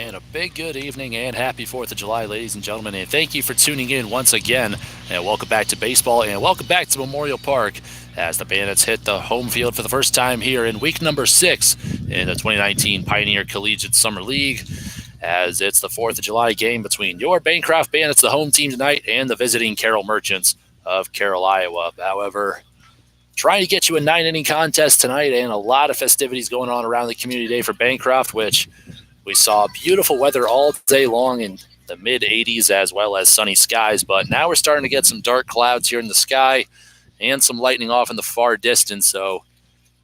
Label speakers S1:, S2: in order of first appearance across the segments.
S1: And a big good evening and happy 4th of July, ladies and gentlemen. And thank you for tuning in once again. And welcome back to baseball and welcome back to Memorial Park as the Bandits hit the home field for the first time here in week number 6 in the 2019 Pioneer Collegiate Summer League. As it's the 4th of July game between your Bancroft Bandits, the home team tonight, and the visiting Carroll Merchants of Carroll, Iowa. However, trying to get you a 9-inning contest tonight and a lot of festivities going on around the community day for Bancroft, which we saw beautiful weather all day long in the mid-80s as well as sunny skies, but now we're starting to get some dark clouds here in the sky and some lightning off in the far distance, so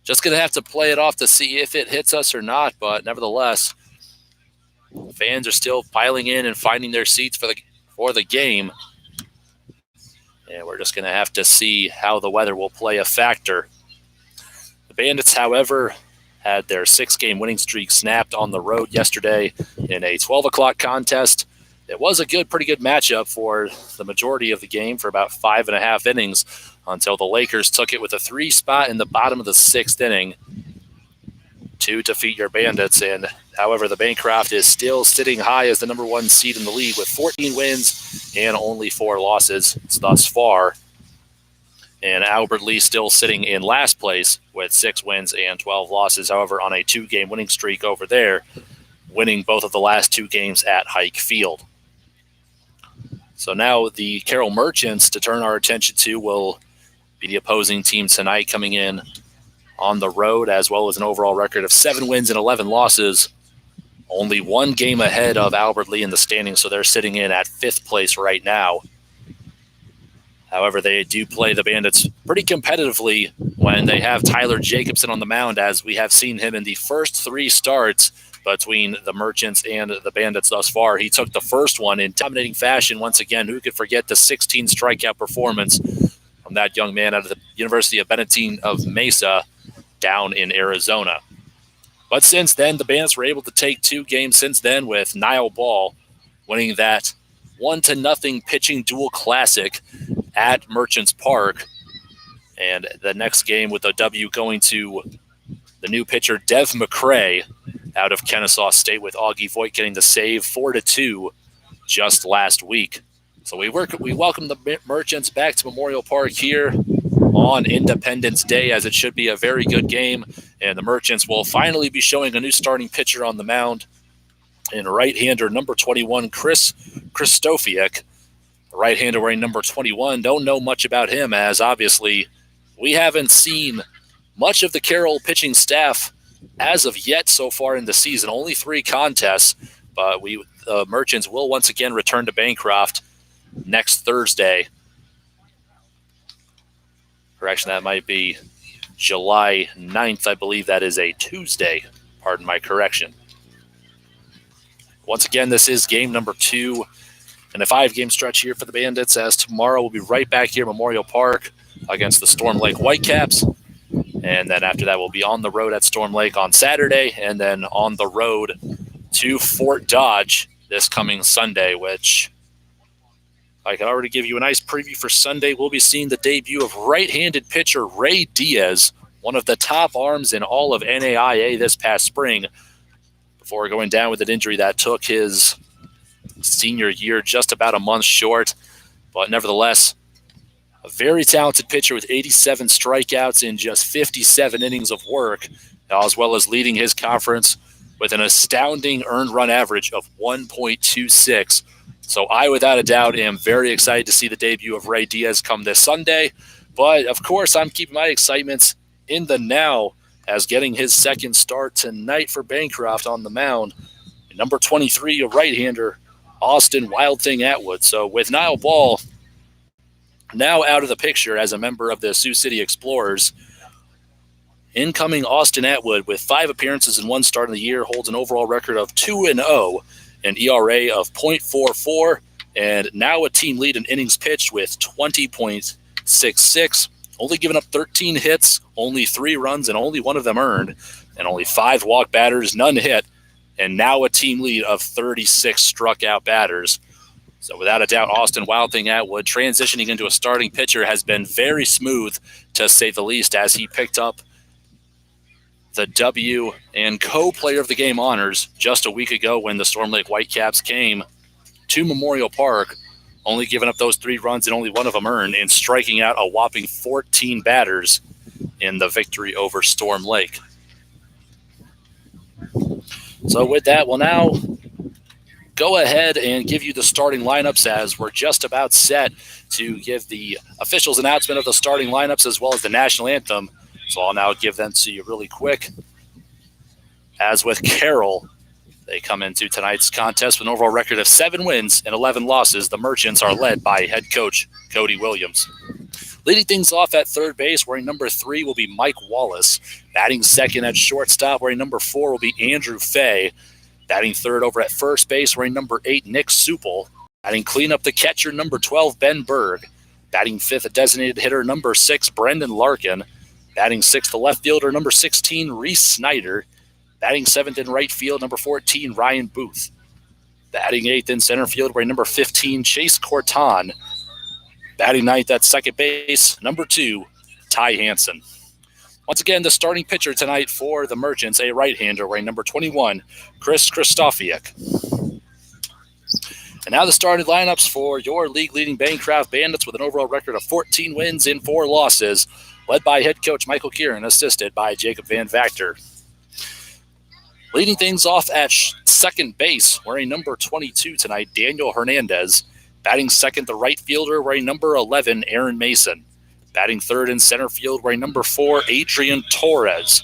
S1: just going to have to play it off to see if it hits us or not, but nevertheless, fans are still piling in and finding their seats for the game, and we're just going to have to see how the weather will play a factor. The Bandits, however, had their 6-game winning streak snapped on the road yesterday in a 12 o'clock contest. It was a pretty good matchup for the majority of the game for about 5.5 innings until the Lakers took it with a 3 spot in the bottom of the 6th inning to defeat your Bandits. And however, the Bancroft is still sitting high as the number 1 seed in the league with 14 wins and only 4 losses thus far. And Albert Lee still sitting in last place with 6 wins and 12 losses, however, on a 2-game winning streak over there, winning both of the last 2 games at Hike Field. So now the Carroll Merchants, to turn our attention to, will be the opposing team tonight, coming in on the road, as well as an overall record of 7 wins and 11 losses. Only 1 game ahead of Albert Lee in the standings, so they're sitting in at 5th place right now. However, they do play the Bandits pretty competitively when they have Tyler Jacobson on the mound, as we have seen him in the first 3 starts between the Merchants and the Bandits thus far. He took the first one in dominating fashion once again. Who could forget the 16 strikeout performance from that young man out of the University of Benedictine of Mesa down in Arizona. But since then, the Bandits were able to take 2 games since then, with Niall Ball winning that 1-0 pitching duel classic at Merchants Park. And the next game with a W going to the new pitcher, Dev McCray, out of Kennesaw State, with Augie Voigt getting the save 4-2 just last week. So we welcome the Merchants back to Memorial Park here on Independence Day, as it should be a very good game. And the Merchants will finally be showing a new starting pitcher on the mound in right-hander number 21, Chris Kristofiak. The right-hander wearing number 21. Don't know much about him, as obviously we haven't seen much of the Carroll pitching staff as of yet so far in the season. Only 3 contests, but the Merchants will once again return to Bancroft next Thursday. Correction, that might be July 9th. I believe that is a Tuesday. Pardon my correction. Once again, this is game number 2 in a 5-game stretch here for the Bandits, as tomorrow we'll be right back here at Memorial Park against the Storm Lake Whitecaps. And then after that, we'll be on the road at Storm Lake on Saturday, and then on the road to Fort Dodge this coming Sunday, which I can already give you a nice preview for Sunday. We'll be seeing the debut of right-handed pitcher Ray Diaz, one of the top arms in all of NAIA this past spring, before going down with an injury that took his senior year just about a month short. But nevertheless, a very talented pitcher with 87 strikeouts in just 57 innings of work, as well as leading his conference with an astounding earned run average of 1.26. So I, without a doubt, am very excited to see the debut of Ray Diaz come this Sunday. But, of course, I'm keeping my excitement in the now, as getting his 2nd start tonight for Bancroft on the mound, number 23, a right-hander, Austin Wild Thing Atwood. So with Niall Ball now out of the picture as a member of the Sioux City Explorers, incoming Austin Atwood, with 5 appearances and 1 start in the year, holds an overall record of 2-0, an ERA of .44, and now a team lead in innings pitched with 20.66. Only given up 13 hits, only 3 runs, and only 1 of them earned, and only 5 walk batters, none hit, and now a team lead of 36 struck out batters. So without a doubt, Austin Wild Thing Atwood transitioning into a starting pitcher has been very smooth, to say the least, as he picked up the W and co-player of the game honors just a week ago when the Storm Lake Whitecaps came to Memorial Park, only giving up those 3 runs and only one of them earned, and striking out a whopping 14 batters in the victory over Storm Lake. So with that, we'll now go ahead and give you the starting lineups as we're just about set to give the officials announcement of the starting lineups as well as the national anthem. So I'll now give them to you really quick. As with Carroll, they come into tonight's contest with an overall record of 7 wins and 11 losses. The Merchants are led by head coach Cody Williams. Leading things off at third base, wearing number 3 will be Mike Wallace. Batting second at shortstop, wearing number 4 will be Andrew Fay. Batting third over at first base, wearing number 8, Nick Supel. Batting cleanup, the catcher, number 12, Ben Berg. Batting fifth, a designated hitter, number 6, Brendan Larkin. Batting sixth, the left fielder, number 16, Reese Snyder. Batting seventh in right field, number 14, Ryan Booth. Batting eighth in center field, wearing number 15, Chase Corton. Batting ninth at second base, number 2, Ty Hansen. Once again, the starting pitcher tonight for the Merchants, a right-hander wearing number 21, Chris Kristofiak. And now the starting lineups for your league-leading Bancroft Bandits with an overall record of 14 wins and 4 losses, led by head coach Michael Kieran, assisted by Jacob Van Vactor. Leading things off at second base, wearing number 22 tonight, Daniel Hernandez. Batting second, the right fielder, wearing number 11, Aaron Mason. Batting third in center field, wearing number 4, Adrian Torres.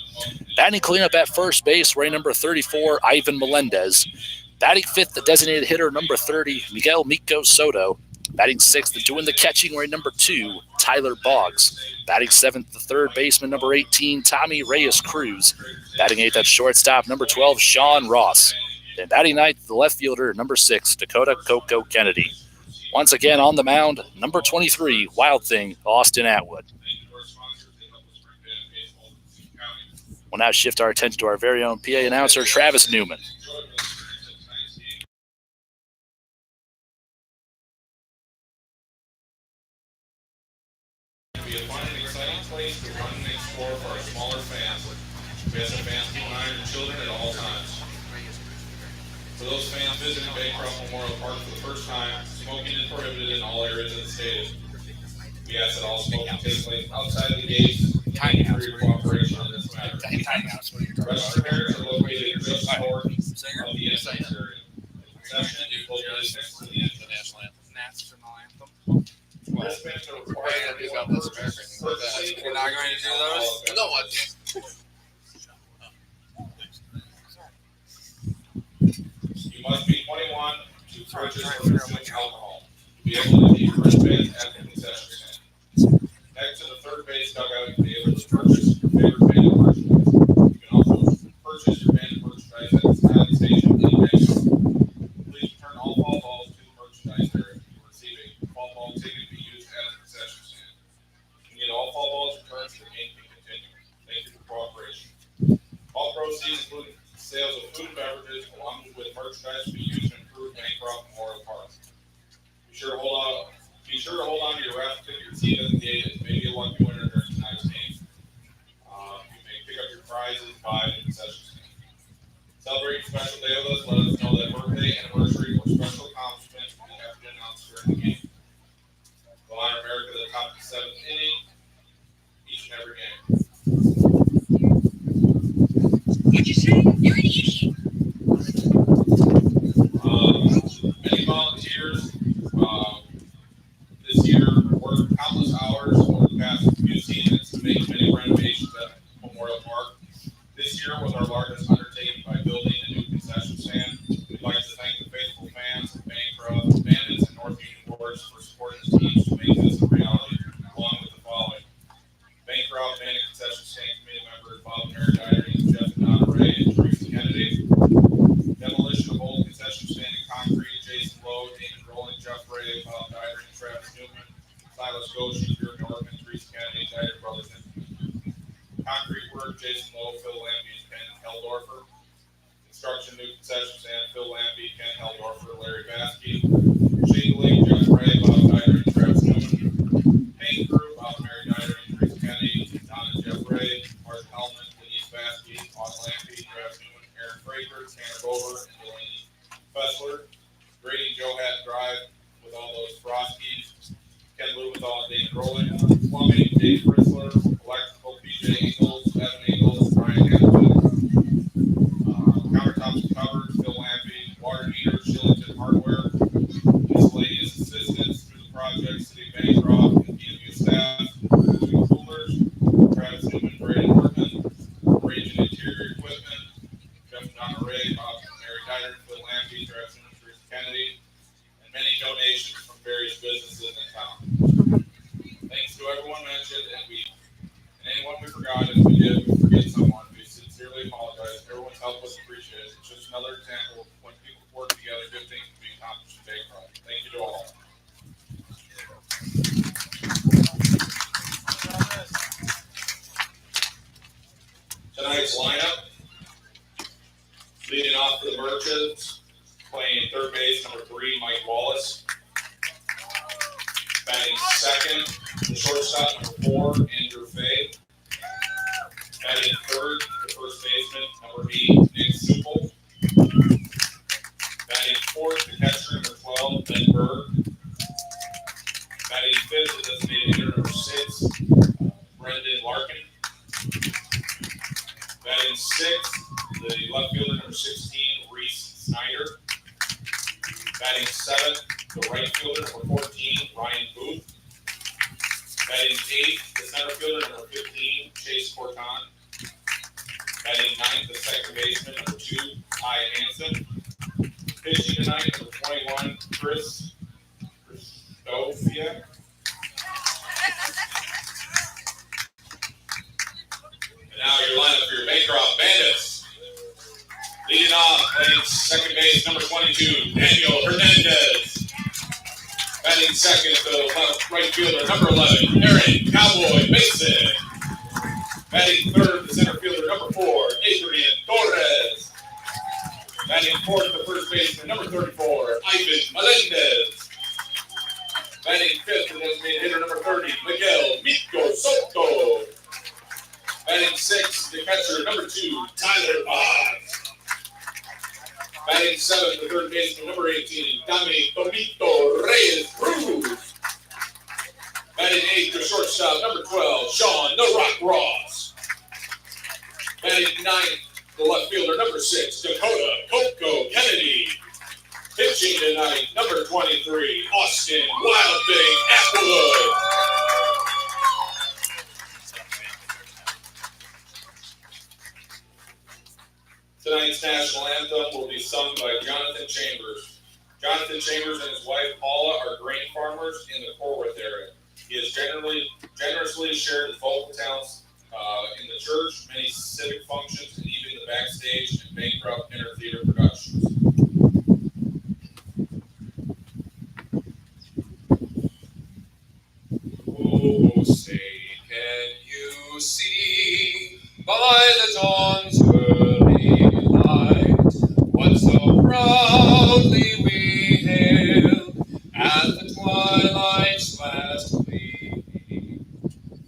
S1: Batting cleanup at first base, wearing number 34, Ivan Melendez. Batting fifth, the designated hitter, number 30, Miguel Miko Soto. Batting sixth, doing the catching, wearing number 2, Tyler Boggs. Batting seventh, the third baseman, number 18, Tommy Reyes Cruz. Batting eighth at shortstop, number 12, Sean Ross. And batting ninth, the left fielder, number 6, Dakota Coco Kennedy. Once again on the mound, number 23, Wild Thing, Austin Atwood. We'll now shift our attention to our very own PA announcer, Travis Newman.
S2: Be a fun and exciting place to run and explore for our smaller fans. We have some fans keep an eye on your children at all times. For those fans visiting Bancroft Memorial Park for the first time, smoking is prohibited in all areas of the stadium. We ask that all smoking takes place outside of the gates. Tiny house. For your cooperation on this matter.
S3: Tiny house.
S2: Restroom areas are located just north of the entrance area. Concession is located next to the entrance.
S3: National anthem.
S2: Participants are required to do
S3: We're not going to do those?
S2: No one. You must be 21 to purchase or consume alcohol. To be able to be first base at the concession stand. Next to the third base dugout, you'll be able to purchase your favorite band merchandise. You can also purchase your band merchandise at the stand station in Bancroft. Please return all fall balls to the merchandise area. If you're receiving a fall ball ticket to be used at the concession stand. You can get all fall balls returned so the game can continue. Thank you for cooperation. All proceeds, including sales of food and beverages, along with merchandise, will be used to improve Bancroft Memorial Park. Be sure to hold on to your raffle ticket receipt at the gate. It may be a lucky winner during tonight's game. You may pick up your prizes by the concession stand. Celebrate a special day with us. Let us know that birthday, anniversary, or special accomplishment you have been announced during the game. We'll honor America at the top of the 7th inning each and every game.
S4: What'd you say? You're an idiot.
S2: Many volunteers this year worked countless hours over the past few seasons to make many renovations at Memorial Park. This year was our largest undertaking by building a new concession stand. We'd like to thank the faithful fans of Bancroft Bandits and North Union Warriors for supporting the teams to make this a reality, along with the following. Bancroft Bandit Concession Stand Committee members Bob Merridiary, Jeff Ray, and Teresa Kennedy. Demolition of old concession stand in concrete, Jason Lowe, Damon Rowland, Jeff Ray, Bob Dyer, Travis Newman, Silas Goshen, Drew Norman, Teresa Kennedy, Dyer Brothers. Concrete work, Jason Lowe, Phil Lampy, and Ken Heldorfer. Construction, new concession stand, Phil Lampy, Ken Heldorfer, Larry Baskey. Shingling, Jeff Ray, Bob Dyer, and Travis Newman. Paint crew, Bob Mary Dyer, and Teresa Kennedy, Don and Jeff Ray, Mark Hellman, Denise Baskey, Plumbing, Dave Chrysler. Electrical, PJ Ingles, Evan Ingles, Brian Hamilton. Countertops and cupboards, Phil Lampy. Water heater, Shillington Hardware. Miscellaneous assistance through the project, City of Bancroft, and PMU staff. Including coolers, Travis Newman, Brandon Workman. Range and interior equipment, Jeff Donneray, Bob and Mary Dyer, Phil Lampy, Travis Newman, Teresa Kennedy, and many donations from various businesses in town. Thanks to everyone mentioned, and anyone we forgot. If we did, we forget someone. We sincerely apologize. Everyone's help was appreciated. It's just another example of when people work together, good things can be accomplished in Bancroft. Thank you to all. Tonight's lineup, leading off for the Merchants, playing third base, number 3, Mike Wallace. Batting second, the shortstop, number 4, Andrew Fay. Batting third, the first baseman, number 8, Nick Supel. Batting fourth, the catcher, number 12, Ben Berg. Batting fifth, the designated hitter, number 6, Brendan Larkin. Batting sixth, the left fielder, number 16, Reese Snyder. Batting seventh, the right fielder, number 14, Ryan Booth. Batting eighth, the center fielder, number 15, Chase Corton. Batting ninth, the second baseman, number 2, Ty Hansen. Pitching tonight, number 21, Chris Christofiak. And now your lineup for your Bancroft Bandits. Leading off, playing second base, number 22, Daniel Hernandez. Batting second, the right fielder, number 11, Aaron Cowboy Mason. Batting third, the center fielder, number 4, Adrian Torres. Batting fourth, the first baseman, number 34, Ivan Melendez. Batting fifth, the designated hitter, number 30, Miguel Mito Soto. Batting sixth, the catcher, number 2, Tyler Boggs. Batting seventh, the third baseman, number 18, Dami Tomito Reyes Cruz. Batting eighth, the shortstop, number 12, Sean The Rock Ross. Batting ninth, the left fielder, number 6, Dakota Coco Kennedy. Pitching tonight, number 23, Austin Wild Thing Applewood. Tonight's national anthem will be sung by Jonathan Chambers. Jonathan Chambers and his wife Paula are grain farmers in the Corwith area. He has generously shared his vocal talents in the church, many civic functions, and even the backstage and Bancroft Inner Theater productions.
S5: Oh, say, can you see by the dawn's early light what so proudly we hailed at the twilight's last gleaming,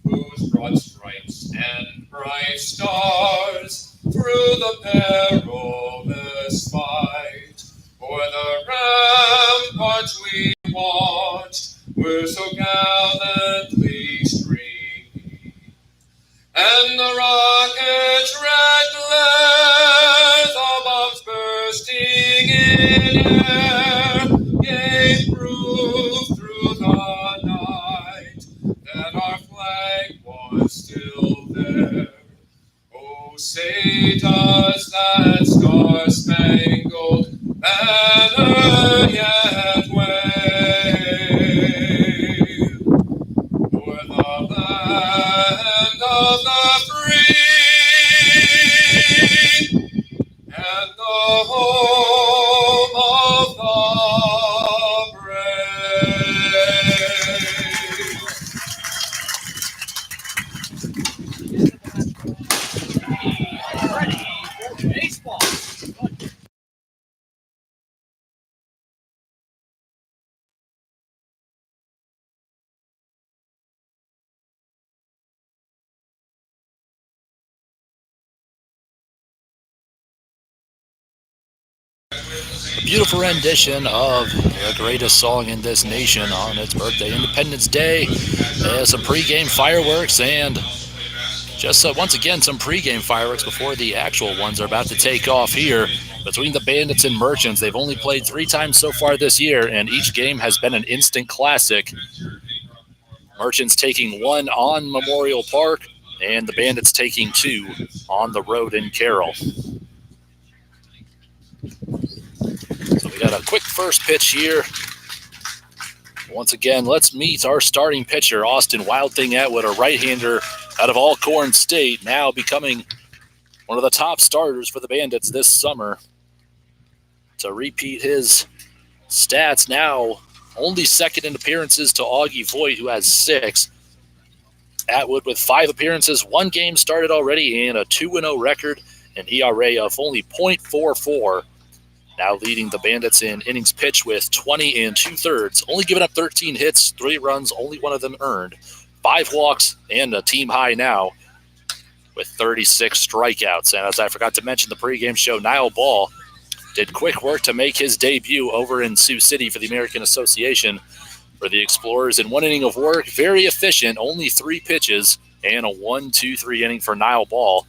S5: whose broad stripes and bright stars through the perilous fight o'er the ramparts we watched were so gallantly streaming, and the rocket's red glares of bombs bursting in air gave proof through the night that our flag was still there. Oh, say does that star-spangled banner yet wave o'er the land of the free and the home of the brave.
S6: Ready for baseball.
S1: a beautiful rendition of the greatest song in this nation on its birthday, Independence Day. Some pregame fireworks and just once again some pregame fireworks before the actual ones are about to take off here between the Bandits and Merchants. They've only played 3 times so far this year, and each game has been an instant classic. Merchants taking 1 on Memorial Park, and the Bandits taking 2 on the road in Carroll. So we got a quick first pitch here. Once again, let's meet our starting pitcher, Austin Wild Thing Atwood, a right-hander out of Alcorn State, now becoming one of the top starters for the Bandits this summer. To repeat his stats now, only second in appearances to Augie Voigt, who has 6. Atwood with 5 appearances, 1 game started already, and a 2-0 record, an ERA of only .44. Now leading the Bandits in innings pitched with 20 2/3, only giving up 13 hits, 3 runs, only 1 of them earned, 5 walks, and a team high now with 36 strikeouts. And as I forgot to mention the pregame show, Niall Ball did quick work to make his debut over in Sioux City for the American Association for the Explorers in 1 inning of work. Very efficient, only 3 pitches, and a 1-2-3 inning for Niall Ball,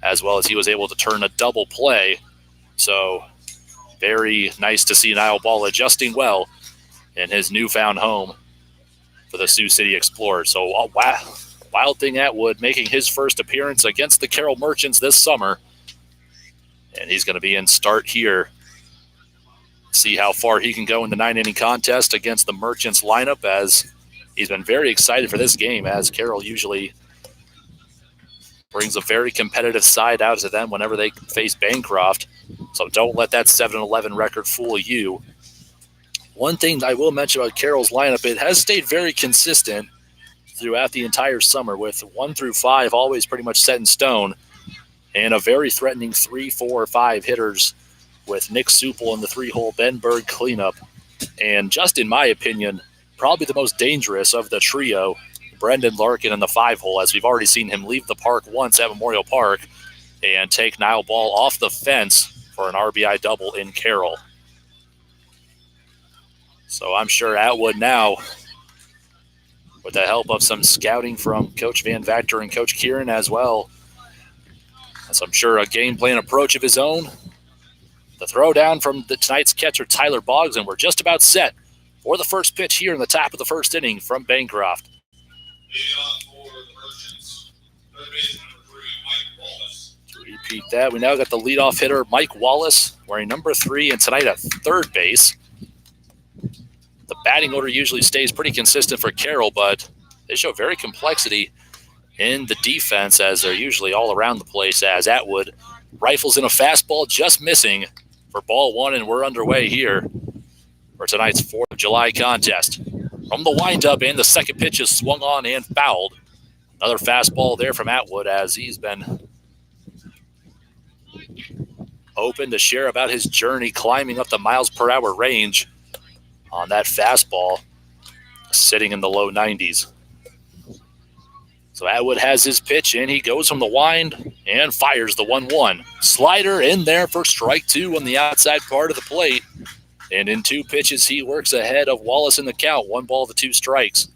S1: as well as he was able to turn a double play. So very nice to see Niall Ball adjusting well in his newfound home for the Sioux City Explorers. So Wild Thing Atwood making his first appearance against the Carroll Merchants this summer. And he's going to be in start here. See how far he can go in the 9-inning contest against the Merchants lineup, as he's been very excited for this game, as Carroll usually brings a very competitive side out to them whenever they face Bancroft. So don't let that 7-11 record fool you. One thing I will mention about Carroll's lineup, it has stayed very consistent throughout the entire summer, with 1 through 5 always pretty much set in stone, and a very threatening 3, 4, 5 hitters with Nick Supel in the 3-hole Benberg cleanup. And just in my opinion, probably the most dangerous of the trio, Brendan Larkin in the 5-hole, as we've already seen him leave the park once at Memorial Park and take Niall Ball off the fence for an RBI double in Carroll. So I'm sure Atwood now, with the help of some scouting from Coach Van Vactor and Coach Kieran as well, as I'm sure a game plan approach of his own. The throw down from tonight's catcher, Tyler Boggs, and we're just about set for the first pitch here in the top of the first inning from Bancroft.
S2: Leading off for the Merchants, third baseman number 3, Mike Wallace.
S1: To repeat that, we now got the leadoff hitter, Mike Wallace, wearing number 3, and tonight at third base. The batting order usually stays pretty consistent for Carroll, but they show very complexity in the defense, as they're usually all around the place, as Atwood rifles in a fastball, just missing for ball 1, and we're underway here for tonight's 4th of July contest. From the windup, and the second pitch is swung on and fouled. Another fastball there from Atwood, as he's been open to share about his journey climbing up the miles-per-hour range on that fastball, sitting in the low 90s. So Atwood has his pitch, and he goes from the wind and fires the 1-1. Slider in there for strike 2 on the outside part of the plate. And in 2 pitches, he works ahead of Wallace in the count. 1 ball to 2 strikes.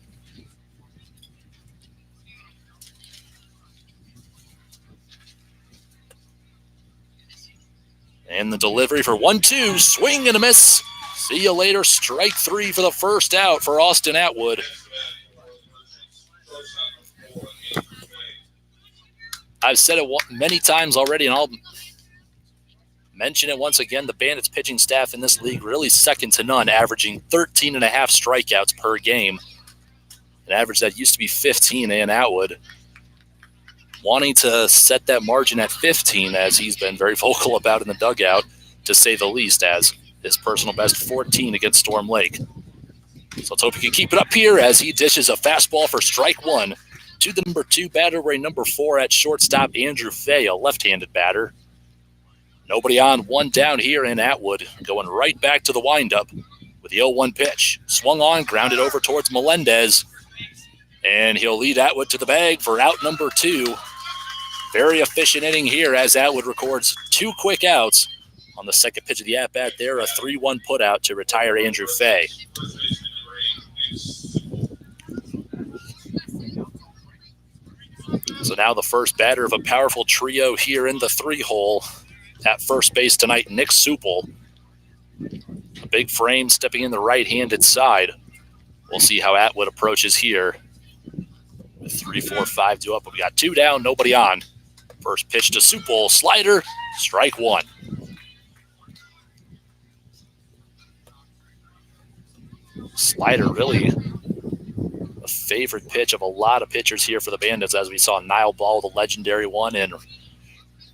S1: And the delivery for 1-2. Swing and a miss. See you later. Strike 3 for the first out for Austin Atwood. I've said it many times already, and I'll mention it once again. The Bandits pitching staff in this league really second to none, averaging 13.5 strikeouts per game. An average that used to be 15, and Atwood wanting to set that margin at 15, as he's been very vocal about in the dugout, to say the least, as his personal best 14 against Storm Lake. So let's hope he can keep it up here as he dishes a fastball for strike 1 to the number 2 batter, wearing number 4 at shortstop, Andrew Fay, a left-handed batter. Nobody on, 1 down here, and Atwood going right back to the windup with the 0-1 pitch. Swung on, grounded over towards Melendez, and he'll lead Atwood to the bag for out number 2. Very efficient inning here as Atwood records 2 quick outs On the second pitch of the at-bat there, a 3-1 putout to retire Andrew Fay. So now the first batter of a powerful trio here in the 3-hole at first base tonight, Nick Supple. A big frame stepping in the right-handed side. We'll see how Atwood approaches here. With 3, 4, 5 to up, but we got 2 down, nobody on. First pitch to Supple, slider, strike 1. Slider really a favorite pitch of a lot of pitchers here for the Bandits, as we saw Niall Ball, the legendary one, and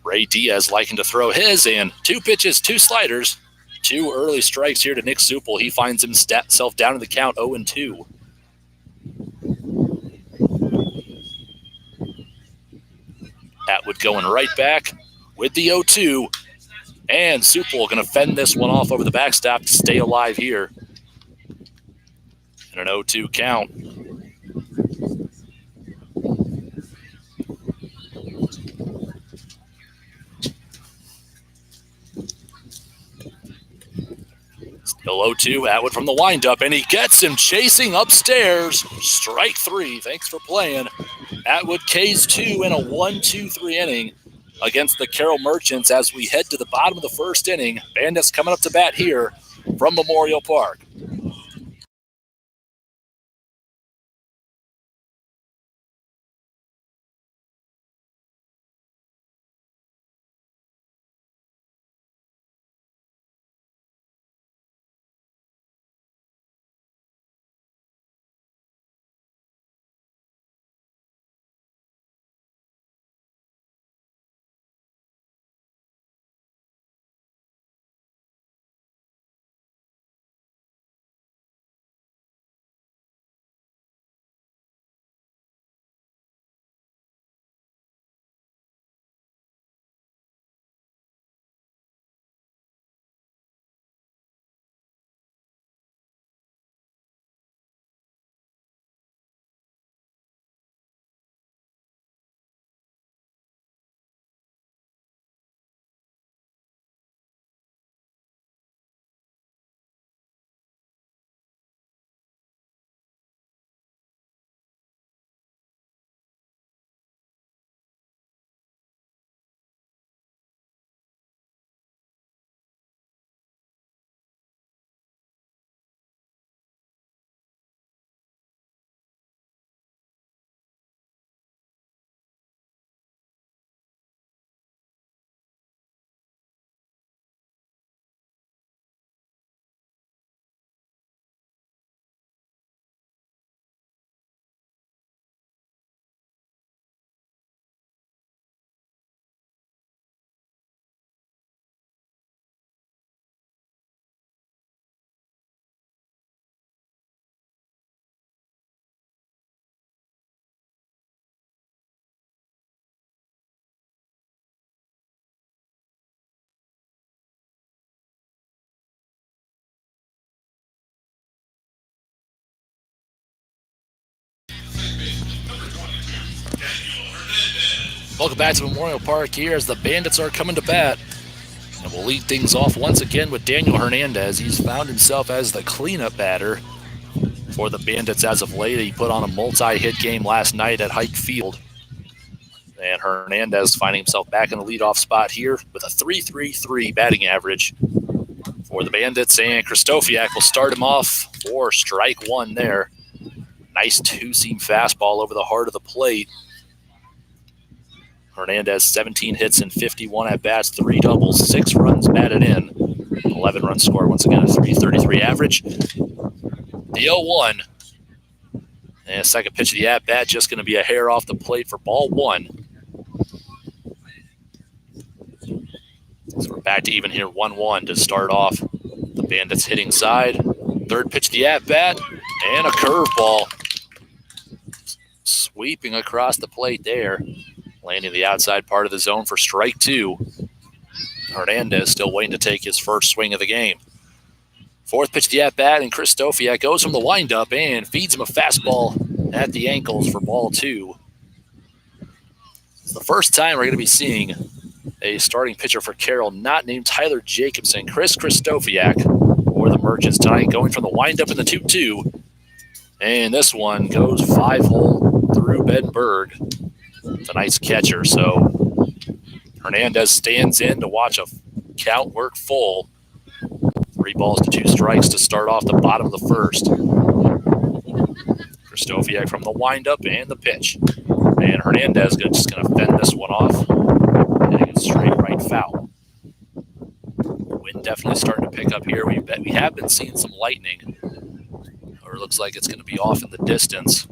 S1: Ray Diaz liking to throw his, and 2 pitches, 2 sliders, 2 early strikes here to Nick Supple. He finds himself down in the count 0-2. Atwood going right back with the 0-2, and Supple going to fend this one off over the backstop to stay alive here. And an 0-2 count. Still 0-2, Atwood from the windup, and he gets him chasing upstairs. Strike 3, thanks for playing. Atwood K's 2 in a 1-2-3 inning against the Carroll Merchants as we head to the bottom of the first inning. Bandits coming up to bat here from Memorial Park. Welcome back to Memorial Park here as the Bandits are coming to bat. And we'll lead things off once again with Daniel Hernandez. He's found himself as the cleanup batter for the Bandits as of late. He put on a multi-hit game last night at Hike Field. And Hernandez finding himself back in the leadoff spot here with a .333 batting average for the Bandits. And Krzysztofiak will start him off for strike 1 there. Nice two-seam fastball over the heart of the plate. Hernandez, 17 hits and 51 at-bats, 3 doubles, 6 runs batted in, 11 runs scored. Once again, a .333 average. The 0-1. And second pitch of the at-bat, just going to be a hair off the plate for ball 1. So we're back to even here, 1-1 to start off the Bandits hitting side. Third pitch of the at-bat, and a curveball. Sweeping across the plate there. Landing the outside part of the zone for strike 2. Hernandez still waiting to take his first swing of the game. Fourth pitch of the at-bat, and Krzysztofiak goes from the windup and feeds him a fastball at the ankles for ball 2. It's the first time we're going to be seeing a starting pitcher for Carroll not named Tyler Jacobson, Chris Kristofiak for the Merchants tonight, going from the windup in the 2-2. And this one goes 5-hole through Ben Berg, tonight's catcher. So Hernandez stands in to watch a count work full. 3 balls to 2 strikes to start off the bottom of the first. Kristofiak from the windup and the pitch. And Hernandez just going to fend this one off. Hitting it straight right foul. Wind definitely starting to pick up here. We have been seeing some lightning. Or it looks like it's going to be off in the distance.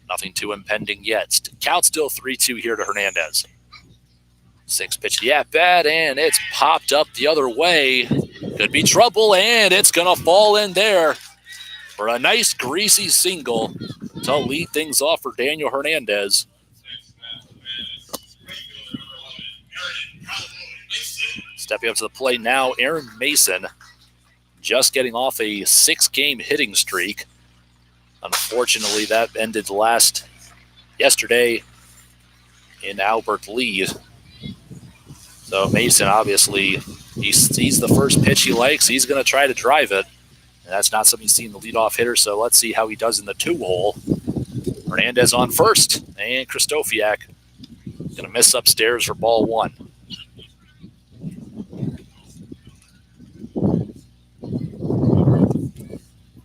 S1: Nothing too impending yet. Count still 3-2 here to Hernandez. 6 pitch to the at-bat, and it's popped up the other way. Could be trouble, and it's going to fall in there for a nice greasy single to lead things off for Daniel Hernandez. Stepping up to the plate now, Aaron Mason, just getting off a 6-game hitting streak. Unfortunately, that ended yesterday in Albert Lee. So Mason, obviously, he sees the first pitch he likes. He's going to try to drive it. And that's not something he's seen the leadoff hitter, so let's see how he does in the 2-hole. Hernandez on first, and Kristofiak going to miss upstairs for ball 1.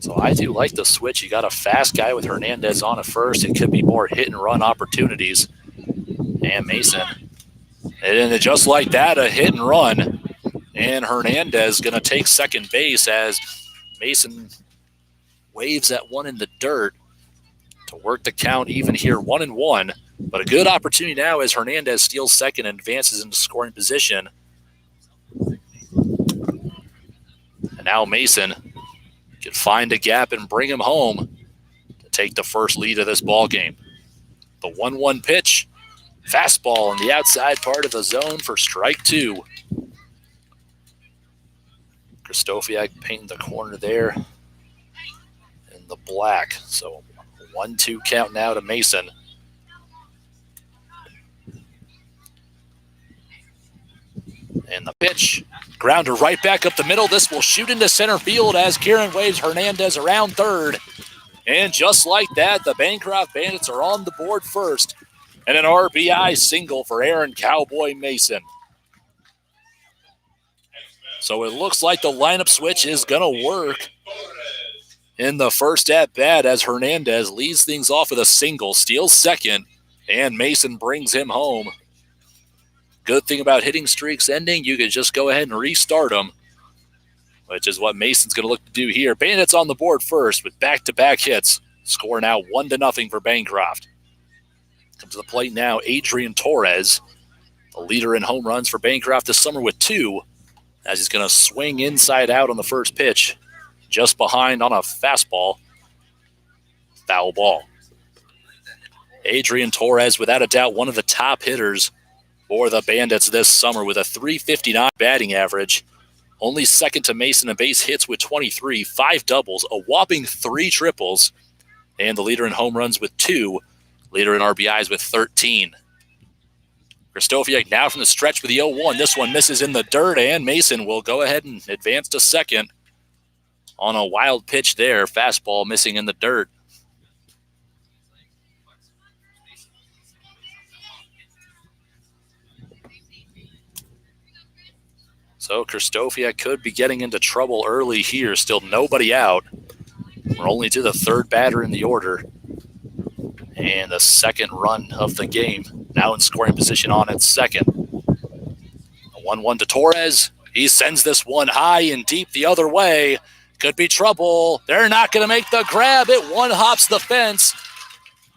S1: So I do like the switch. You got a fast guy with Hernandez on at first. It could be more hit-and-run opportunities. And Mason. And just like that, a hit and run. And Hernandez going to take second base as Mason waves that one in the dirt to work the count even here, 1-1. But a good opportunity now as Hernandez steals second and advances into scoring position. And now Mason can find a gap and bring him home to take the first lead of this ball game. The 1-1 pitch. Fastball in the outside part of the zone for strike 2. Kristofiak painting the corner there in the black. So 1-2 count now to Mason. And the pitch. Grounder right back up the middle. This will shoot into center field as Kieran waves Hernandez around third. And just like that, the Bancroft Bandits are on the board first. And an RBI single for Aaron Cowboy Mason. So it looks like the lineup switch is going to work in the first at-bat as Hernandez leads things off with a single, steals second, and Mason brings him home. Good thing about hitting streaks ending, you can just go ahead and restart them, which is what Mason's going to look to do here. Bandits on the board first with back-to-back hits. Score now 1-0 for Bancroft. Comes to the plate now, Adrian Torres, the leader in home runs for Bancroft this summer with 2, as he's going to swing inside out on the first pitch, just behind on a fastball. Foul ball. Adrian Torres, without a doubt, one of the top hitters for the Bandits this summer with a .359 batting average. Only second to Mason in base hits with 23, 5 doubles, a whopping 3 triples, and the leader in home runs with 2. Leader in RBIs with 13. Kristofiak now from the stretch with the 0-1. This one misses in the dirt, and Mason will go ahead and advance to second on a wild pitch there. Fastball missing in the dirt. So Kristofiak could be getting into trouble early here. Still nobody out. We're only to the third batter in the order. And the second run of the game. Now in scoring position on at second. A 1-1 to Torres. He sends this one high and deep the other way. Could be trouble. They're not going to make the grab. It one-hops the fence.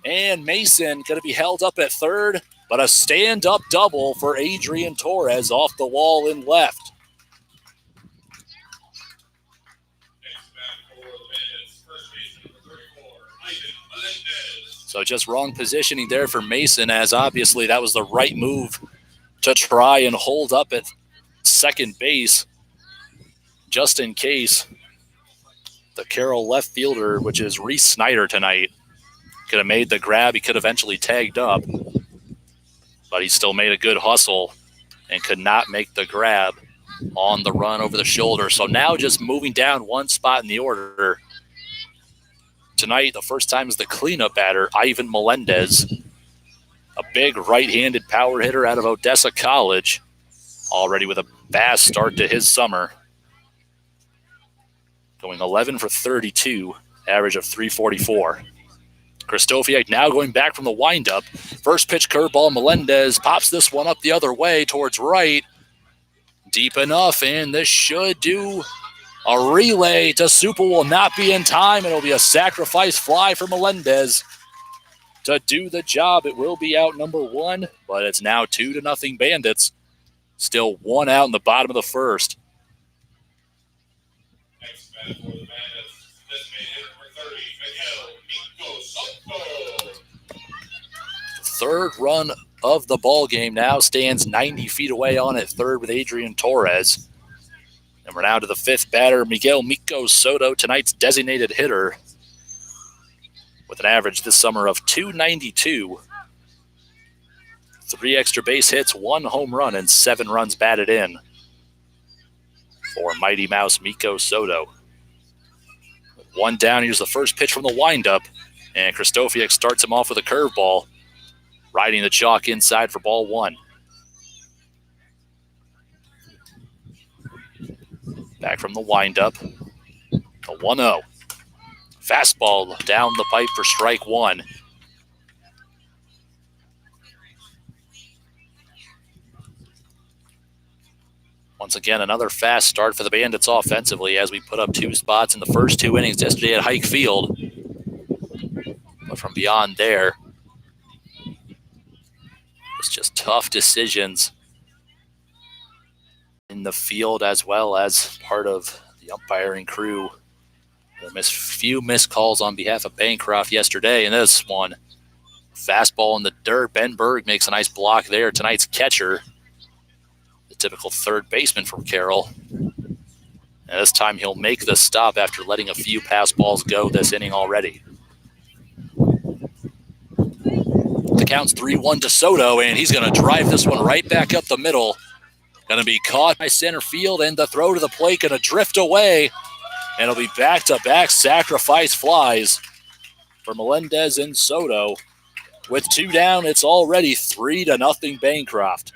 S1: And Mason going to be held up at third. But a stand-up double for Adrian Torres off the wall in left. So just wrong positioning there for Mason, as obviously that was the right move to try and hold up at second base just in case the Carroll left fielder, which is Reese Snyder tonight, could have made the grab. He could have eventually tagged up, but he still made a good hustle and could not make the grab on the run over the shoulder. So now just moving down one spot in the order. Tonight, the first time is the cleanup batter, Ivan Melendez, a big right-handed power hitter out of Odessa College, already with a fast start to his summer. Going 11 for 32, average of 344. Kristofiak now going back from the windup. First pitch curveball, Melendez pops this one up the other way towards right. Deep enough, and this should do a relay to Supel. Will not be in time. It'll be a sacrifice fly for Melendez to do the job. It will be out number one, but it's now 2-0 Bandits. Still one out in the bottom of the first.
S2: Next batter for the Bandits, designated number 30, Miguel Soto.
S1: Third run of the ball game now stands 90 feet away on at third with Adrian Torres. And we're now to the fifth batter, Miguel Miko Soto, tonight's designated hitter, with an average this summer of 292. 3 extra base hits, 1 home run, and 7 runs batted in for Mighty Mouse Miko Soto. With 1 down, here's the first pitch from the windup, and Kristofiak starts him off with a curveball, riding the chalk inside for ball 1. Back from the windup, a 1-0. Fastball down the pipe for strike 1. Once again, another fast start for the Bandits offensively as we put up 2 spots in the first 2 innings yesterday at Hike Field. But from beyond there, it's just tough decisions in the field as well as part of the umpiring crew. A few missed calls on behalf of Bancroft yesterday, and this one, fastball in the dirt. Ben Berg makes a nice block there. Tonight's catcher, the typical third baseman from Carroll. And this time he'll make the stop after letting a few pass balls go this inning already. The count's 3-1 to Soto, and he's going to drive this one right back up the middle. Going to be caught by center field, and the throw to the plate going to drift away. And it'll be back-to-back sacrifice flies for Melendez and Soto. With 2 down, it's already 3-0 Bancroft.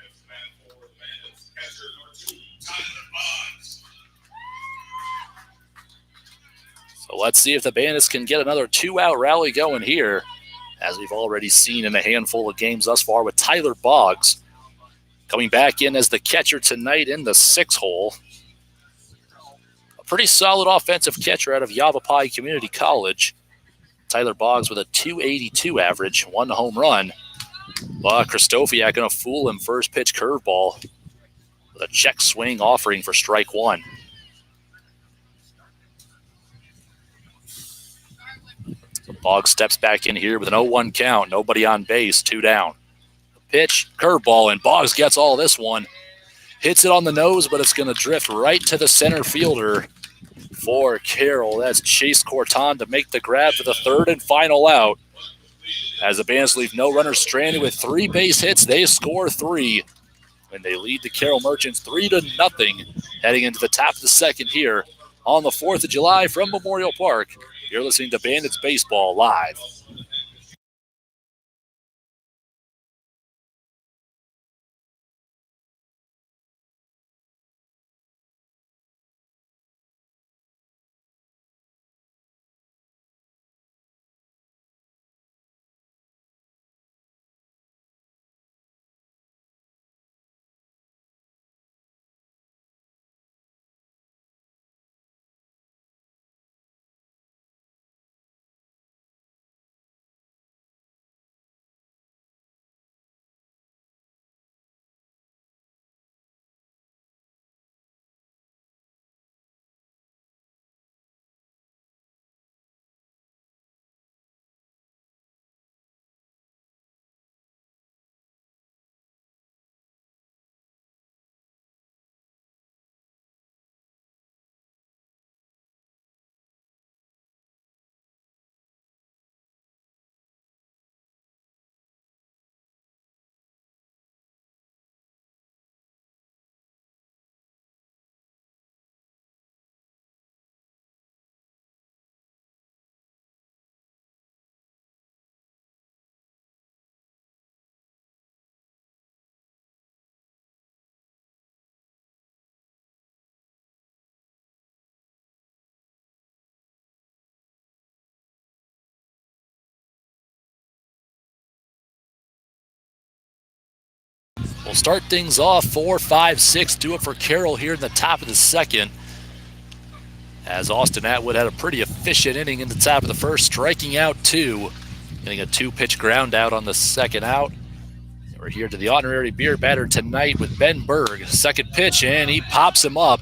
S1: So let's see if the Bandits can get another 2-out rally going here, as we've already seen in a handful of games thus far with Tyler Boggs coming back in as the catcher tonight in the 6 hole. Pretty solid offensive catcher out of Yavapai Community College. Tyler Boggs with a 282 average, 1 home run. But Kristofiak going to fool him first pitch curveball with a check swing offering for strike 1. So Boggs steps back in here with an 0-1 count. Nobody on base, 2 down. Pitch, curveball, and Boggs gets all this one. Hits it on the nose, but it's going to drift right to the center fielder for Carroll. That's Chase Corton to make the grab for the 3rd and final out. As the Bandits leave no runners stranded with 3 base hits, they score 3. And they lead the Carroll Merchants 3-0 heading into the top of the 2nd here on the 4th of July from Memorial Park. You're listening to Bandits Baseball Live. We'll start things off 4, 5, 6. Do it for Carroll here in the top of the second. As Austin Atwood had a pretty efficient inning in the top of the first, striking out 2. Getting a 2-pitch ground out on the second out. We're here to the honorary beer batter tonight with Ben Berg. Second pitch, and he pops him up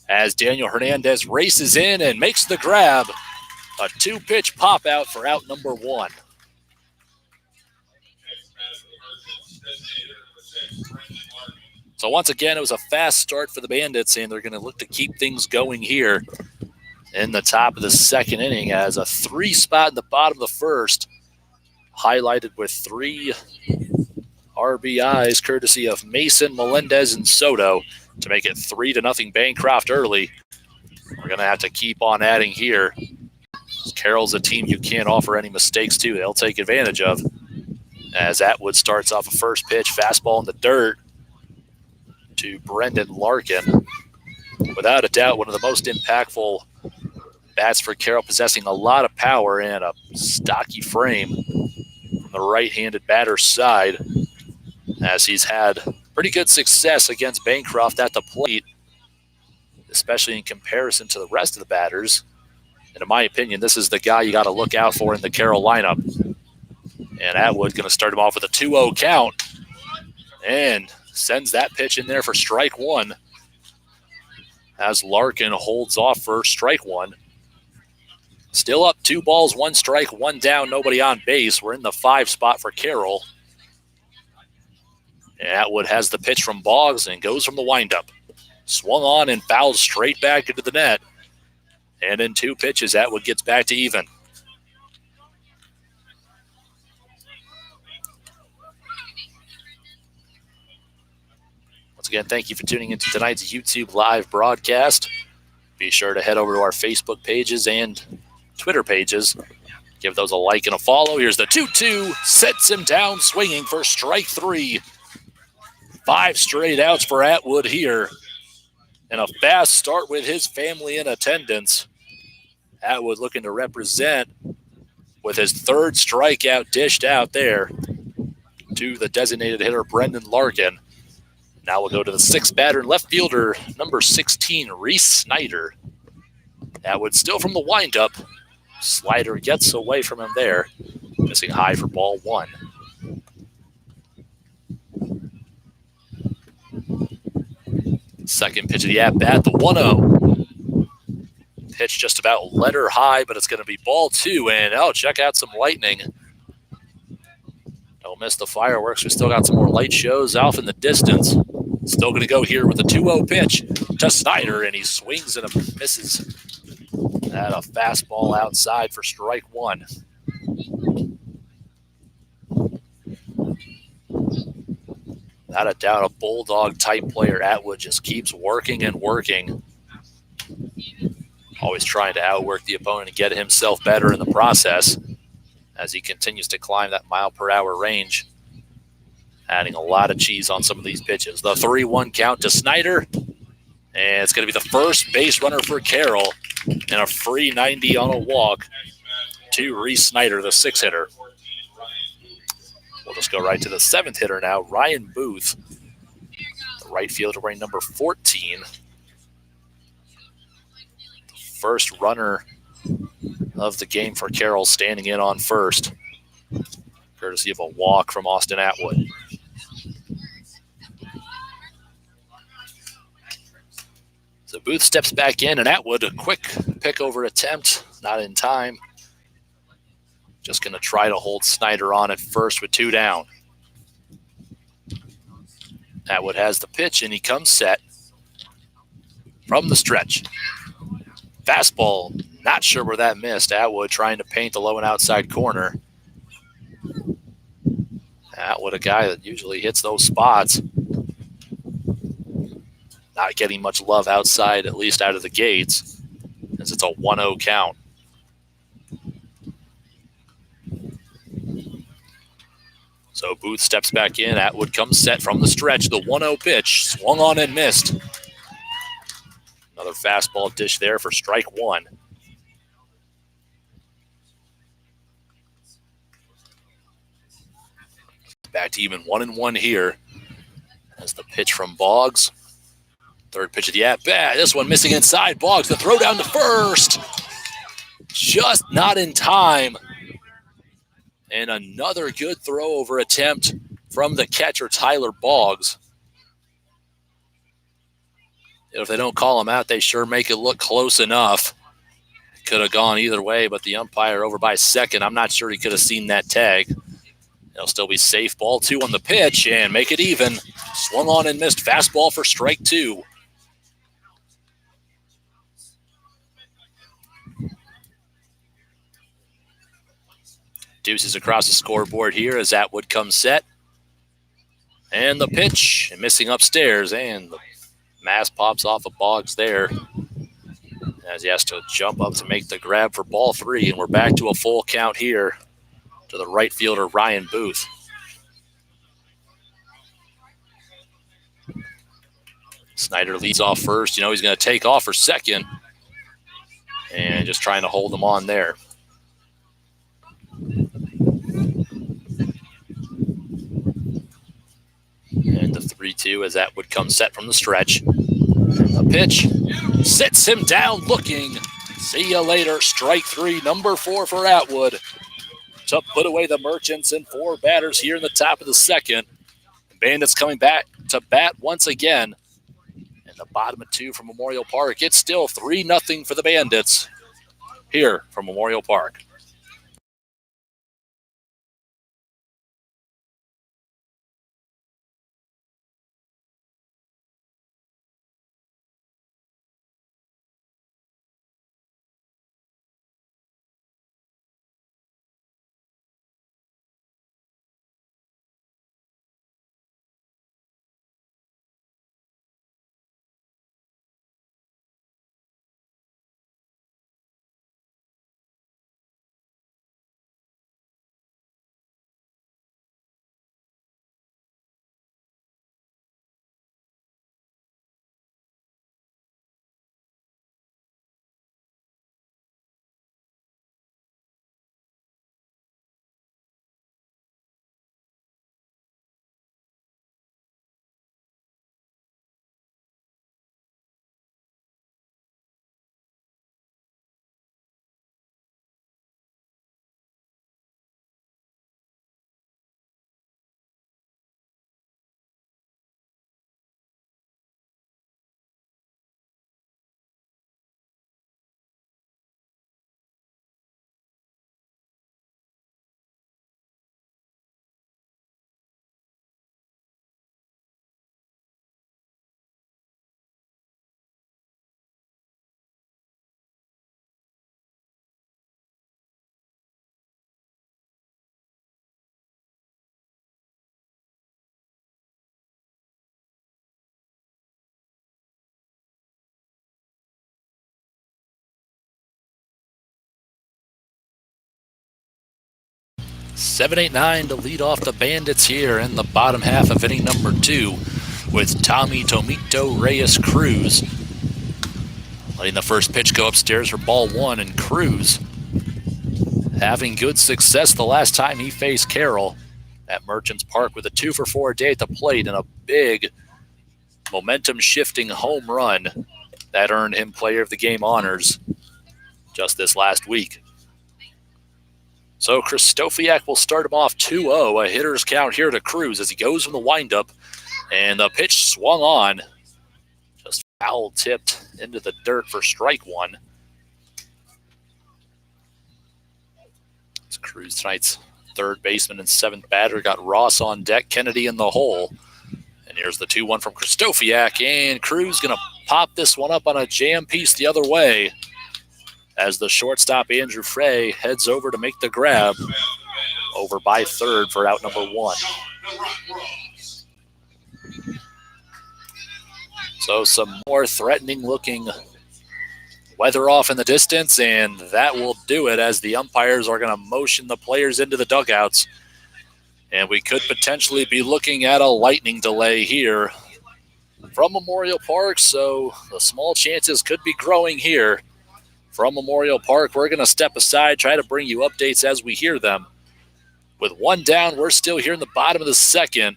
S1: as Daniel Hernandez races in and makes the grab. A 2-pitch pop out for out number 1. So once again, it was a fast start for the Bandits, and they're going to look to keep things going here in the top of the second inning as a 3 spot in the bottom of the first, highlighted with 3 RBIs courtesy of Mason, Melendez, and Soto to make it 3-0 Bancroft early. We're going to have to keep on adding here. Carroll's a team you can't offer any mistakes to. They'll take advantage of. As Atwood starts off a first pitch, fastball in the dirt to Brendan Larkin. Without a doubt, one of the most impactful bats for Carroll, possessing a lot of power and a stocky frame from the right-handed batter's side, as he's had pretty good success against Bancroft at the plate, especially in comparison to the rest of the batters. And in my opinion, this is the guy you got to look out for in the Carroll lineup. And Atwood going to start him off with a 2-0 count and sends that pitch in there for strike 1 as Larkin holds off for strike 1. Still up 2 balls, 1 strike, 1 down, nobody on base. We're in the 5 spot for Carroll. And Atwood has the pitch from Boggs and goes from the windup. Swung on and fouled straight back into the net. And in 2 pitches, Atwood gets back to even. Once again, thank you for tuning into tonight's YouTube live broadcast. Be sure to head over to our Facebook pages and Twitter pages. Give those a like and a follow. Here's the 2-2. Sets him down swinging for strike 3. 5 straight outs for Atwood here. And a fast start with his family in attendance. Atwood looking to represent with his 3rd strikeout dished out there to the designated hitter, Brendan Larkin. Now we'll go to the 6th batter and left fielder, number 16, Reese Snyder. Atwood still from the windup. Slider gets away from him there. Missing high for ball 1. Second pitch of the at-bat, the 1-0. Pitch just about letter high, but it's going to be ball 2. And, check out some lightning. Don't miss the fireworks. We still got some more light shows off in the distance. Still going to go here with a 2-0 pitch to Snyder, and he swings and misses at a fastball outside for strike 1. Without a doubt, a bulldog-type player. Atwood just keeps working and working. Always trying to outwork the opponent and get himself better in the process as he continues to climb that mile-per-hour range. Adding a lot of cheese on some of these pitches. The 3-1 count to Snyder. And it's going to be the first base runner for Carroll. And a free 90 on a walk to Reese Snyder, the 6-hitter. We'll just go right to the 7th hitter now, Ryan Booth. The right fielder wearing number 14. The first runner of the game for Carroll standing in on first, courtesy of a walk from Austin Atwood. So Booth steps back in, and Atwood, a quick pick-over attempt, not in time. Just going to try to hold Snyder on at first with 2 down. Atwood has the pitch, and he comes set from the stretch. Fastball, not sure where that missed. Atwood trying to paint the low and outside corner. Atwood, a guy that usually hits those spots. Not getting much love outside, at least out of the gates, as it's a 1-0 count. So Booth steps back in. Atwood comes set from the stretch. The 1-0 pitch swung on and missed. Another fastball dish there for strike 1. Back to even 1-1 here. As the pitch from Boggs. Third pitch of the at-bat. This one missing inside. Boggs, the throw down to first. Just not in time. And another good throw-over attempt from the catcher, Tyler Boggs. If they don't call him out, they sure make it look close enough. Could have gone either way, but the umpire over by second. I'm not sure he could have seen that tag. He'll still be safe. Ball 2 on the pitch and make it even. Swung on and missed. Fastball for strike 2. Deuces across the scoreboard here as Atwood comes set. And the pitch, and missing upstairs, and the mask pops off of Boggs there as he has to jump up to make the grab for ball 3, and we're back to a full count here to the right fielder, Ryan Booth. Snyder leads off first. You know he's going to take off for second, and just trying to hold him on there. And the 3-2 as Atwood comes set from the stretch. The pitch sits him down looking. See you later. Strike 3, number 4 for Atwood to put away the Merchants and 4 batters here in the top of the second. Bandits coming back to bat once again. In the bottom of 2 from Memorial Park. It's still 3-0 for the Bandits here from Memorial Park. $7-8-9 to lead off the Bandits here in the bottom half of inning number 2 with Tommy Tomito Reyes Cruz. Letting the first pitch go upstairs for ball 1, and Cruz having good success the last time he faced Carroll at Merchants Park with a 2-for-4 day at the plate and a big momentum-shifting home run that earned him Player of the Game honors just this last week. So Kristofiak will start him off 2-0, a hitter's count here to Cruz as he goes from the windup, and the pitch swung on, just foul tipped into the dirt for strike 1. It's Cruz tonight's third baseman and 7th batter. Got Ross on deck, Kennedy in the hole. And here's the 2-1 from Kristofiak, and Cruz going to pop this one up on a jam piece the other way as the shortstop Andrew Frey heads over to make the grab over by third for out number 1. So some more threatening looking weather off in the distance, and that will do it as the umpires are going to motion the players into the dugouts. And we could potentially be looking at a lightning delay here from Memorial Park, so the small chances could be growing here from Memorial Park. We're going to step aside, try to bring you updates as we hear them. With 1 down, we're still here in the bottom of the second.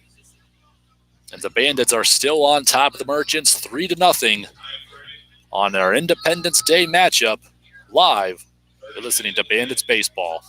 S1: And the Bandits are still on top of the Merchants 3-0 on our Independence Day matchup. Live, you're listening to Bandits Baseball.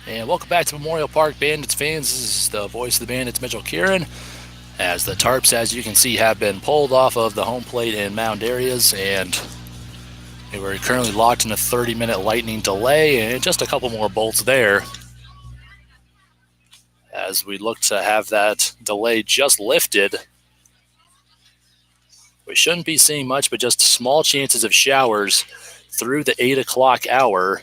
S1: And welcome back to Memorial Park Bandits fans. This is the voice of the Bandits, Mitchell Kieran, as the tarps, as you can see, have been pulled off of the home plate and mound areas, and we're currently locked in a 30-minute lightning delay, and just a couple more bolts there as we look to have that delay just lifted. We shouldn't be seeing much, but just small chances of showers through the 8 o'clock hour.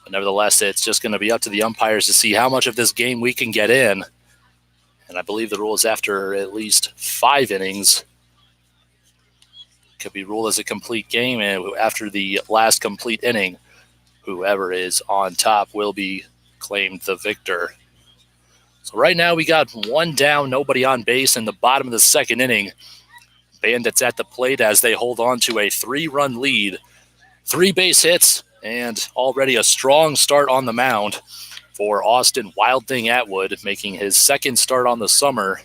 S1: But nevertheless, it's just going to be up to the umpires to see how much of this game we can get in. And I believe the rule is after at least 5 innings, could be ruled as a complete game. And after the last complete inning, whoever is on top will be claimed the victor. So right now we got 1 down, nobody on base in the bottom of the 2nd inning. Bandits at the plate as they hold on to a 3-run lead. 3 base hits and already a strong start on the mound for Austin Wild Thing Atwood, making his 2nd start on the summer.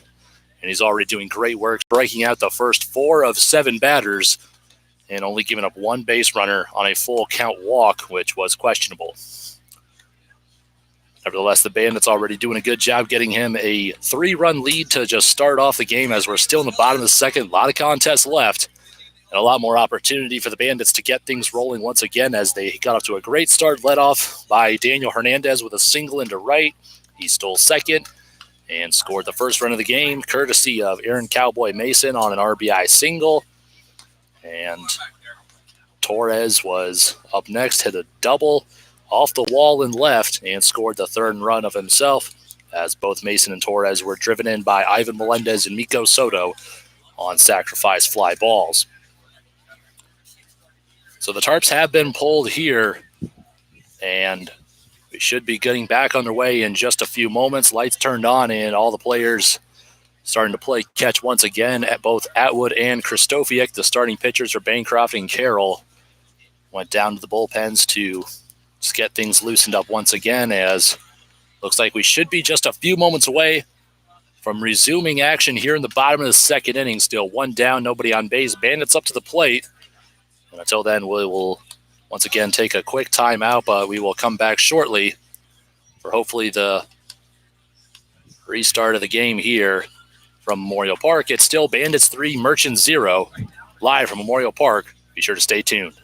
S1: And he's already doing great work, striking out the first 4 of 7 batters and only giving up 1 base runner on a full count walk, which was questionable. Nevertheless, the Bandits already doing a good job getting him a 3-run lead to just start off the game as we're still in the bottom of the 2nd. A lot of contests left and a lot more opportunity for the Bandits to get things rolling once again as they got off to a great start, led off by Daniel Hernandez with a single into right. He stole 2nd and scored the 1st run of the game, courtesy of Aaron Cowboy Mason on an RBI single. And Torres was up next, hit a double off the wall and left, and scored the 3rd run of himself, as both Mason and Torres were driven in by Ivan Melendez and Miko Soto on sacrifice fly balls. So the tarps have been pulled here, and we should be getting back underway in just a few moments. Lights turned on, and all the players starting to play catch once again at both Atwood and Kristofiak. The starting pitchers are Bancroft and Carroll. Went down to the bullpens to just get things loosened up once again, as looks like we should be just a few moments away from resuming action here in the bottom of the 2nd inning. Still 1 down, nobody on base. Bandits up to the plate. And until then, we will once again take a quick timeout, but we will come back shortly for hopefully the restart of the game here from Memorial Park. It's still Bandits 3, Merchants 0, live from Memorial Park. Be sure to stay tuned.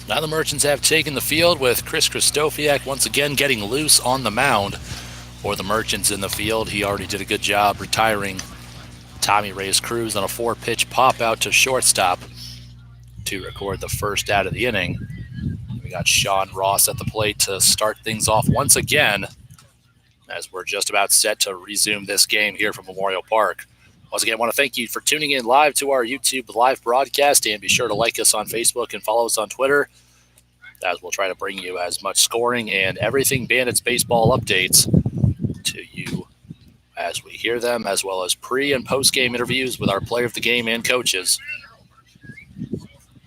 S1: Now the Merchants have taken the field with Chris Kristofiak once again getting loose on the mound for the Merchants in the field. He already did a good job retiring Tommy Reyes Cruz on a 4-pitch pop out to shortstop to record the 1st out of the inning. We got Sean Ross at the plate to start things off once again, as we're just about set to resume this game here from Memorial Park. Once again, I want to thank you for tuning in live to our YouTube live broadcast, and be sure to like us on Facebook and follow us on Twitter, as we'll try to bring you as much scoring and everything Bandits baseball updates to you as we hear them, as well as pre- and post-game interviews with our player of the game and coaches.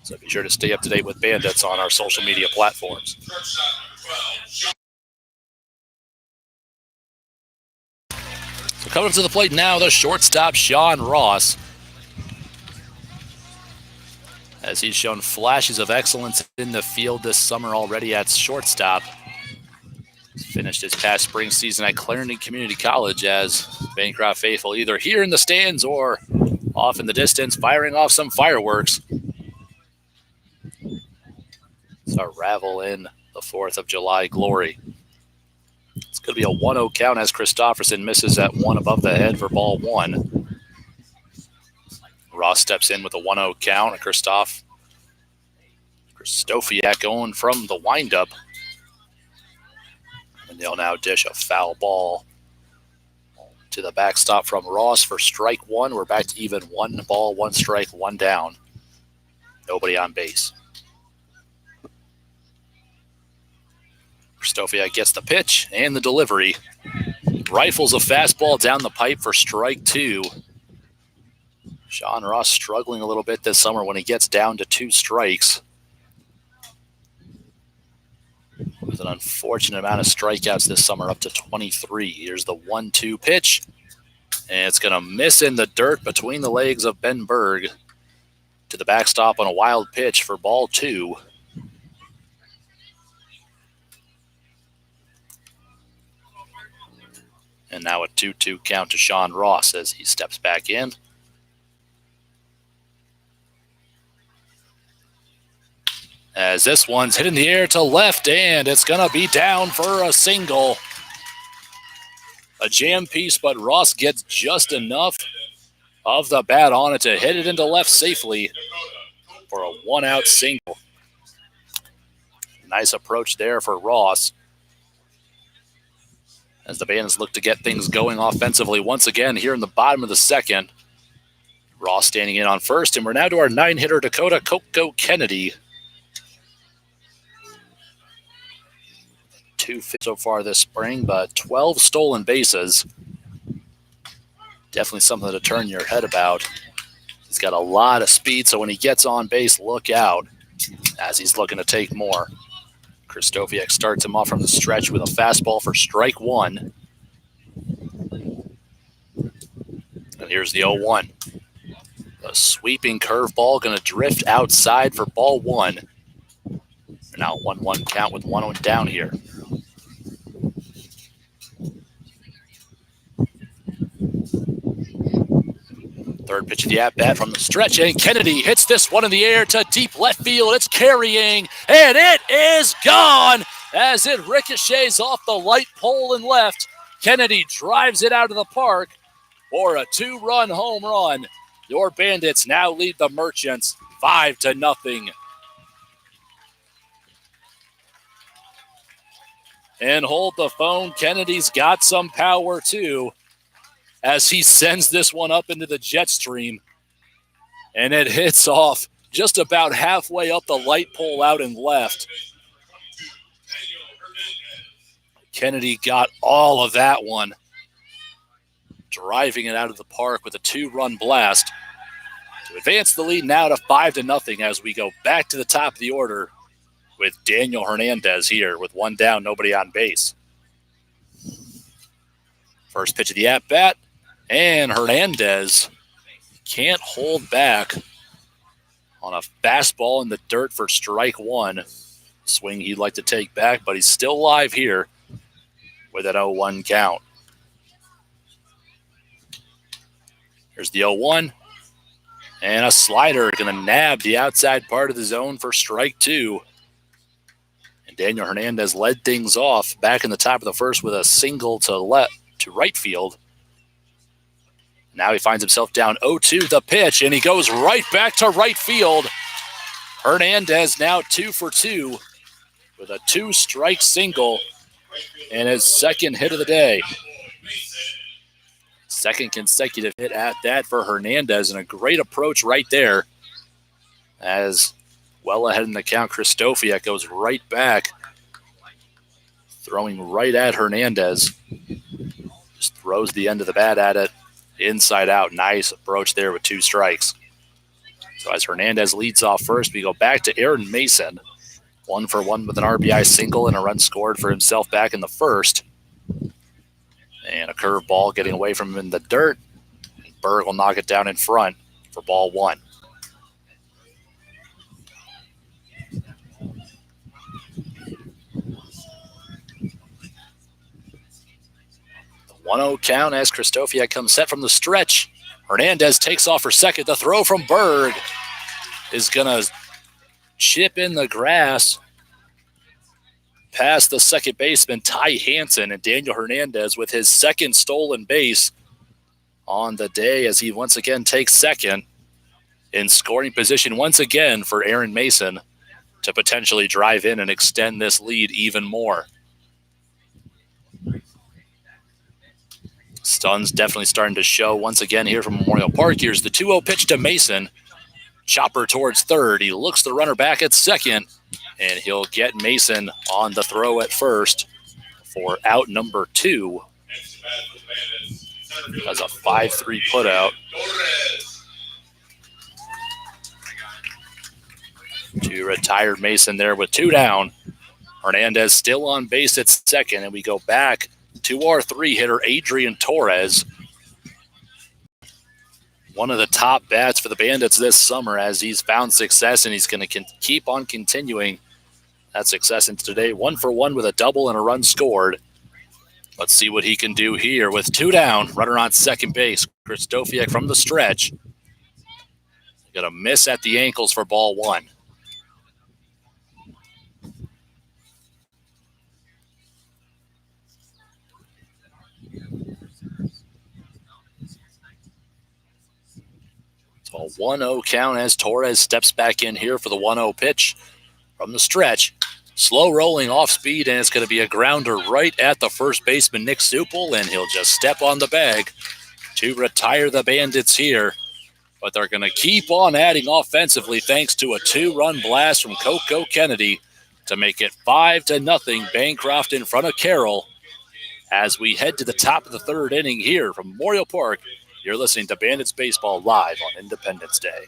S1: So be sure to stay up to date with Bandits on our social media platforms. So coming up to the plate now, the shortstop, Sean Ross, as he's shown flashes of excellence in the field this summer already at shortstop. He's finished his past spring season at Clarendon Community College as Bancroft faithful either here in the stands or off in the distance, firing off some fireworks. So ravel in the 4th of July glory. It's going to be a 1-0 count as Christofferson misses at one above the head for ball one. Ross steps in with a 1-0 count, and Kristofiak going from the windup. And they'll now dish a foul ball to the backstop from Ross for strike one. We're back to even 1 ball, 1 strike, 1 down. Nobody on base. Kristofiak gets the pitch and the delivery. Rifles a fastball down the pipe for strike 2. Sean Ross struggling a little bit this summer when he gets down to 2 strikes. With an unfortunate amount of strikeouts this summer, up to 23. Here's the 1-2 pitch. And it's going to miss in the dirt between the legs of Ben Berg to the backstop on a wild pitch for ball 2. And now a 2-2 count to Sean Ross as he steps back in. As this one's hit in the air to left, and it's going to be down for a single. A jam piece, but Ross gets just enough of the bat on it to hit it into left safely for a 1-out single. Nice approach there for Ross, as the Bandits look to get things going offensively once again here in the bottom of the second. Ross standing in on first, and we're now to our 9-hitter Dakota Coco Kennedy. 2 so far this spring, but 12 stolen bases. Definitely something to turn your head about. He's got a lot of speed, so when he gets on base, look out, as he's looking to take more. Kristofiak starts him off from the stretch with a fastball for strike 1. And here's the 0-1. A sweeping curveball going to drift outside for ball 1. Now 1-1 count with 1 down here. Third pitch of the at-bat from the stretch, and Kennedy hits this one in the air to deep left field. It's carrying, and it is gone as it ricochets off the light pole and left. Kennedy drives it out of the park for a 2-run home run. Your Bandits now lead the Merchants 5-0. And hold the phone, Kennedy's got some power too, as he sends this one up into the jet stream. And it hits off just about halfway up the light pole out and left. Kennedy got all of that one, driving it out of the park with a 2-run blast to advance the lead now to 5-0 as we go back to the top of the order with Daniel Hernandez here with 1 down, nobody on base. First pitch of the at-bat, and Hernandez can't hold back on a fastball in the dirt for strike 1. Swing he'd like to take back, but he's still alive here with an 0-1 count. Here's the 0-1, and a slider going to nab the outside part of the zone for strike 2. And Daniel Hernandez led things off back in the top of the first with a single to right field. Now he finds himself down 0-2 the pitch, and he goes right back to right field. Hernandez now 2 for 2 with a 2-strike single and his second hit of the day. Second consecutive hit at that for Hernandez, and a great approach right there. As well ahead in the count, Kristofiak goes right back, throwing right at Hernandez. Just throws the end of the bat at it, inside out. Nice approach there with 2 strikes. So as Hernandez leads off first, we go back to Aaron Mason. 1 for 1 with an RBI single and a run scored for himself back in the first. And a curveball getting away from him in the dirt. Berg will knock it down in front for ball 1. The 1-0 count as Kristofiak comes set from the stretch. Hernandez takes off for second. The throw from Berg is going to chip in the grass past the second baseman, Ty Hansen, and Daniel Hernandez with his second stolen base on the day as he once again takes second in scoring position once again for Aaron Mason to potentially drive in and extend this lead even more. Sun's definitely starting to show once again here from Memorial Park. Here's the 2-0 pitch to Mason. Chopper towards third. He looks the runner back at second, and he'll get Mason on the throw at first for out number 2. That's a 5-3 putout. To retired Mason there with 2 down. Hernandez still on base at second, and we go back to our 3-hitter, Adrian Torres. One of the top bats for the Bandits this summer as he's found success, and he's going to keep on continuing that success into today. 1 for 1 with a double and a run scored. Let's see what he can do here with 2 down. Runner on second base. Kristofiak from the stretch. Got a miss at the ankles for ball 1. So a 1-0 count as Torres steps back in here for the 1-0 pitch from the stretch. Slow rolling off speed, and it's going to be a grounder right at the first baseman, Nick Supel, and he'll just step on the bag to retire the Bandits here. But they're going to keep on adding offensively thanks to a 2-run blast from Coco Kennedy to make it 5-0. Bancroft in front of Carroll as we head to the top of the 3rd inning here from Memorial Park. You're listening to Bandits Baseball live on Independence Day.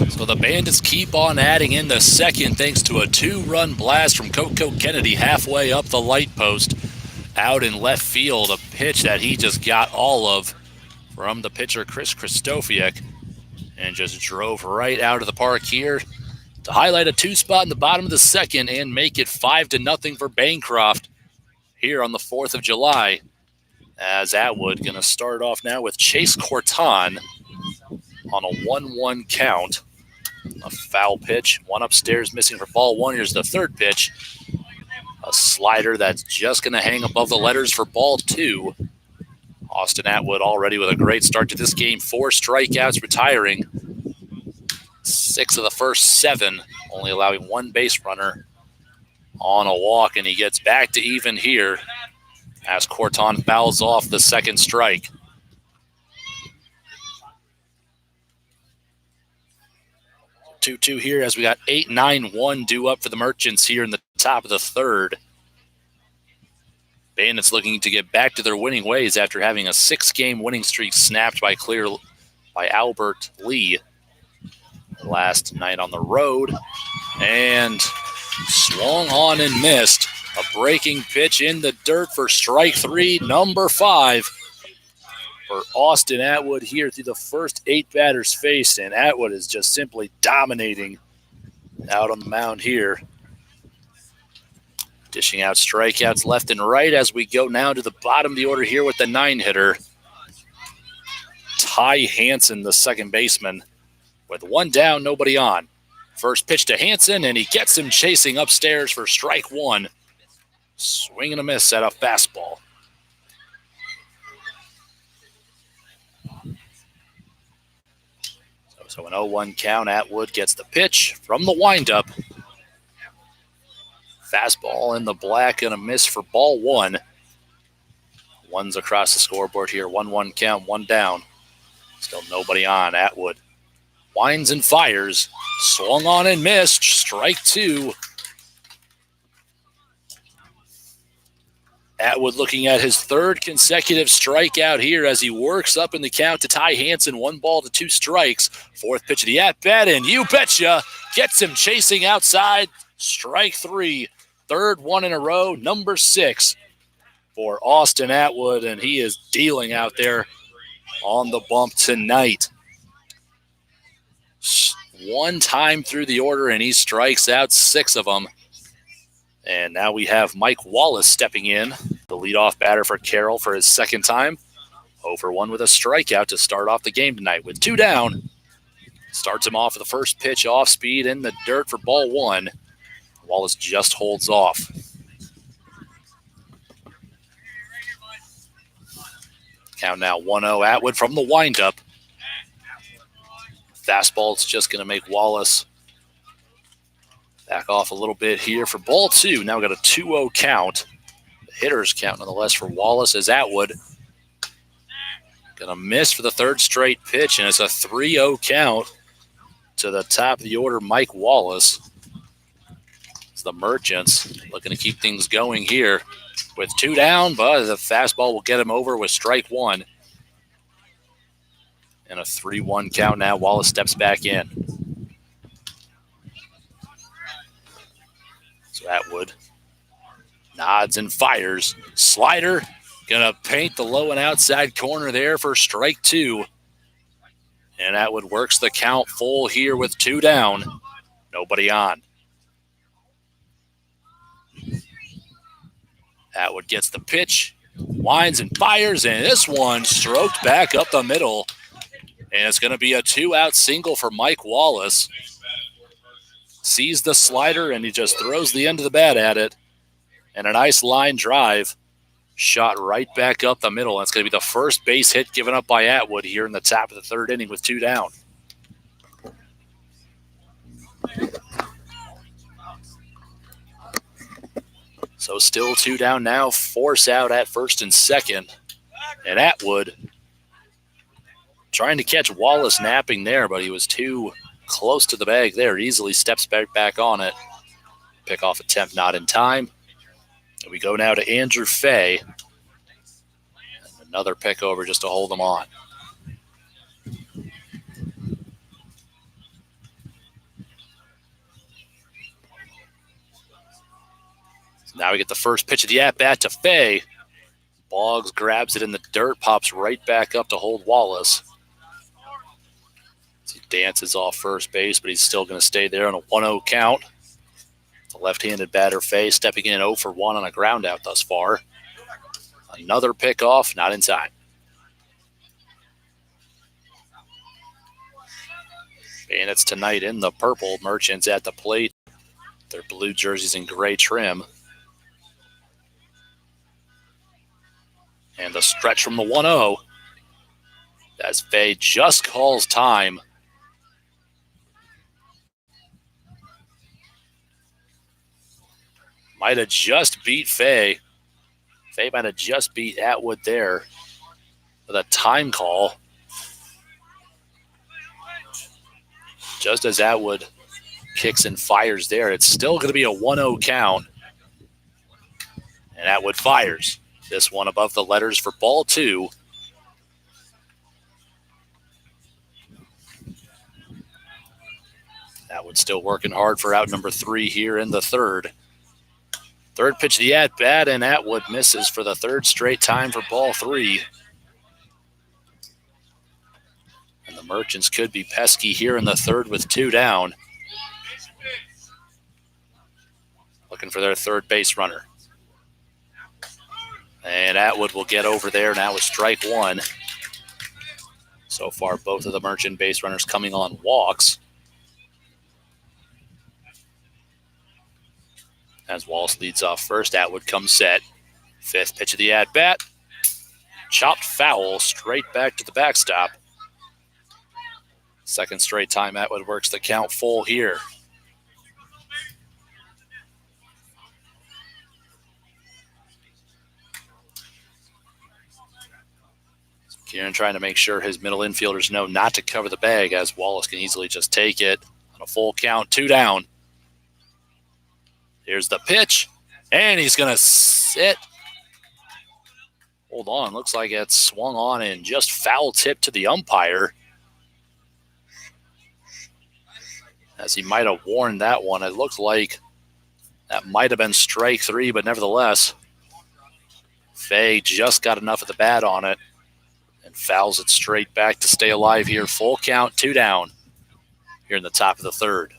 S1: So the Bandits keep on adding in the second thanks to a 2-run blast from Coco Kennedy halfway up the light post out in left field. A pitch that he just got all of from the pitcher Chris Kristofiak and just drove right out of the park here to highlight a 2 spot in the bottom of the second and make it 5-0 for Bancroft here on the 4th of July. As Atwood going to start off now with Chase Corton on a 1-1 count. A foul pitch, one upstairs missing for ball 1. Here's the 3rd pitch. A slider that's just going to hang above the letters for ball 2 Austin Atwood already with a great start to this game. 4 strikeouts, retiring 6 of the first 7, only allowing 1 base runner on a walk, and he gets back to even here as Corton fouls off the second strike. So 2-2 here as we got 8-9-1 due up for the Merchants here in the top of the third. Bandits looking to get back to their winning ways after having a 6-game winning streak snapped by Albert Lee last night on the road. And swung on and missed. A breaking pitch in the dirt for strike 3, number 5 for Austin Atwood here through the first 8 batters faced. And Atwood is just simply dominating out on the mound here. Dishing out strikeouts left and right as we go now to the bottom of the order here with the 9-hitter. Ty Hansen, the second baseman, with 1 down, nobody on. First pitch to Hansen, and he gets him chasing upstairs for strike 1. Swing and a miss at a fastball. So an 0-1 count. Atwood gets the pitch from the windup. Fastball in the black and a miss for ball 1. One's across the scoreboard here. 1-1 count, 1 down. Still nobody on. Atwood winds and fires. Swung on and missed. Strike 2. Atwood looking at his 3rd consecutive strikeout here as he works up in the count to Ty Hansen. 1 ball to 2 strikes. 4th pitch of the at-bat, and you betcha, gets him chasing outside. Strike 3. 3rd one in a row, number 6 for Austin Atwood, and he is dealing out there on the bump tonight. 1 time through the order, and he strikes out 6 of them. And now we have Mike Wallace stepping in, the leadoff batter for Carroll for his 2nd time. 0-for-1 with a strikeout to start off the game tonight with 2 down. Starts him off with the first pitch off speed in the dirt for ball 1. Wallace just holds off. Count now 1-0. Atwood from the windup. Fastball's just going to make Wallace back off a little bit here for ball 2. Now we got a 2-0 count. The hitter's count nonetheless for Wallace as Atwood going to miss for the 3rd straight pitch, and it's a 3-0 count to the top of the order, Mike Wallace. The Merchants looking to keep things going here with 2 down, but the fastball will get him over with strike 1. And a 3-1 count now. Wallace steps back in. So Atwood nods and fires. Slider gonna paint the low and outside corner there for strike 2. And Atwood works the count full here with 2 down. Nobody on. Atwood gets the pitch, winds and fires, and this one stroked back up the middle. And it's going to be a 2-out single for Mike Wallace. Sees the slider, and he just throws the end of the bat at it. And a nice line drive shot right back up the middle. That's going to be the first base hit given up by Atwood here in the top of the 3rd inning with 2 down. So still 2 down now. Force out at 1st and 2nd. And Atwood trying to catch Wallace napping there, but he was too close to the bag there. Easily steps back on it. Pickoff attempt not in time. And we go now to Andrew Fay. And another pick over just to hold him on. Now we get the first pitch of the at-bat to Fay. Boggs grabs it in the dirt, pops right back up to hold Wallace. He dances off first base, but he's still going to stay there on a 1-0 count. The left-handed batter Fay stepping in 0-for-1 on a ground out thus far. Another pickoff, not in time. Bandits tonight in the purple, Merchants at the plate. Their blue jerseys in gray trim. And the stretch from the 1-0 as Fay just calls time. Might have just beat Fay. Fay might have just beat Atwood there with a time call. Just as Atwood kicks and fires there, it's still going to be a 1-0 count. And Atwood fires. This one above the letters for ball 2. Atwood still working hard for out number 3 here in the third. Third pitch of the at-bat, and Atwood misses for the third straight time for ball 3. And the Merchants could be pesky here in the third with 2 down. Looking for their third base runner. And Atwood will get over there now with strike 1. So far, both of the Merchant base runners coming on walks. As Wallace leads off first, Atwood comes set. Fifth pitch of the at-bat. Chopped foul straight back to the backstop. Second straight time Atwood works the count full here. Kieran trying to make sure his middle infielders know not to cover the bag, as Wallace can easily just take it on a full count, 2 down. Here's the pitch, and he's going to sit. Hold on, looks like it's swung on and just foul tip to the umpire. As he might have warned that one. It looked like that might have been strike 3, but nevertheless, Fay just got enough of the bat on it and fouls it straight back to stay alive here. Full count, 2 down here in the top of the third.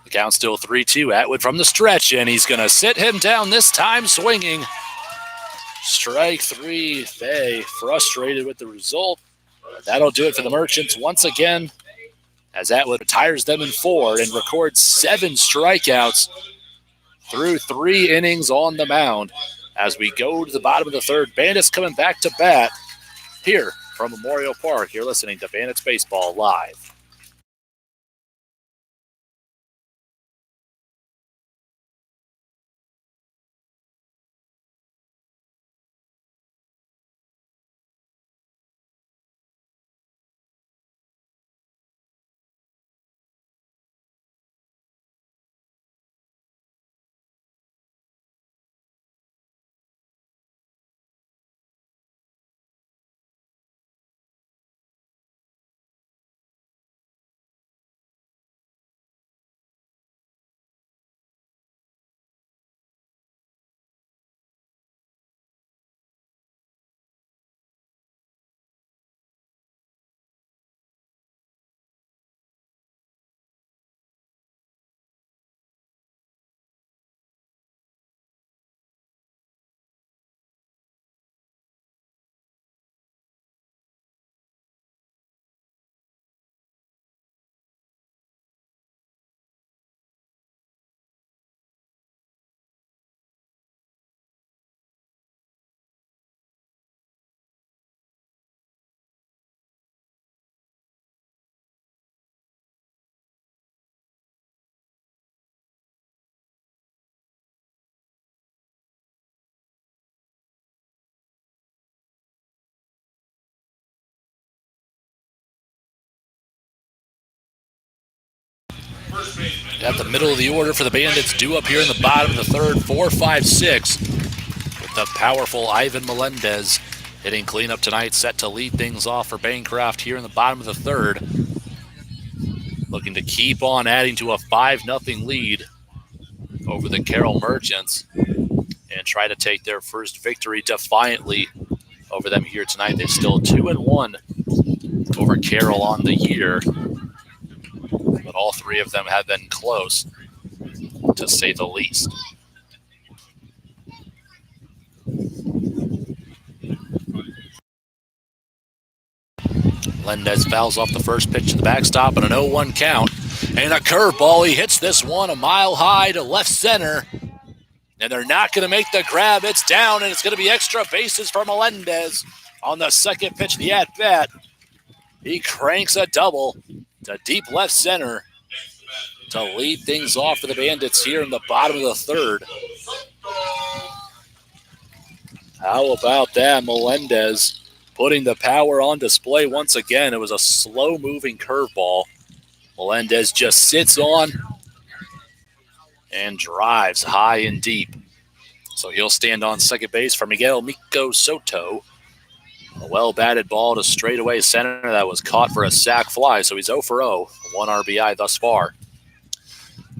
S1: The count's still 3-2. Atwood from the stretch, and he's going to sit him down this time swinging. Strike 3. Fay frustrated with the result. That'll do it for the Merchants once again, as Atwood retires them in 4 and records 7 strikeouts through 3 innings on the mound. As we go to the bottom of the third, Bandits coming back to bat here from Memorial Park. You're listening to Bandits Baseball Live. At the middle of the order for the Bandits, due up here in the bottom of the third, 4, 5, 6. With the powerful Ivan Melendez hitting cleanup tonight, set to lead things off for Bancroft here in the bottom of the third. Looking to keep on adding to a 5-0 lead over the Carroll Merchants and try to take their first victory defiantly over them here tonight. They're still 2-1 over Carroll on the year. But all three of them have been close, to say the least. Melendez fouls off the first pitch to the backstop and an 0-1 count. And a curveball. He hits this one a mile high to left center. And they're not going to make the grab. It's down, and it's going to be extra bases for Melendez on the second pitch of the at-bat. He cranks a double to deep left center to lead things off for the Bandits here in the bottom of the third. How about that? Melendez putting the power on display once again. It was a slow-moving curveball. Melendez just sits on and drives high and deep. So he'll stand on second base for Miguel Miko Soto. A well-batted ball to straightaway center that was caught for a sac fly, so he's 0 for 0, 1 RBI thus far.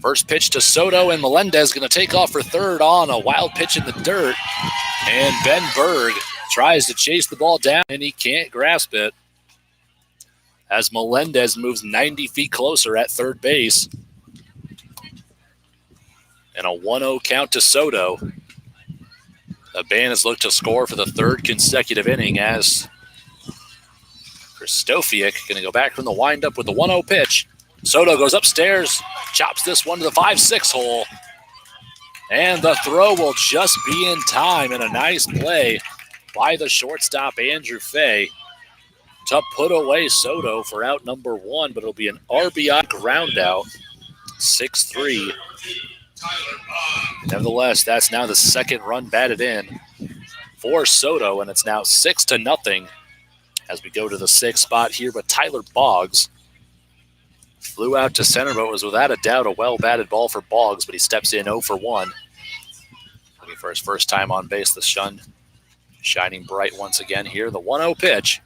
S1: First pitch to Soto, and Melendez going to take off for third on a wild pitch in the dirt. And Ben Berg tries to chase the ball down, and he can't grasp it as Melendez moves 90 feet closer at third base. And a 1-0 count to Soto. The Bandits look to score for the third consecutive inning as Kristofiak going to go back from the windup with the 1-0 pitch. Soto goes upstairs, chops this one to the 5-6 hole. And the throw will just be in time, and a nice play by the shortstop, Andrew Fay, to put away Soto for out number one, but it'll be an RBI ground out, 6-3. Nevertheless, that's now the second run batted in for Soto, and it's now 6-0 as we go to the sixth spot here with Tyler Boggs. Flew out to center, but was without a doubt a well-batted ball for Boggs, but he steps in 0 for 1. Looking for his first time on base, the sun shining bright once again here. The 1-0 pitch.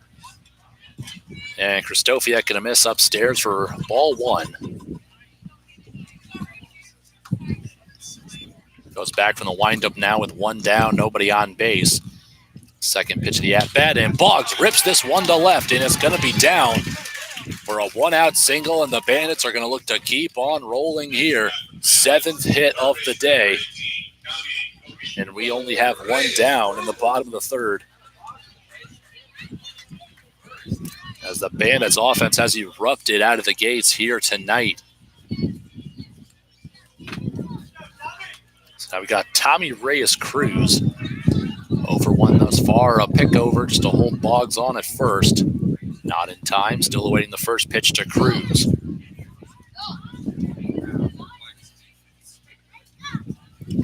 S1: And Kristofiak going to miss upstairs for ball one. Goes back from the windup now with one down, nobody on base. Second pitch of the at-bat, and Boggs rips this one to left, and it's going to be down for a one-out single, and the Bandits are going to look to keep on rolling here. Seventh hit of the day, and we only have one down in the bottom of the third. As the Bandits offense has erupted out of the gates here tonight. Now we got Tommy Reyes Cruz. 0 for 1 thus far. A pick over just to hold Boggs on at first. Not in time. Still awaiting the first pitch to Cruz.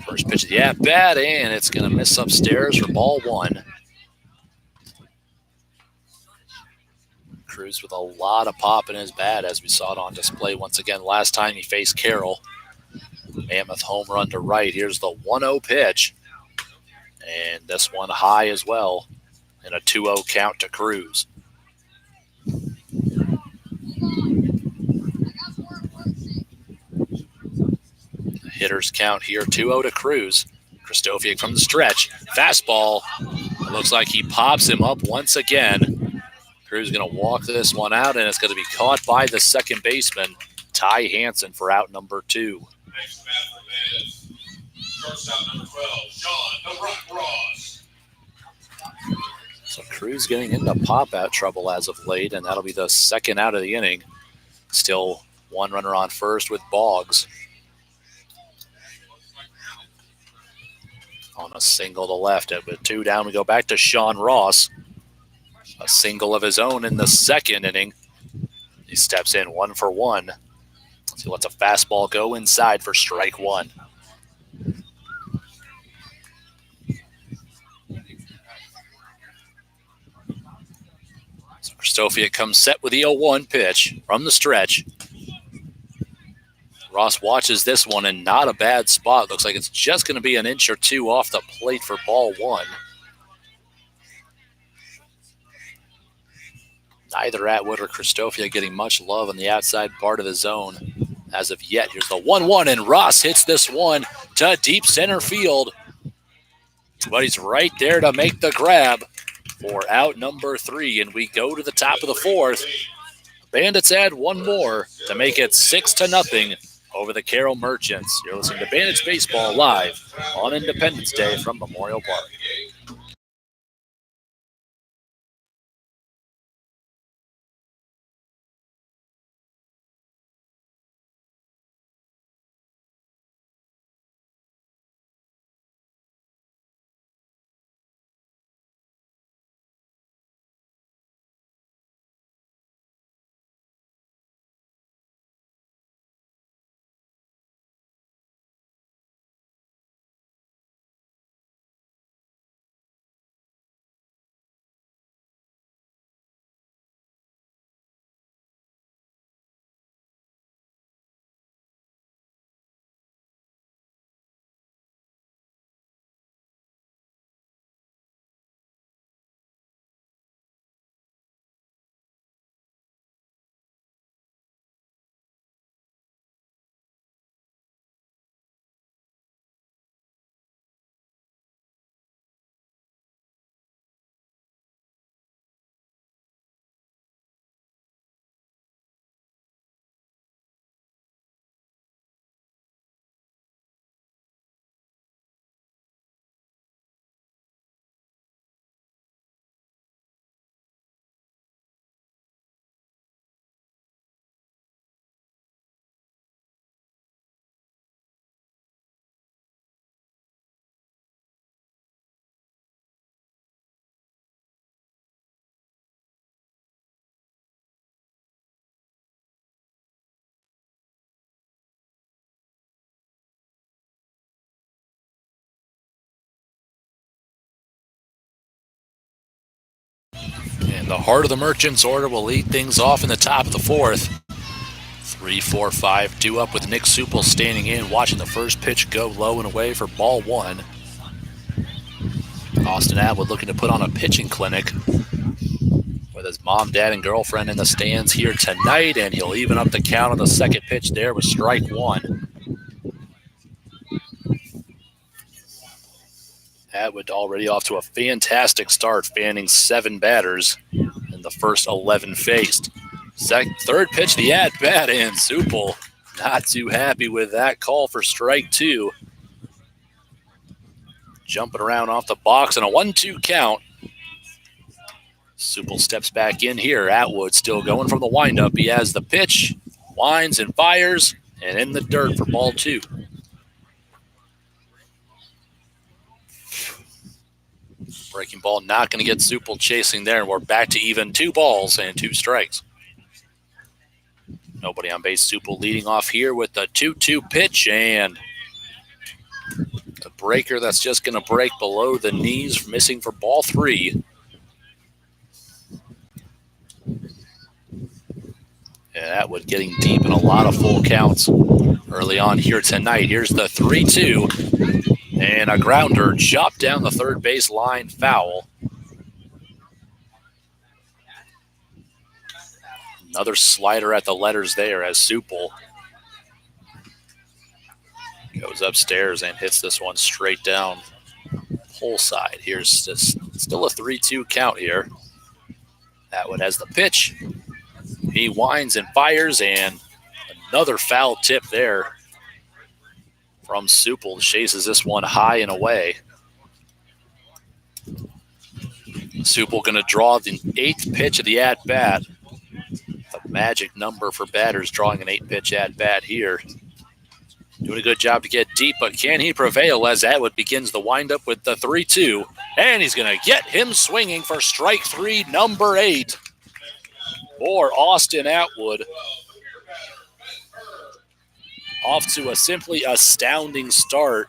S1: First pitch of the at-bat, and it's going to miss upstairs for ball one. Cruz with a lot of pop in his bat, as we saw it on display once again last time he faced Carroll. Mammoth home run to right. Here's the 1-0 pitch. And this one high as well. And a 2-0 count to Cruz. Hitters count here, 2-0 to Cruz. Kristofiak from the stretch. Fastball. It looks like he pops him up once again. Cruz going to walk this one out, and it's going to be caught by the second baseman, Ty Hansen, for out number two.
S2: Next bat for Bandits. Shortstop number 12, Sean "The Rock" Ross.
S1: So Cruz getting into pop-out trouble as of late, and that'll be the second out of the inning. Still one runner on first with Boggs. On a single to left. With two down, we go back to Sean Ross. A single of his own in the second inning. He steps in 1 for 1. He lets a fastball go inside for strike one. So Kristofiak comes set with the 0-1 pitch from the stretch. Ross watches this one in not a bad spot. Looks like it's just going to be an inch or two off the plate for ball one. Neither Atwood or Kristofiak getting much love on the outside part of the zone as of yet. Here's the 1-1, and Ross hits this one to deep center field. But he's right there to make the grab. for out number 3, and we go to the top of the 4th. Bandits add one more to make it 6-0 over the Carroll Merchants. You're listening to Bandits Baseball live on Independence Day from Memorial Park. And the heart of the Merchants order will lead things off in the top of the 4th. 3, 4, 5, due up with Nick Supel standing in, watching the first pitch go low and away for ball 1. Austin Atwood looking to put on a pitching clinic with his mom, dad, and girlfriend in the stands here tonight, and he'll even up the count on the second pitch there with strike 1. Atwood already off to a fantastic start, fanning 7 batters in the first 11 faced. Third pitch, the at-bat, and Supel not too happy with that call for strike 2. Jumping around off the box and a 1-2 count. Supel steps back in here. Atwood still going from the windup. He has the pitch, winds and fires, and in the dirt for ball 2. Breaking ball not going to get Supel chasing there, and we're back to even 2 balls and 2 strikes. Nobody on base. Supel leading off here with the 2-2 pitch, and the breaker that's just going to break below the knees, missing for ball 3. And Atwood getting deep in a lot of full counts early on here tonight. Here's the 3-2, and a grounder chopped down the third base line, foul. Another slider at the letters there as Supel goes upstairs and hits this one straight down pull side. Here's just still a 3-2 count here. Atwood has the pitch. He winds and fires, and another foul tip there from Supel. Chases this one high and away. Supel going to draw the 8th pitch of the at-bat. The magic number for batters, drawing an 8-pitch at-bat here. Doing a good job to get deep, but can he prevail as Atwood begins the windup with the 3-2, and he's going to get him swinging for strike 3, number 8. For Austin Atwood. Off to a simply astounding start.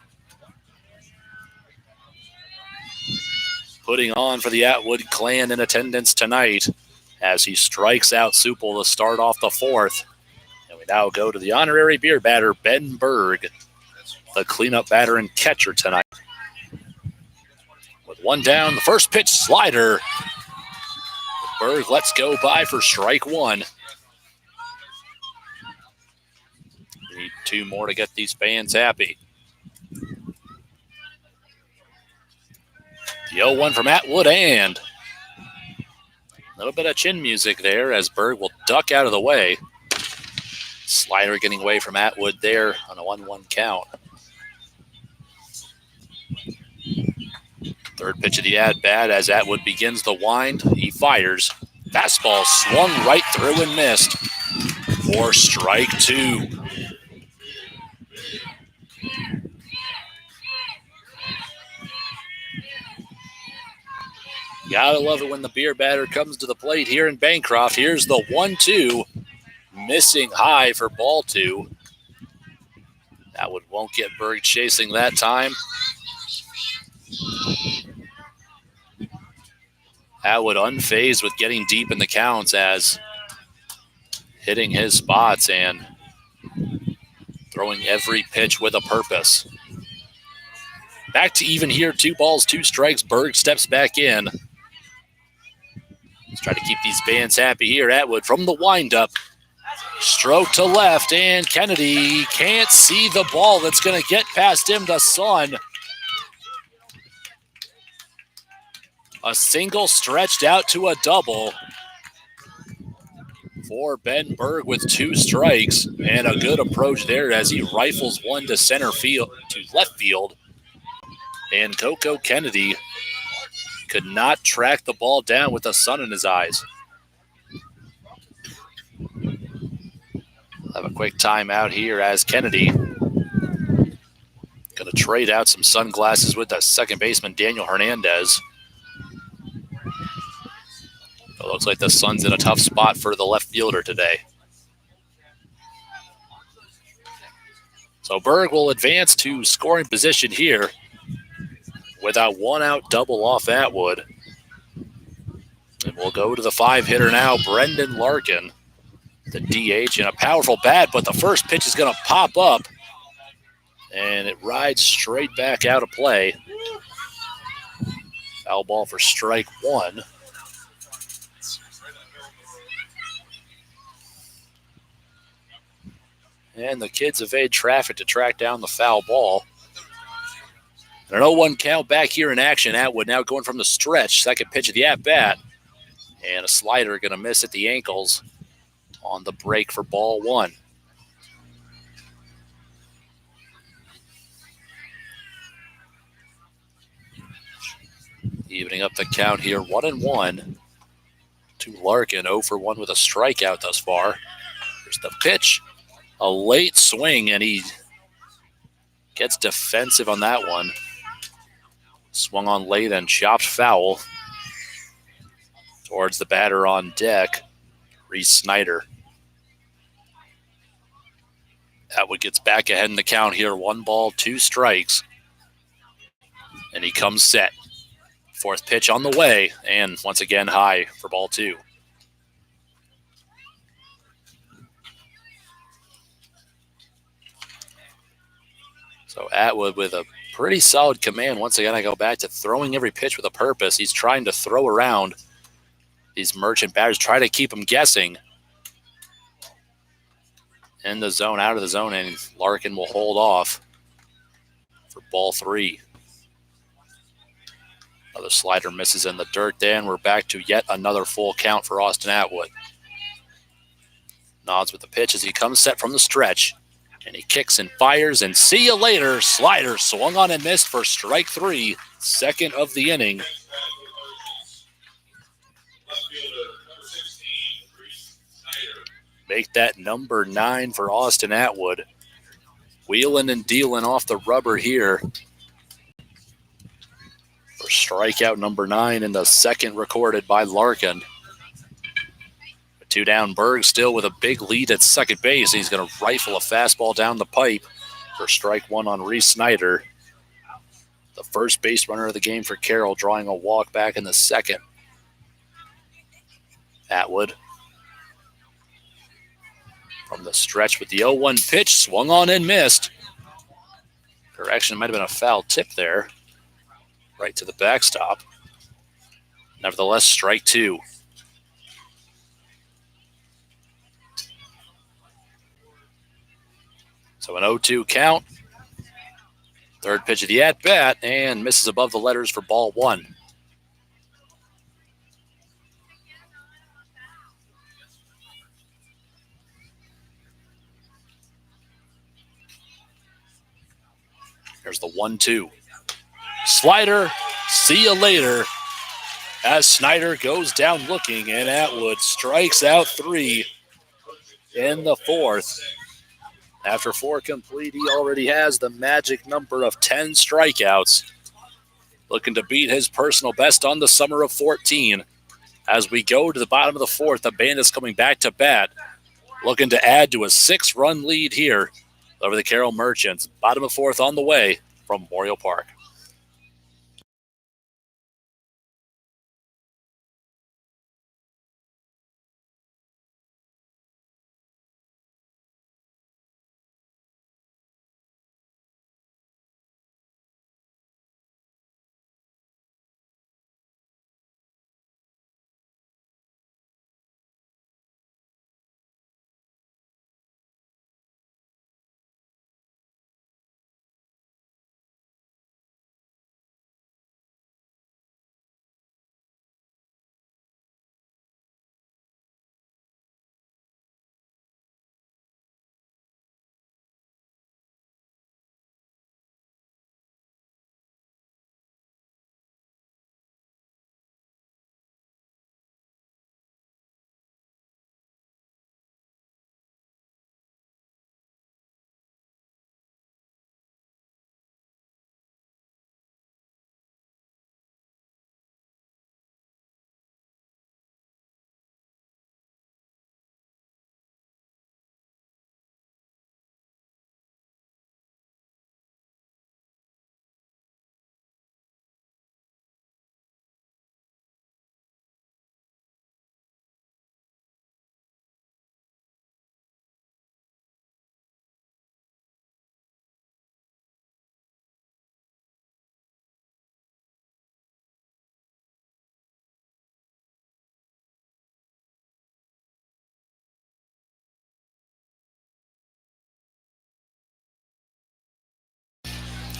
S1: Putting on for the Atwood clan in attendance tonight as he strikes out Supel to start off the 4th. And we now go to the honorary beer batter, Ben Berg, the cleanup batter and catcher tonight. With 1 down, the first pitch slider. Berg lets go by for strike 1. Need 2 more to get these fans happy. The 0-1 from Atwood, and A little bit of chin music there as Berg will duck out of the way. Slider getting away from Atwood there on a 1-1 count. Third pitch of the at-bat as Atwood begins the wind. He fires. Fastball swung right through and missed for strike 2. Gotta love it when the beer batter comes to the plate here in Bancroft. Here's the 1-2. Missing high for ball 2. Atwood won't get Berg chasing that time. Atwood unfazed with getting deep in the counts as hitting his spots and throwing every pitch with a purpose. Back to even here, 2 balls, 2 strikes. Berg steps back in. Let's try to keep these fans happy here. Atwood from the windup. Stroke to left, and Kennedy can't see the ball that's going to get past him to Sun. A single stretched out to a double for Ben Berg with 2 strikes, and a good approach there as he rifles one to center field, to left field. And Coco Kennedy could not track the ball down with the sun in his eyes. Have a quick timeout here as Kennedy going to trade out some sunglasses with the second baseman Daniel Hernandez. It looks like the Sun's in a tough spot for the left fielder today. So Berg will advance to scoring position here with a 1-out double off Atwood. And we'll go to the 5-hitter now, Brendan Larkin, the DH, and a powerful bat, but the first pitch is going to pop up, and it rides straight back out of play. Foul ball for strike 1. And the kids evade traffic to track down the foul ball. An 0-1 count back here in action. Atwood now going from the stretch. Second pitch of the at-bat. And a slider going to miss at the ankles on the break for ball 1. Evening up the count here, 1-1 to Larkin. 0 for 1 with a strikeout thus far. Here's the pitch. A late swing, and he gets defensive on that one. Swung on late and chopped foul towards the batter on deck, Reese Snyder. Atwood gets back ahead in the count here. 1 ball, 2 strikes. And he comes set. Fourth pitch on the way, and once again high for ball 2. So Atwood with a pretty solid command. Once again, I go back to throwing every pitch with a purpose. He's trying to throw around these merchant batters, try to keep them guessing. In the zone, out of the zone, and Larkin will hold off for ball 3. Another slider misses in the dirt there, and we're back to yet another full count for Austin Atwood. Nods with the pitch as he comes set from the stretch. And he kicks and fires, and see you later. Slider swung on and missed for strike 3, second of the inning.
S2: Left fielder, number 16, Reese Snyder.
S1: Make that number 9 for Austin Atwood. Wheeling and dealing off the rubber here for strikeout number 9 and the second recorded by Larkin. 2 down, Berg still with a big lead at second base. He's going to rifle a fastball down the pipe for strike 1 on Reese Snyder. The first base runner of the game for Carroll, drawing a walk back in the second. Atwood from the stretch with the 0-1 pitch, swung on and missed. Correction, might have been a foul tip there. Right to the backstop. Nevertheless, strike 2. So an 0-2 count. Third pitch of the at-bat, and misses above the letters for ball 1. There's the 1-2. Slider, see you later. As Snyder goes down looking, and Atwood strikes out 3 in the 4th. After 4 complete, he already has the magic number of 10 strikeouts. Looking to beat his personal best on the summer of 14. As we go to the bottom of the 4th, the Bandits coming back to bat, looking to add to a 6-run lead here over the Carroll Merchants. Bottom of 4th on the way from Memorial Park.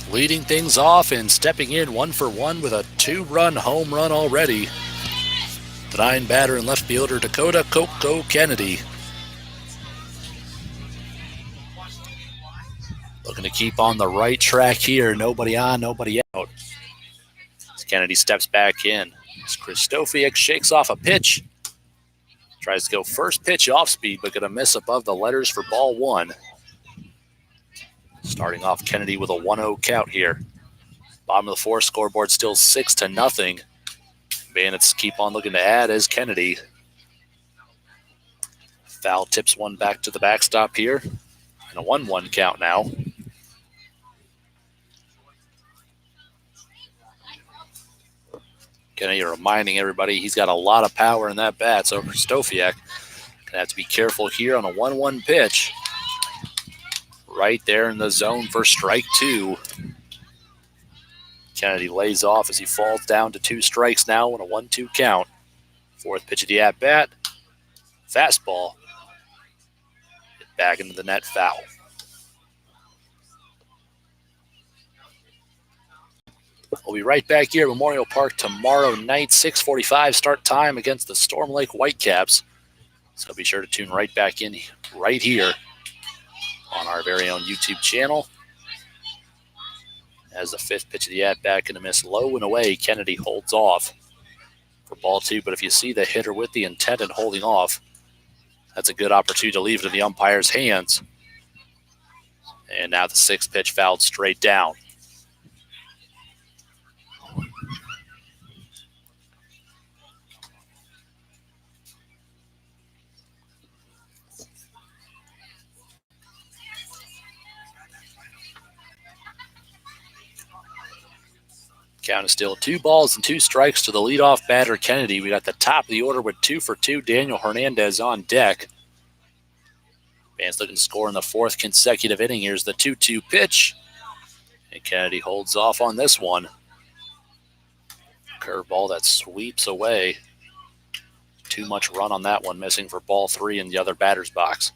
S1: Leading things off and stepping in 1 for 1 with a 2-run home run already. The 9-batter and left fielder Dakota Coco Kennedy. Looking to keep on the right track here. Nobody on, nobody out. As Kennedy steps back in. As Kristofiak shakes off a pitch. Tries to go first pitch off speed, but going to miss above the letters for ball 1. Starting off Kennedy with a 1-0 count here. Bottom of the 4th, scoreboard still 6-0. Bandits keep on looking to add as Kennedy. Foul tips one back to the backstop here. And a 1-1 count now. Kennedy reminding everybody he's got a lot of power in that bat, so Kristofiak gonna have to be careful here on a 1-1 pitch. Right there in the zone for strike 2. Kennedy lays off as he falls down to 2 strikes now on a 1-2 count. 4th pitch of the at-bat. Fastball. Hit back into the net, foul. We'll be right back here at Memorial Park tomorrow night, 6:45 start time against the Storm Lake Whitecaps. So be sure to tune right back in right here on our very own YouTube channel. As the 5th pitch of the at-bat going to miss low and away, Kennedy holds off for ball 2. But if you see the hitter with the intent and holding off, that's a good opportunity to leave it in the umpire's hands. And now the 6th pitch fouled straight down. Count is still 2 balls and 2 strikes to the leadoff batter, Kennedy. We got the top of the order with 2 for 2. Daniel Hernandez on deck. Bandits looking to score in the 4th consecutive inning. Here's the 2-2 pitch. And Kennedy holds off on this one. Curveball that sweeps away. Too much run on that one, missing for ball 3 in the other batter's box.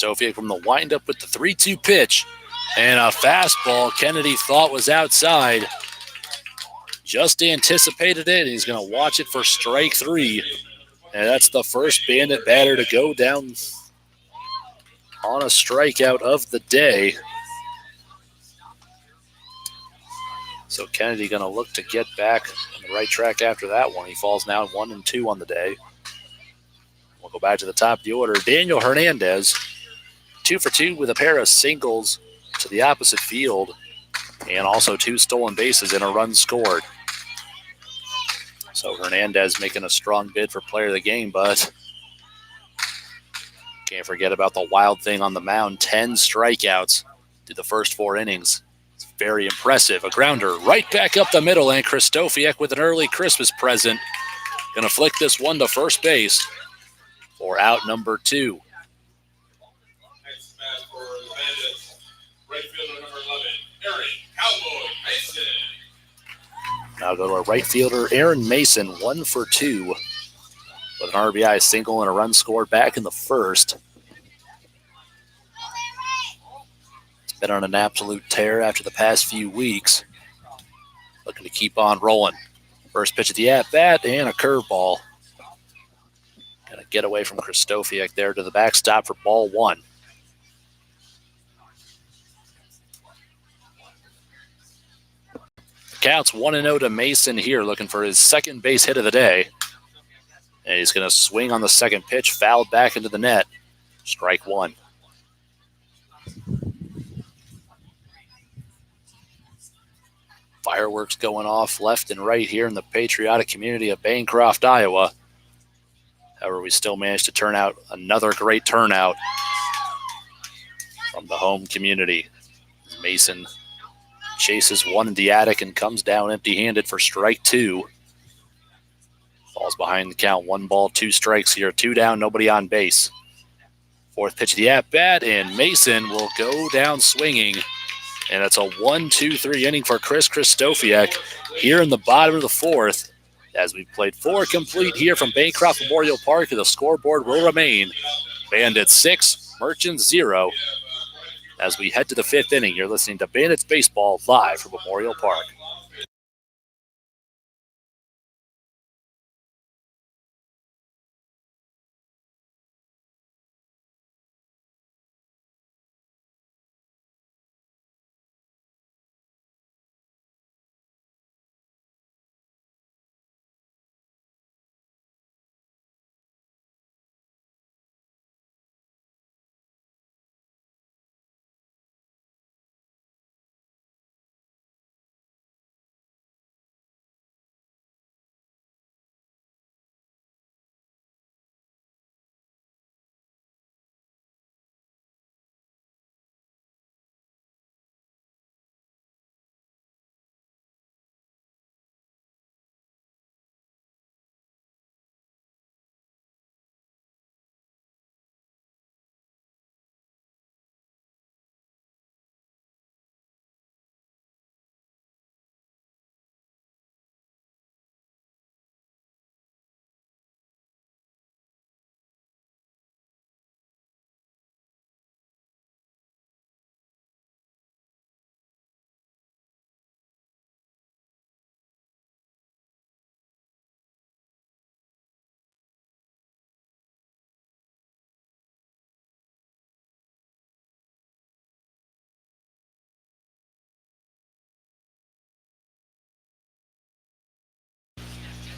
S1: Kristofiak from the windup with the 3-2 pitch. And a fastball Kennedy thought was outside. Just anticipated it. He's going to watch it for strike 3. And that's the first Bandit batter to go down on a strikeout of the day. So Kennedy going to look to get back on the right track after that one. He falls now 1-2 on the day. We'll go back to the top of the order. Daniel Hernandez, 2 for 2 with a pair of singles to the opposite field, and also 2 stolen bases and a run scored. So Hernandez making a strong bid for player of the game, but can't forget about the wild thing on the mound. 10 strikeouts through the first 4 innings. It's very impressive. A grounder right back up the middle, and Kristofiak with an early Christmas present. Going to flick this one to first base for out number 2.
S2: Next bat for the Bandits, right fielder number 11, Aaron Cowboy Mason.
S1: Now go to our right fielder, Aaron Mason, 1 for 2 with an RBI single and a run scored back in the first. It's been on an absolute tear after the past few weeks. Looking to keep on rolling. First pitch of the at-bat and a curveball. Going to get away from Kristofiak there to the backstop for ball 1. Counts 1-0 to Mason here, looking for his second base hit of the day. And he's going to swing on the second pitch, fouled back into the net. Strike 1. Fireworks going off left and right here in the patriotic community of Bancroft, Iowa. However, we still managed to turn out another great turnout from the home community. Mason chases one in the attic and comes down empty-handed for strike 2. Falls behind the count. 1 ball, 2 strikes here. 2 down, nobody on base. Fourth pitch of the at-bat, and Mason will go down swinging. And it's a 1-2-3 inning for Chris Kristofiak here in the bottom of the 4th. As we've played 4 complete here from Bancroft Memorial Park, and the scoreboard will remain Bandits 6, Merchants 0. As we head to the 5th inning, you're listening to Bandits Baseball live from Memorial Park.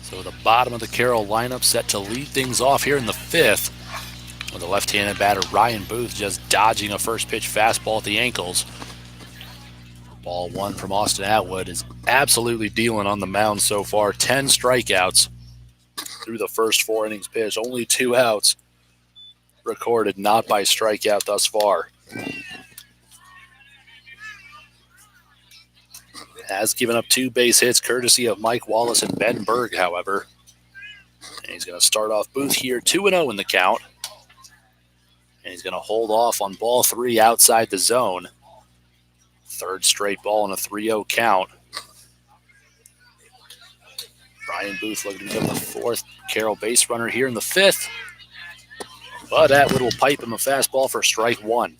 S1: So the bottom of the Carroll lineup set to lead things off here in the 5th. With the left-handed batter Ryan Booth just dodging a first pitch fastball at the ankles. Ball 1 from Austin Atwood is absolutely dealing on the mound so far. 10 strikeouts through the first 4 innings pitched. Only 2 outs recorded, not by strikeout thus far. Has given up 2 base hits courtesy of Mike Wallace and Ben Berg, however. And he's going to start off Booth here, 2-0 in the count. And he's going to hold off on ball 3 outside the zone. 3rd straight ball and a 3-0 count. Brian Booth looking to become the 4th Carroll base runner here in the 5th. But Atwood will pipe him a fastball for strike one.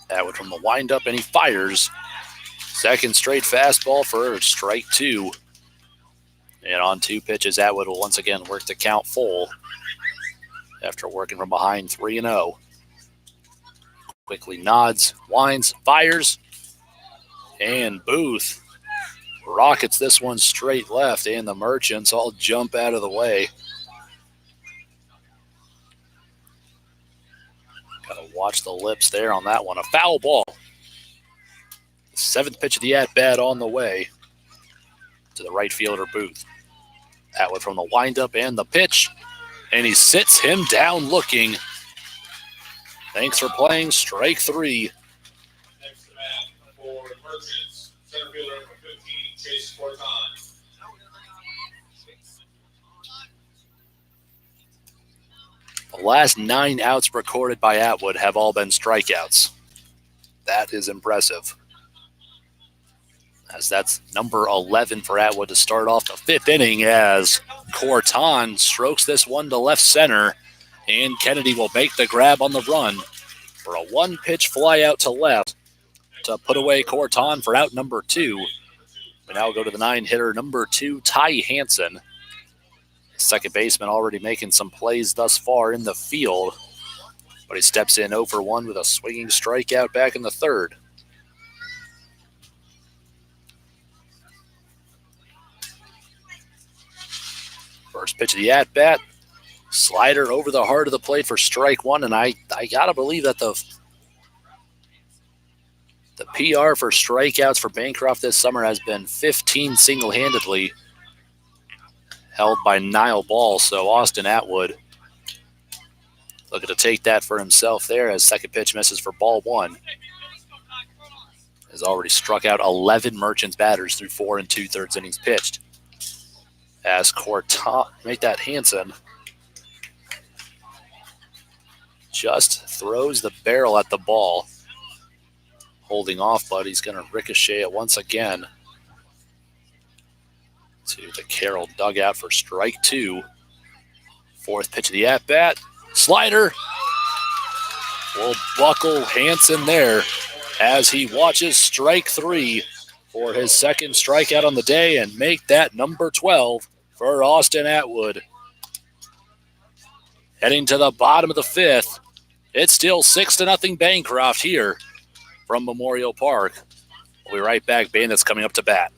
S1: Atwood from the windup, and he fires. Second straight fastball for strike two. And on two pitches, Atwood will once again work the count full after working from behind 3-0. Quickly nods, winds, fires, and Booth rockets this one straight left, and the Merchants all jump out of the way. Gotta watch the lips there on that one. A foul ball. Seventh pitch of the at-bat on the way to the right fielder, Booth. Atwood from the windup and the pitch, and he sits him down looking. Thanks for playing, strike three.
S2: Next to bat for the Merchants, center fielder number 15, Chase Corton.
S1: The last 9 outs recorded by Atwood have all been strikeouts. That is impressive, as that's number 11 for Atwood to start off the fifth inning, as Corton strokes this one to left center, and Kennedy will make the grab on the run for a one-pitch fly out to left to put away Corton for out number 2. We now go to the 9-hitter, number 2, Ty Hansen. Second baseman already making some plays thus far in the field, but he steps in 0 for 1 with a swinging strikeout back in the third. First pitch of the at-bat, slider over the heart of the plate for strike one, and I gotta believe that the PR for strikeouts for Bancroft this summer has been 15 single-handedly, held by Niall Ball. So Austin Atwood looking to take that for himself there, as second pitch misses for ball one. Has already struck out 11 Merchants batters through 4 2/3 innings pitched. As Corton, make that Hansen, just throws the barrel at the ball. Holding off, but he's going to ricochet it once again to the Carroll dugout for strike two. Fourth pitch of the at-bat. Slider will buckle Hansen there as he watches strike three for his second strikeout on the day and make that number 12 for Austin Atwood. Heading to the bottom of the fifth. It's still 6-0 Bancroft here from Memorial Park. We'll be right back. Bandits coming up to bat.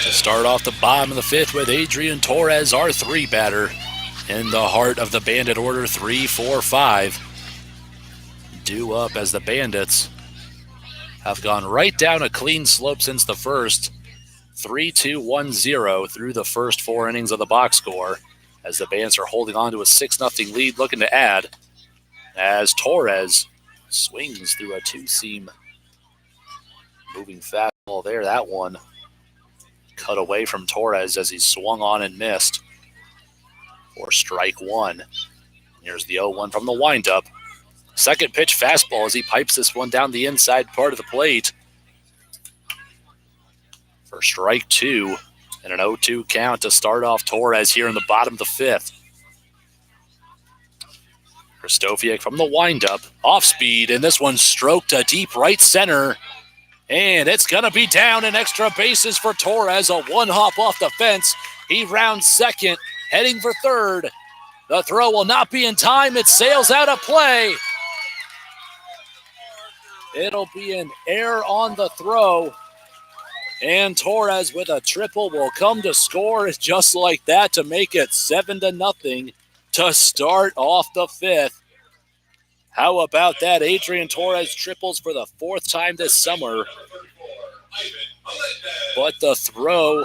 S1: To start off the bottom of the fifth with Adrian Torres, our 3 batter, in the heart of the Bandit order, 3-4-5. Due up as the Bandits have gone right down a clean slope since the first. 3-2-1-0 through the first 4 innings of the box score, as the Bandits are holding on to a 6-0 lead, looking to add, as Torres swings through a 2-seam moving fastball there. That one cut away from Torres as he swung on and missed for strike one. Here's the 0-1 from the windup. Second pitch fastball as he pipes this one down the inside part of the plate for strike two and an 0-2 count to start off Torres here in the bottom of the fifth. Kristofiak from the windup, off speed, and this one stroked to deep right center. And it's going to be down and extra bases for Torres. A one hop off the fence. He rounds second, heading for third. The throw will not be in time. It sails out of play. It'll be an error on the throw. And Torres with a triple will come to score just like that to make it 7-0 to start off the fifth. How about that? Adrian Torres triples for the fourth time this summer. But the throw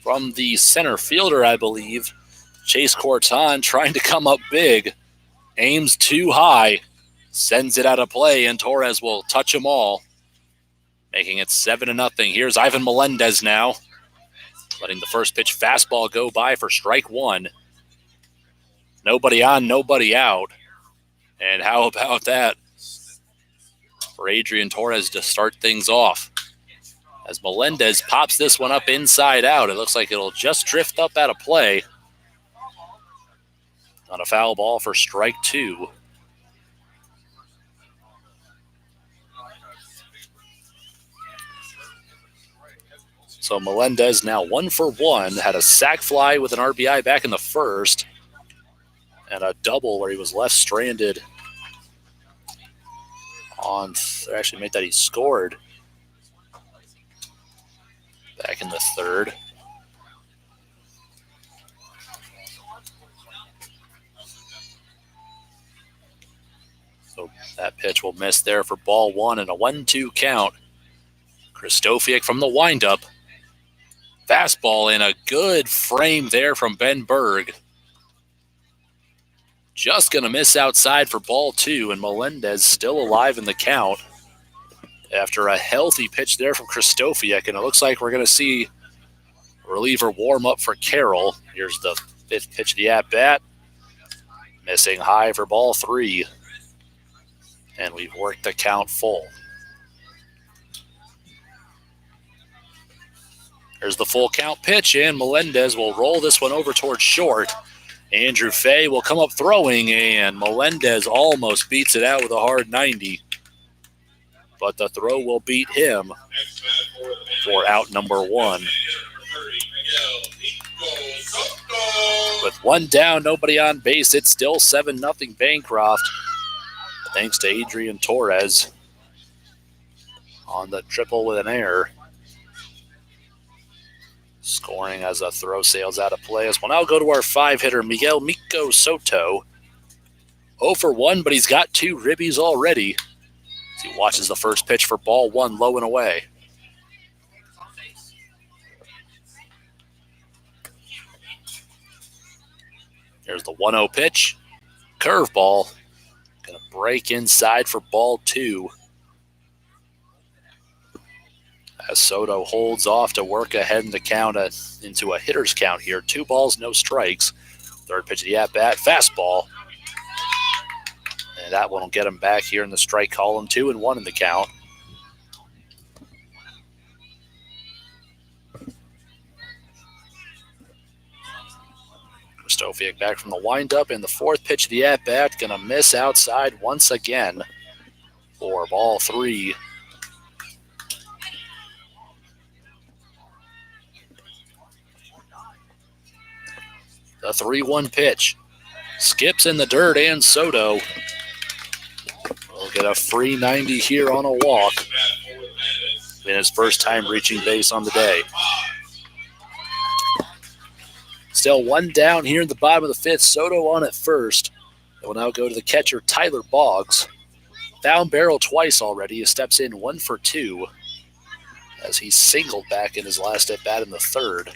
S1: from the center fielder, I believe, Chase Corton, trying to come up big, aims too high, sends it out of play, and Torres will touch them all, making it 7-0. Here's Ivan Melendez now, letting the first pitch fastball go by for strike one. Nobody on, nobody out. And how about that for Adrian Torres to start things off? As Melendez pops this one up inside out, it looks like it'll just drift up out of play on a foul ball for strike two. So Melendez now 1 for 1, had a sac fly with an RBI back in the first, and a double where he was left stranded on, actually made that he scored back in the third. So that pitch will miss there for ball one and a 1-2 count. Kristofiak from the windup. Fastball in a good frame there from Ben Berg. Just going to miss outside for ball two, and Melendez still alive in the count after a healthy pitch there from Kristofiak, and it looks like we're going to see a reliever warm up for Carroll. Here's the fifth pitch of the at-bat. Missing high for ball three, and we've worked the count full. There's the full count pitch, and Melendez will roll this one over towards short. Andrew Fay will come up throwing, and Melendez almost beats it out with a hard 90. But the throw will beat him for out number one. With one down, nobody on base, it's still 7-0 Bancroft. Thanks to Adrian Torres on the triple with an error. Scoring as a throw sails out of play. As we'll now go to our five-hitter, Miguel Miko Soto. 0 for 1, but he's got 2 ribbies already. As he watches the first pitch for ball one, low and away. Here's the 1-0 pitch. Curveball. Going to break inside for ball two. As Soto holds off to work ahead in the count into a hitter's count here. 2 balls, no strikes. Third pitch of the at-bat, fastball. And that one will get him back here in the strike column. 2-1 in the count. Kristofiak back from the windup, and the fourth pitch of the at-bat going to miss outside once again for ball three. The 3-1 pitch. Skips in the dirt, and Soto will get a free 90 here on a walk in his first time reaching base on the day. Still one down here in the bottom of the fifth. Soto on at first. It will now go to the catcher, Tyler Boggs. Down barrel twice already. He steps in 1 for 2 as he singled back in his last at bat in the third.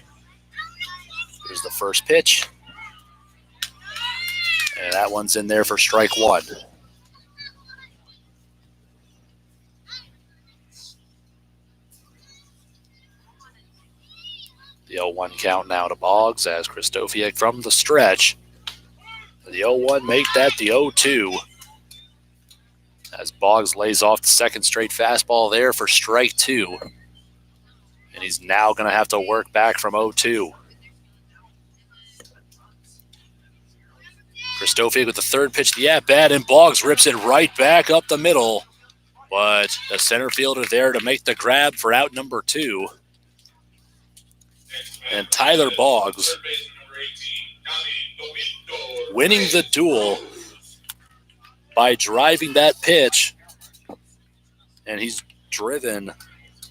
S1: Here's the first pitch. And that one's in there for strike one. The 0-1 count now to Boggs as Kristofiak from the stretch. The 0-1 make that the 0-2. As Boggs lays off the second straight fastball there for strike two. And he's now going to have to work back from 0-2. Christofic with the third pitch of the at-bat, and Boggs rips it right back up the middle. But the center fielder there to make the grab for out number 2. And Tyler Boggs winning the duel by driving that pitch. And he's driven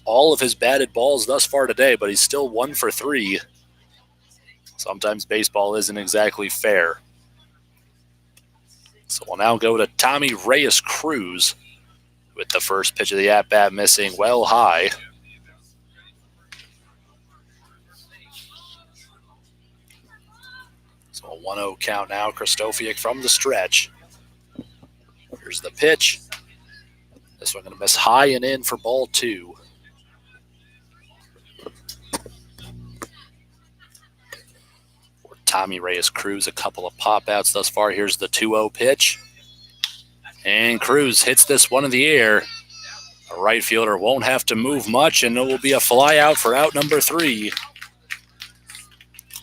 S1: all of his batted balls thus far today, but he's still 1 for 3. Sometimes baseball isn't exactly fair. So we'll now go to Tommy Reyes-Cruz with the first pitch of the at-bat missing well high. So a 1-0 count now. Christofic from the stretch. Here's the pitch. This one going to miss high and in for ball 2. For Tommy Reyes-Cruz, a couple of pop-outs thus far. Here's the 2-0 pitch. And Cruz hits this one in the air. The right fielder won't have to move much, and it will be a fly out for out number 3.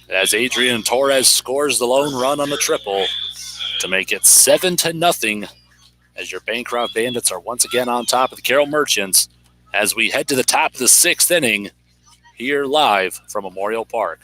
S1: As Adrian Torres scores the lone run on the triple to make it 7-0, as your Bancroft Bandits are once again on top of the Carroll Merchants as we head to the top of the 6th inning here live from Memorial Park.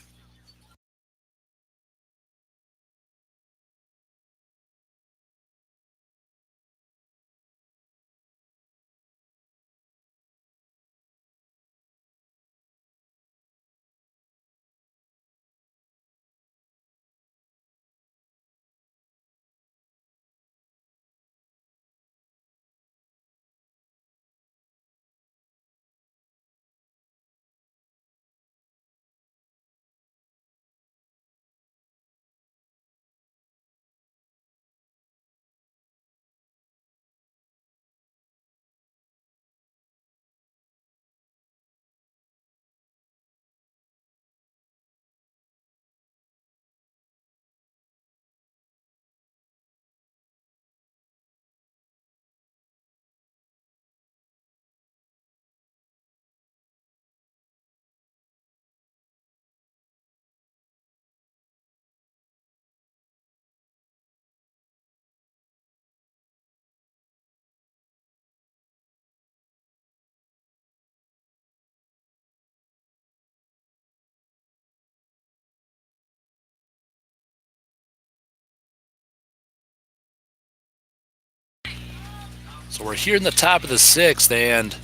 S1: So we're here in the top of the 6th, and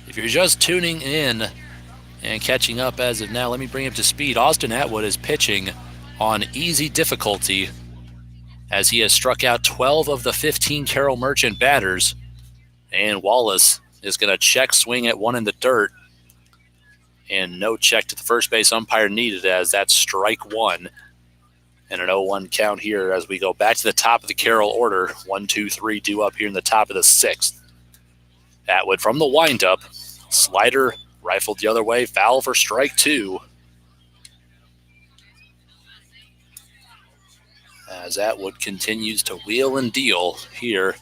S1: if you're just tuning in and catching up as of now, let me bring him to speed. Austin Atwood is pitching on easy difficulty as he has struck out 12 of the 15 Carroll Merchant batters, and Wallace is going to check swing at one in the dirt, and no check to the first base umpire needed as that's strike 1. And an 0-1 count here as we go back to the top of the Carroll order. 1, 2, 3 due up here in the top of the 6th. Atwood from the windup. Slider rifled the other way. Foul for strike 2. As Atwood continues to wheel and deal here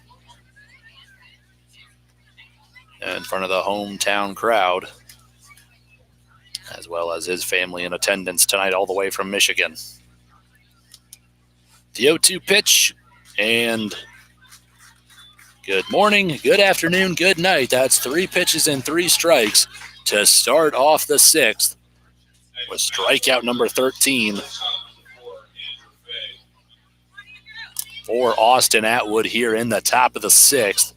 S1: in front of the hometown crowd, as well as his family in attendance tonight all the way from Michigan. The 0-2 pitch, and good morning, good afternoon, good night. That's 3 pitches and 3 strikes to start off the 6th with strikeout number 13 for Austin Atwood here in the top of the 6th.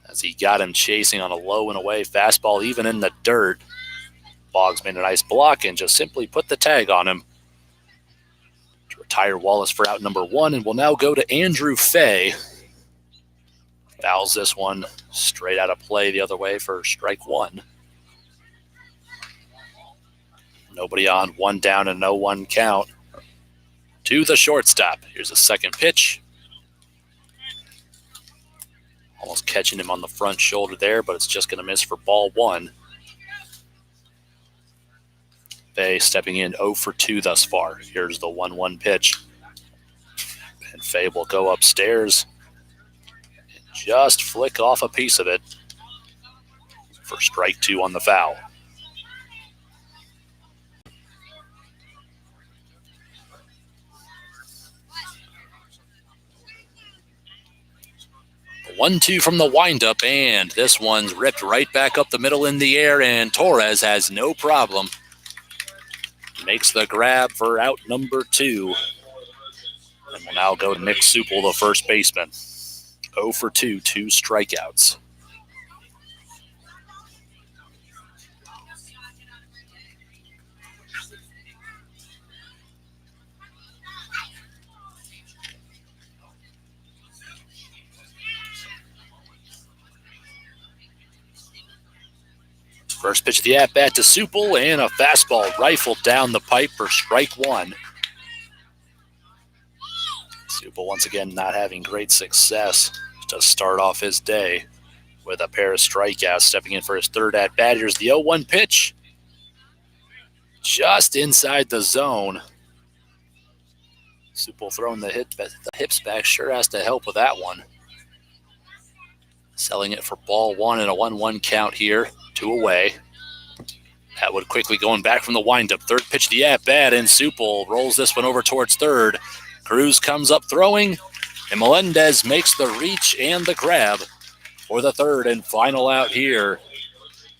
S1: As he got him chasing on a low and away fastball, even in the dirt. Boggs made a nice block and just simply put the tag on him to retire Wallace for out number 1, and we'll now go to Andrew Fay. Fouls this one straight out of play the other way for strike 1. Nobody on, 1 down, and 0-1 count to the shortstop. Here's a second pitch. Almost catching him on the front shoulder there, but it's just going to miss for ball 1. Fay stepping in 0 for 2 thus far. Here's the 1-1 pitch. And Fay will go upstairs and just flick off a piece of it for strike 2 on the foul. The 1-2 from the windup, and this one's ripped right back up the middle in the air, and Torres has no problem. Makes the grab for out number 2. And will now go to Nick Supple, the first baseman. 0 for 2, 2 strikeouts. First pitch of the at-bat to Supple, and a fastball rifled down the pipe for strike 1. Supple once again not having great success to start off his day with a pair of strikeouts. Stepping in for his third at-bat. Here's the 0-1 pitch. Just inside the zone. Supple throwing the hips back. Sure has to help with that one. Selling it for ball 1 and a 1-1 count here. 2 away. Atwood quickly going back from the windup. Third pitch of the at-bat, and Supple rolls this one over towards third. Cruz comes up throwing, and Melendez makes the reach and the grab for the third and final out here.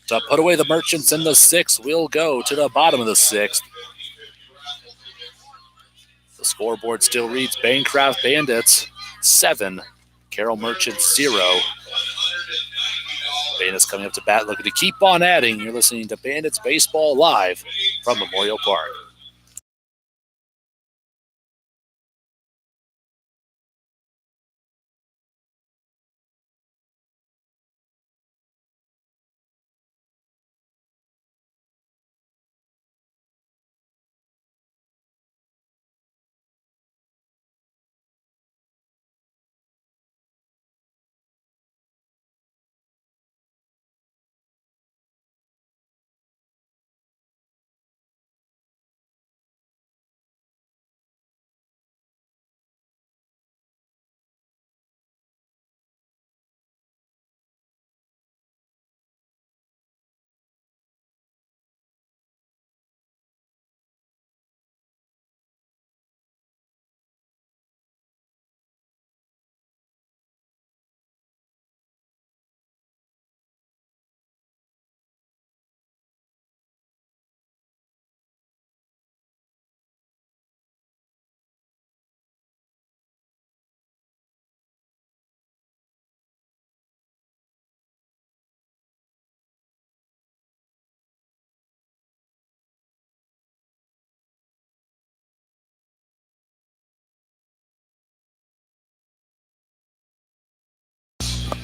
S1: To put away the Merchants in the 6th, we'll go to the bottom of the 6th. The scoreboard still reads Bancroft Bandits 7, Carroll Merchants 0. Bandits coming up to bat, looking to keep on adding. You're listening to Bandits Baseball live from Memorial Park.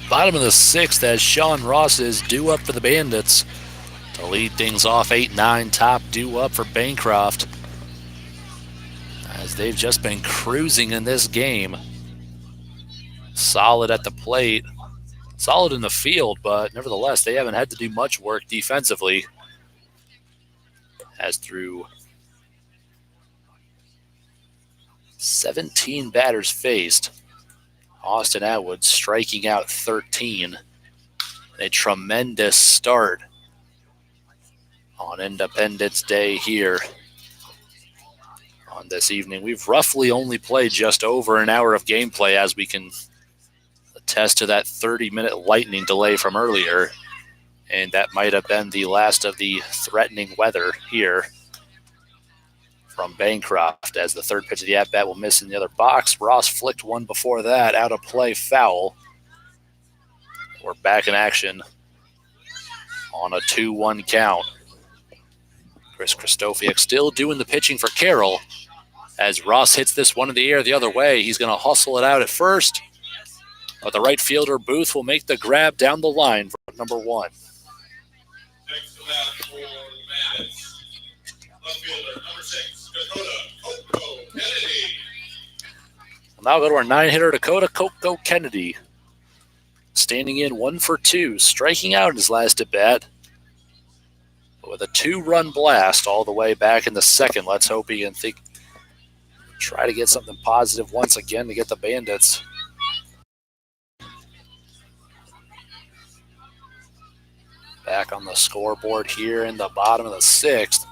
S1: Bottom of the 6th as Sean Ross is due up for the Bandits. To lead things off 8-9, top due up for Bancroft. As they've just been cruising in this game. Solid at the plate. Solid in the field, but nevertheless, they haven't had to do much work defensively. As through 17 batters faced, Austin Atwood striking out 13. A tremendous start on Independence Day here on this evening. We've roughly only played just over an hour of gameplay, as we can attest to that 30-minute lightning delay from earlier. And that might have been the last of the threatening weather here from Bancroft, as the third pitch of the at-bat will miss in the other box. Ross flicked one before that, out of play, foul. We're back in action on a 2-1 count. Chris Kristofiak still doing the pitching for Carroll, as Ross hits this one in the air the other way. He's going to hustle it out at first, but the right fielder Booth will make the grab down the line for number 1.
S2: Next to that for the Bandits, left fielder, number 6, Dakota Coco Kennedy.
S1: We'll now go to our 9-hitter, Dakota Coco Kennedy. Standing in 1 for 2, striking out in his last at-bat. With a 2-run blast all the way back in the 2nd. Let's hope he can try to get something positive once again to get the Bandits back the scoreboard here in the bottom of the 6th.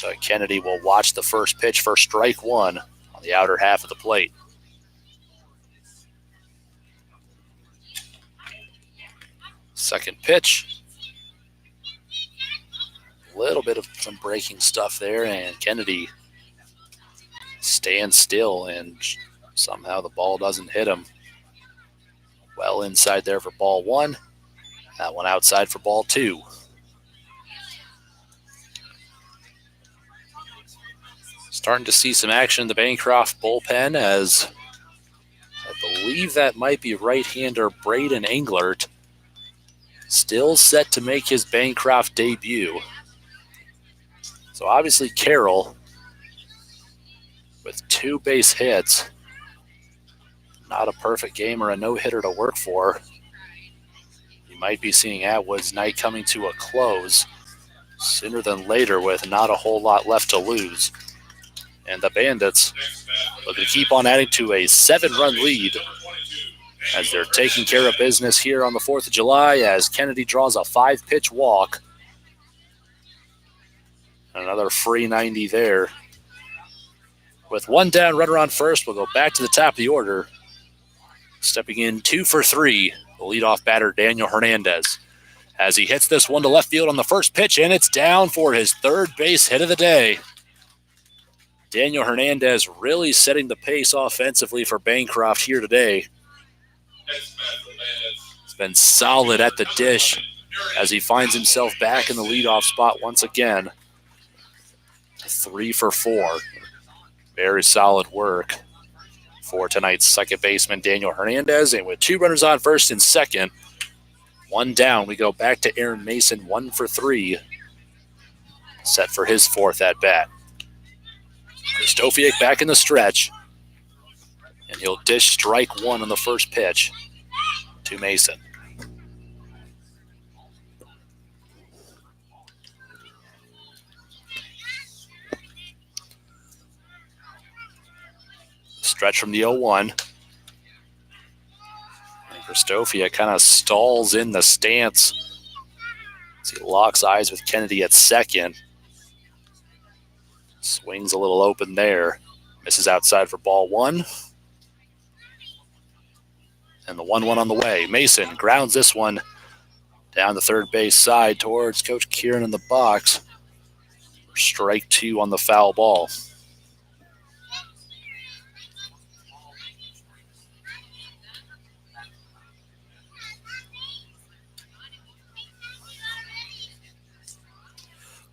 S1: But Kennedy will watch the first pitch for strike one on the outer half of the plate. Second pitch. A little bit of some breaking stuff there, and Kennedy stands still, and somehow the ball doesn't hit him. Well inside there for ball one. That one outside for ball two. Starting to see some action in the Bancroft bullpen, as I believe that might be right-hander Braden Englert, still set to make his Bancroft debut. So obviously Carroll with 2 base hits. Not a perfect game or a no-hitter to work for. You might be seeing Atwood's night coming to a close sooner than later with not a whole lot left to lose. And the Bandits looking to keep on adding to a 7-run lead as they're taking care of business here on the 4th of July, as Kennedy draws a 5-pitch walk. Another free 90 there. With 1 down, runner on first, we'll go back to the top of the order. Stepping in 2 for 3, the leadoff batter Daniel Hernandez, as he hits this one to left field on the first pitch, and it's down for his 3rd base hit of the day. Daniel Hernandez really setting the pace offensively for Bancroft here today. He's been solid at the dish as he finds himself back in the leadoff spot once again. 3 for 4. Very solid work for tonight's second baseman Daniel Hernandez. And with 2 runners on first and second, 1 down, we go back to Aaron Mason, 1 for 3, set for his 4th at bat. Krzysztofiak back in the stretch, and he'll dish strike 1 on the first pitch to Mason. Stretch from the 0-1. Krzysztofiak kind of stalls in the stance as he locks eyes with Kennedy at second. Swings a little open there. Misses outside for ball 1. And the 1-1 on the way. Mason grounds this one down the third base side towards Coach Kieran in the box. Strike 2 on the foul ball.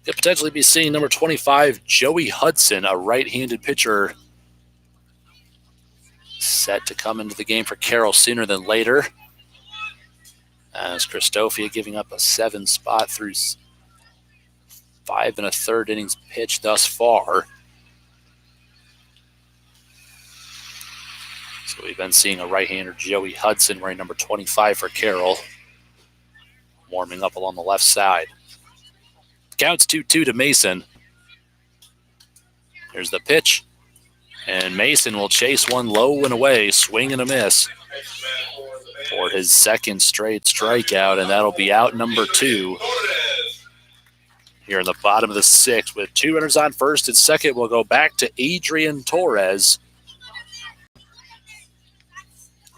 S1: Could potentially be seeing number 25, Joey Hudson, a right-handed pitcher, set to come into the game for Carroll sooner than later. As Krzysztofiak giving up a 7 spot through 5 1/3 innings pitched thus far. So we've been seeing a right-hander, Joey Hudson, wearing number 25 for Carroll, warming up along the left side. Counts 2-2 to Mason. Here's the pitch. And Mason will chase one low and away, swing and a miss for his 2nd straight strikeout, and that'll be out number 2. Here in the bottom of the 6th, with 2 runners on first and second, we'll go back to Adrian Torres.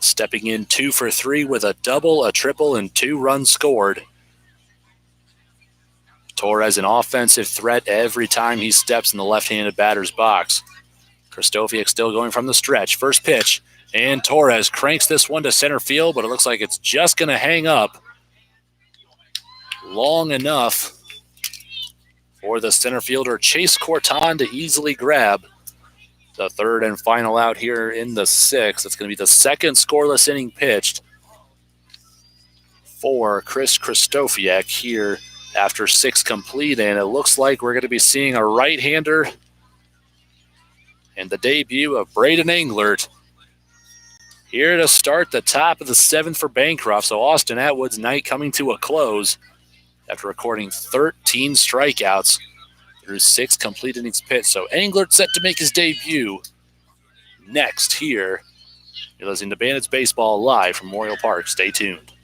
S1: Stepping in 2 for 3 with a double, a triple, and 2 runs scored. Torres an offensive threat every time he steps in the left-handed batter's box. Krzysztofiak still going from the stretch. First pitch, and Torres cranks this one to center field, but it looks like it's just going to hang up long enough for the center fielder Chase Corton to easily grab the 3rd and final out here in the 6th. It's going to be the 2nd scoreless inning pitched for Chris Krzysztofiak here after 6 complete, and it looks like we're going to be seeing a right-hander and the debut of Braden Englert here to start the top of the 7th for Bancroft. So Austin Atwood's night coming to a close after recording 13 strikeouts through 6 complete innings pitched. So Englert set to make his debut next here. You're listening to Bandits Baseball live from Memorial Park. Stay tuned.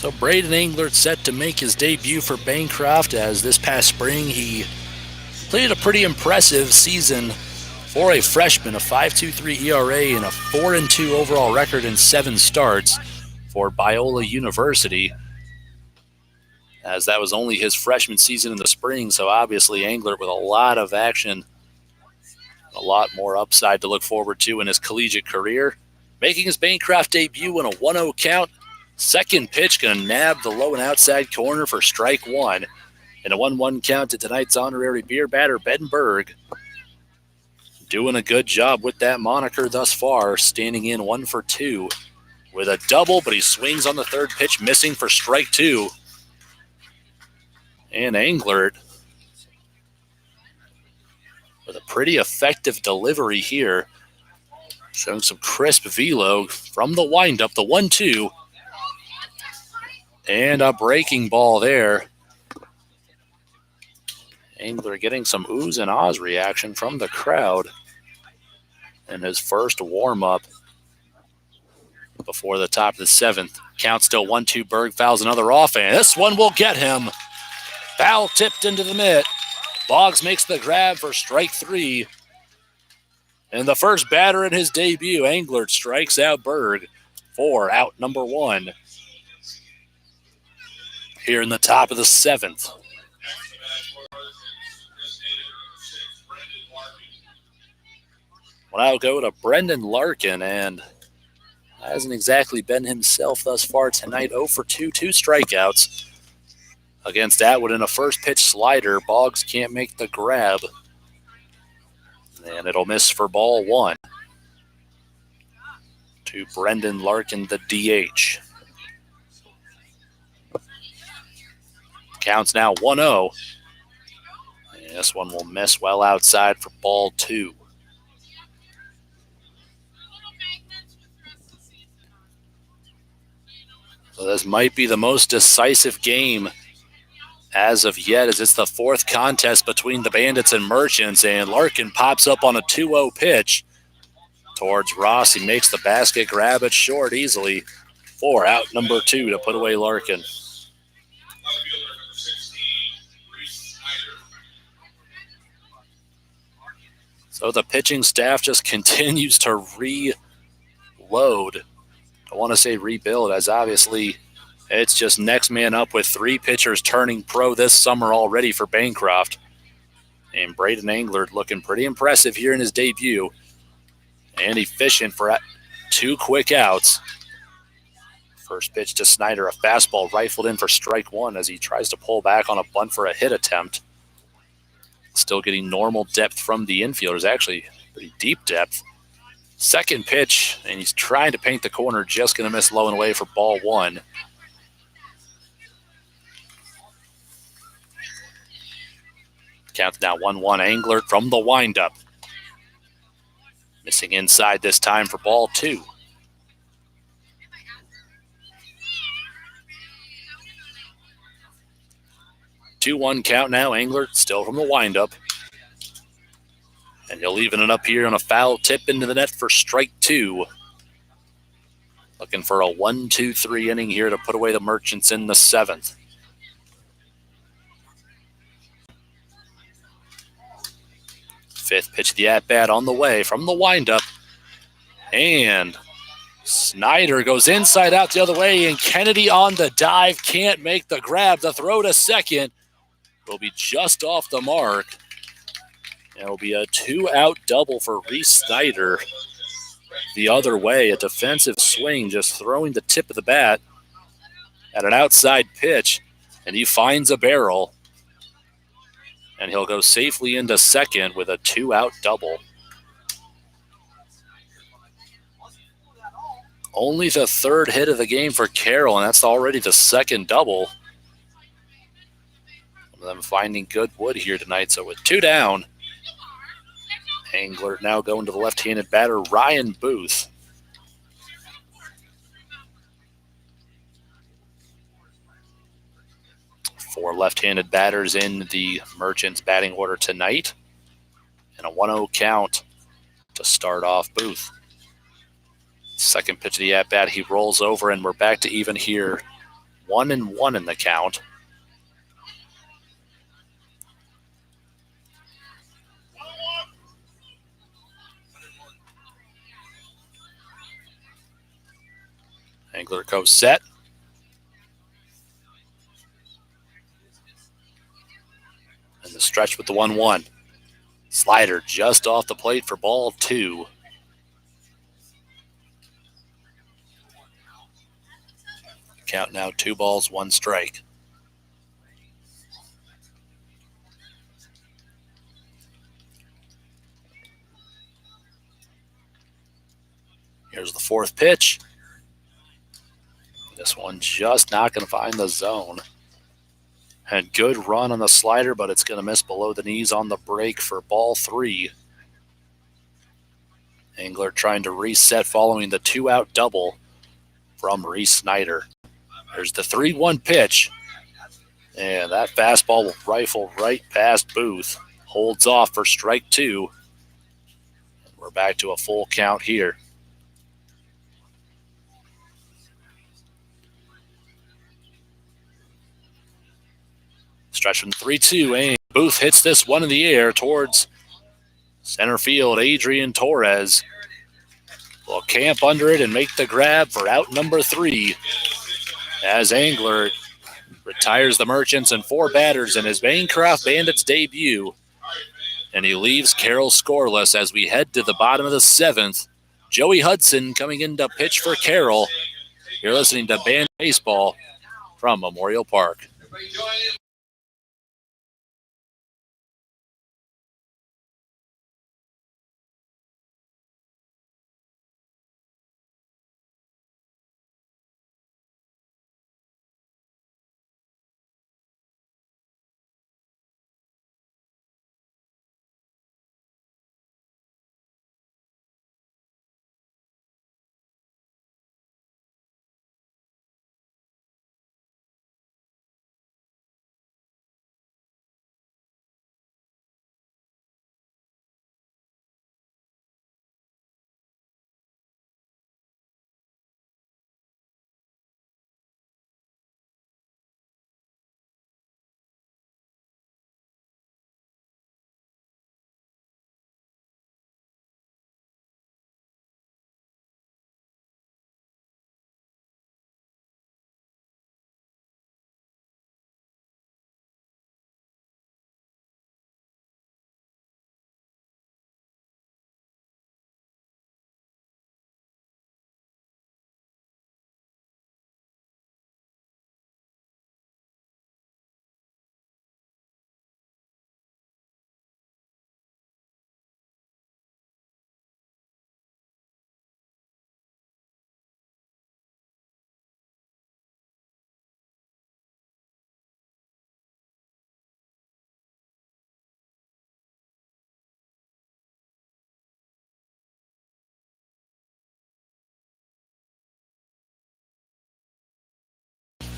S1: So Braden Englert set to make his debut for Bancroft, as this past spring he played a pretty impressive season for a freshman, a 5.23 ERA and a 4-2 overall record in 7 starts for Biola University, as that was only his freshman season in the spring. So obviously Englert with a lot of action, a lot more upside to look forward to in his collegiate career. Making his Bancroft debut in a 1-0 count. Second pitch going to nab the low and outside corner for strike one. And a 1-1 count to tonight's honorary beer batter, Ben Berg. Doing a good job with that moniker thus far, standing in 1 for 2 with a double, but he swings on the third pitch, missing for strike 2. And Englert with a pretty effective delivery here, showing some crisp velo from the windup, the 1-2. And a breaking ball there. Englert getting some oohs and ahs reaction from the crowd in his first warm-up before the top of the 7th. Count still 1-2. Berg fouls another off, and this one will get him. Foul tipped into the mitt. Boggs makes the grab for strike 3. And the first batter in his debut, Englert strikes out Berg for out number 1 here in the top of the 7th. Well, I'll go to Brendan Larkin, and hasn't exactly been himself thus far tonight. 0 for 2, 2 strikeouts against Atwood in a first pitch slider. Boggs can't make the grab, and it'll miss for ball 1 to Brendan Larkin, the DH. Counts now 1-0. And this one will miss well outside for ball 2. So this might be the most decisive game as of yet, as it's the 4th contest between the Bandits and Merchants, and Larkin pops up on a 2-0 pitch towards Ross. He makes the basket, grab it short easily for out number 2 to put away Larkin. So the pitching staff just continues to reload. I want to say rebuild, as obviously it's just next man up with 3 pitchers turning pro this summer already for Bancroft. And Braden Englert looking pretty impressive here in his debut, and efficient for 2 quick outs. First pitch to Snyder, a fastball rifled in for strike 1 as he tries to pull back on a bunt for a hit attempt. Still getting normal depth from the infielders, actually pretty deep depth. Second pitch, and he's trying to paint the corner, just going to miss low and away for ball 1. Count now 1-1. Englert from the windup. Missing inside this time for ball 2. 2-1 count now. Englert still from the windup. And he'll even it up here on a foul tip into the net for strike 2. Looking for a 1-2-3 inning here to put away the Merchants in the 7th. Fifth pitch of the at-bat on the way from the windup. And Snyder goes inside out the other way, and Kennedy on the dive can't make the grab. The throw to second will be just off the mark. It'll be a 2-out double for Reese Snyder. The other way, a defensive swing, just throwing the tip of the bat at an outside pitch, and he finds a barrel. And he'll go safely into second with a 2-out double. Only the 3rd hit of the game for Carroll, and that's already the 2nd double. Them finding good wood here tonight. So with 2 down, Englert now going to the left-handed batter, Ryan Booth. Four left-handed batters in the Merchants batting order tonight. And a 1-0 count to start off Booth. Second pitch of the at-bat, he rolls over, and we're back to even here 1-1 in the count. Angler goes set. And the stretch with the 1-1. Slider just off the plate for ball 2. Count now 2 balls, 1 strike. Here's the 4th pitch. This one just not going to find the zone. Had good run on the slider, but it's going to miss below the knees on the break for ball 3. Angler trying to reset following the 2-out double from Reese Snyder. There's the 3-1 pitch. And that fastball will rifle right past Booth. Holds off for strike 2. And we're back to a full count here. Stretch from 3-2, and Booth hits this one in the air towards center field. Adrian Torres will camp under it and make the grab for out number 3 as Angler retires the Merchants and 4 batters in his Bancroft Bandits debut. And he leaves Carroll scoreless as we head to the bottom of the 7th. Joey Hudson coming in to pitch for Carroll. You're listening to Band Baseball from Memorial Park.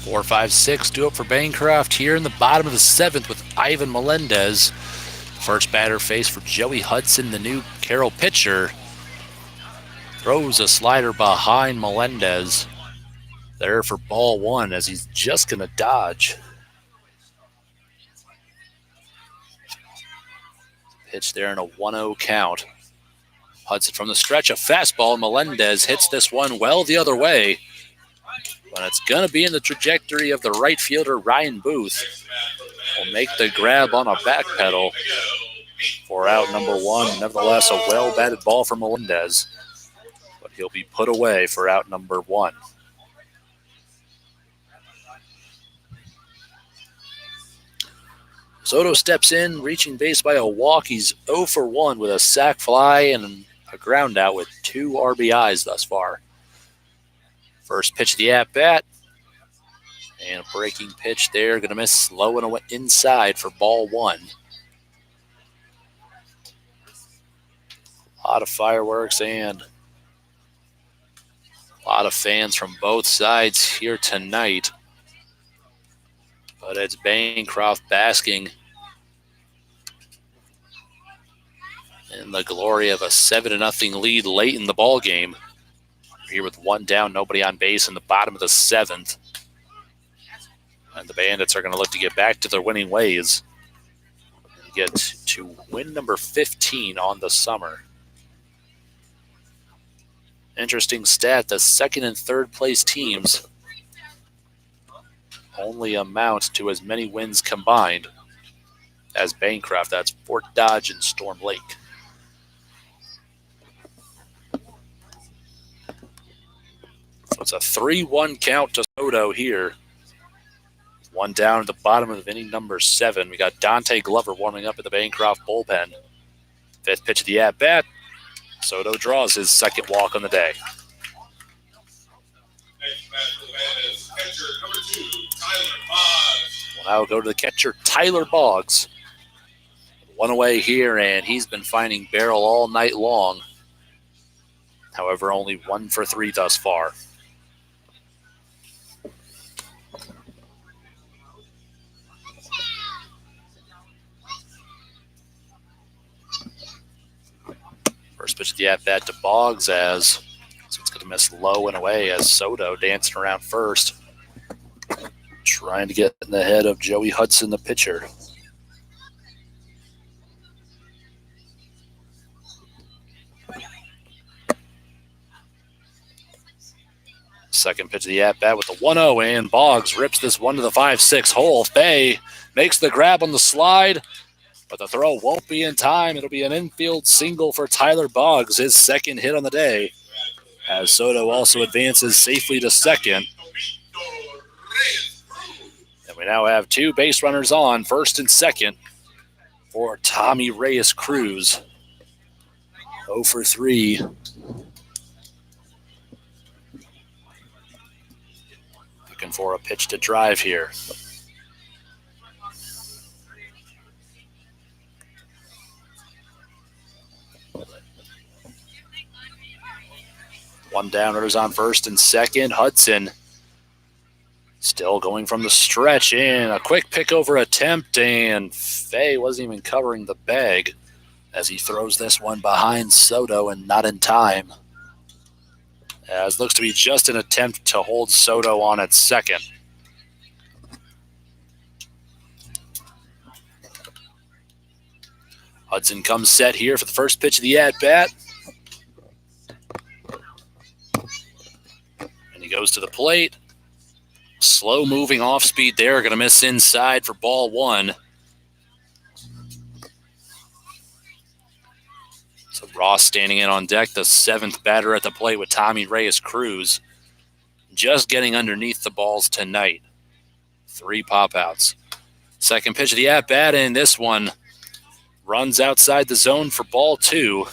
S1: 4, 5, 6 do it for Bancroft here in the bottom of the 7th with Ivan Melendez. First batter face for Joey Hudson, the new Carroll pitcher. Throws a slider behind Melendez. There for ball 1 as he's just going to dodge. Pitch there in a 1-0 count. Hudson from the stretch, a fastball. Melendez hits this one well the other way. But it's going to be in the trajectory of the right fielder, Ryan Booth. Will make the grab on a back pedal for out number 1. Nevertheless, a well-batted ball from Melendez. But he'll be put away for out number 1. Soto steps in, reaching base by a walk. He's 0 for 1 with a sac fly and a ground out with 2 RBIs thus far. First pitch of the at-bat. And a breaking pitch there. Going to miss slow and inside for ball 1. A lot of fireworks and a lot of fans from both sides here tonight. But it's Bancroft basking in the glory of a 7-0 lead late in the ball game. Here with 1 down, nobody on base in the bottom of the 7th. And the Bandits are going to look to get back to their winning ways. Get to win number 15 on the summer. Interesting stat, the second and third place teams only amount to as many wins combined as Bancroft. That's Fort Dodge and Storm Lake. So it's a 3-1 count to Soto here. One down at the bottom of inning number 7. We got Dante Glover warming up at the Bancroft bullpen. Fifth pitch of the at-bat. Soto draws his second walk on the day.
S2: Next back for the Bandits, catcher number 2, Tyler Boggs.
S1: We'll now go to the catcher, Tyler Boggs. One away here, and he's been finding barrel all night long. However, only 1 for 3 thus far. First pitch of the at-bat to Boggs as so it's going to miss low and away as Soto dancing around first. Trying to get in the head of Joey Hudson, the pitcher. Second pitch of the at-bat with the 1-0, and Boggs rips this one to the 5-6 hole. Fay makes the grab on the slide, but the throw won't be in time. It'll be an infield single for Tyler Boggs, his second hit on the day, as Soto also advances safely to second. And we now have 2 base runners on, first and second, for Tommy Reyes-Cruz. 0 for 3. Looking for a pitch to drive here. One down, runners on first and second. Hudson still going from the stretch in. A quick pick over attempt, and Fay wasn't even covering the bag as he throws this one behind Soto and not in time. As looks to be just an attempt to hold Soto on at second. Hudson comes set here for the first pitch of the at-bat. And he goes to the plate. Slow moving off speed there. Going to miss inside for ball 1. So Ross standing in on deck, the 7th batter at the plate with Tommy Reyes-Cruz. Just getting underneath the balls tonight. 3 pop-outs. Second pitch of the at-bat, and this one runs outside the zone for ball 2.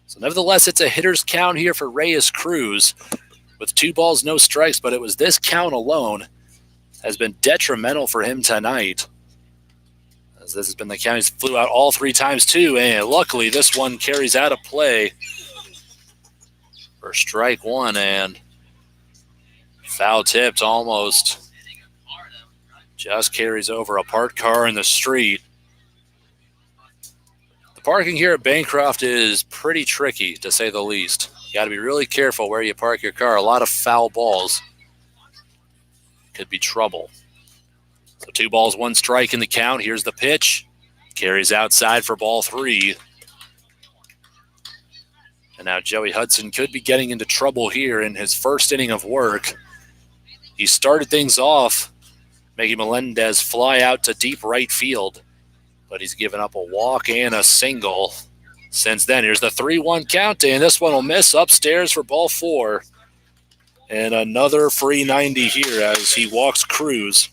S1: So nevertheless, it's a hitter's count here for Reyes-Cruz with 2 balls, no strikes, but it was this count alone has been detrimental for him tonight. As this has been the count, he's flew out all 3 times too, and luckily this one carries out of play for strike 1, and foul tipped almost. Just carries over a parked car in the street. The parking here at Bancroft is pretty tricky, to say the least. You got to be really careful where you park your car. A lot of foul balls could be trouble. So 2 balls, 1 strike in the count. Here's the pitch. Carries outside for ball 3. And now Joey Hudson could be getting into trouble here in his first inning of work. He started things off, making Melendez fly out to deep right field, but he's given up a walk and a single. Since then, here's the 3-1 count, and this one will miss upstairs for ball 4. And another free 90 here as he walks Cruz.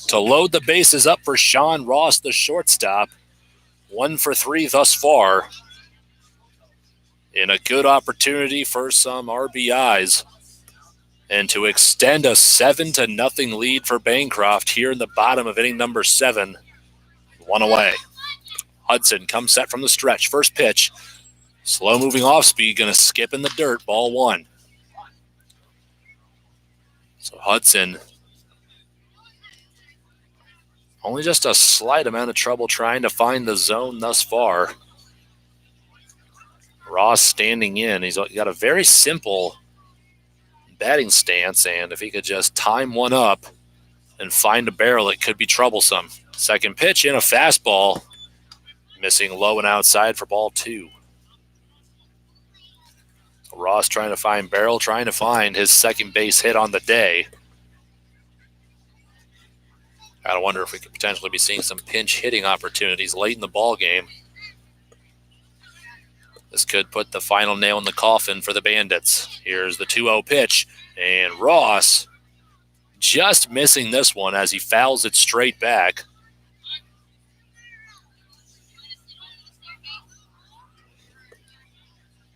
S1: To load the bases up for Sean Ross, the shortstop. 1 for 3 thus far. And a good opportunity for some RBIs. And to extend a 7-0 lead for Bancroft here in the bottom of inning number 7. 1 away. Hudson comes set from the stretch. First pitch. Slow moving off speed. Going to skip in the dirt. Ball 1. So Hudson only just a slight amount of trouble trying to find the zone thus far. Ross standing in. He's got a very simple batting stance, and if he could just time one up and find a barrel, it could be troublesome. Second pitch in, a fastball, missing low and outside for ball 2. So Ross trying to find barrel, trying to find his second base hit on the day. Gotta wonder if we could potentially be seeing some pinch hitting opportunities late in the ball game. This could put the final nail in the coffin for the Bandits. Here's the 2-0 pitch, and Ross just missing this one as he fouls it straight back.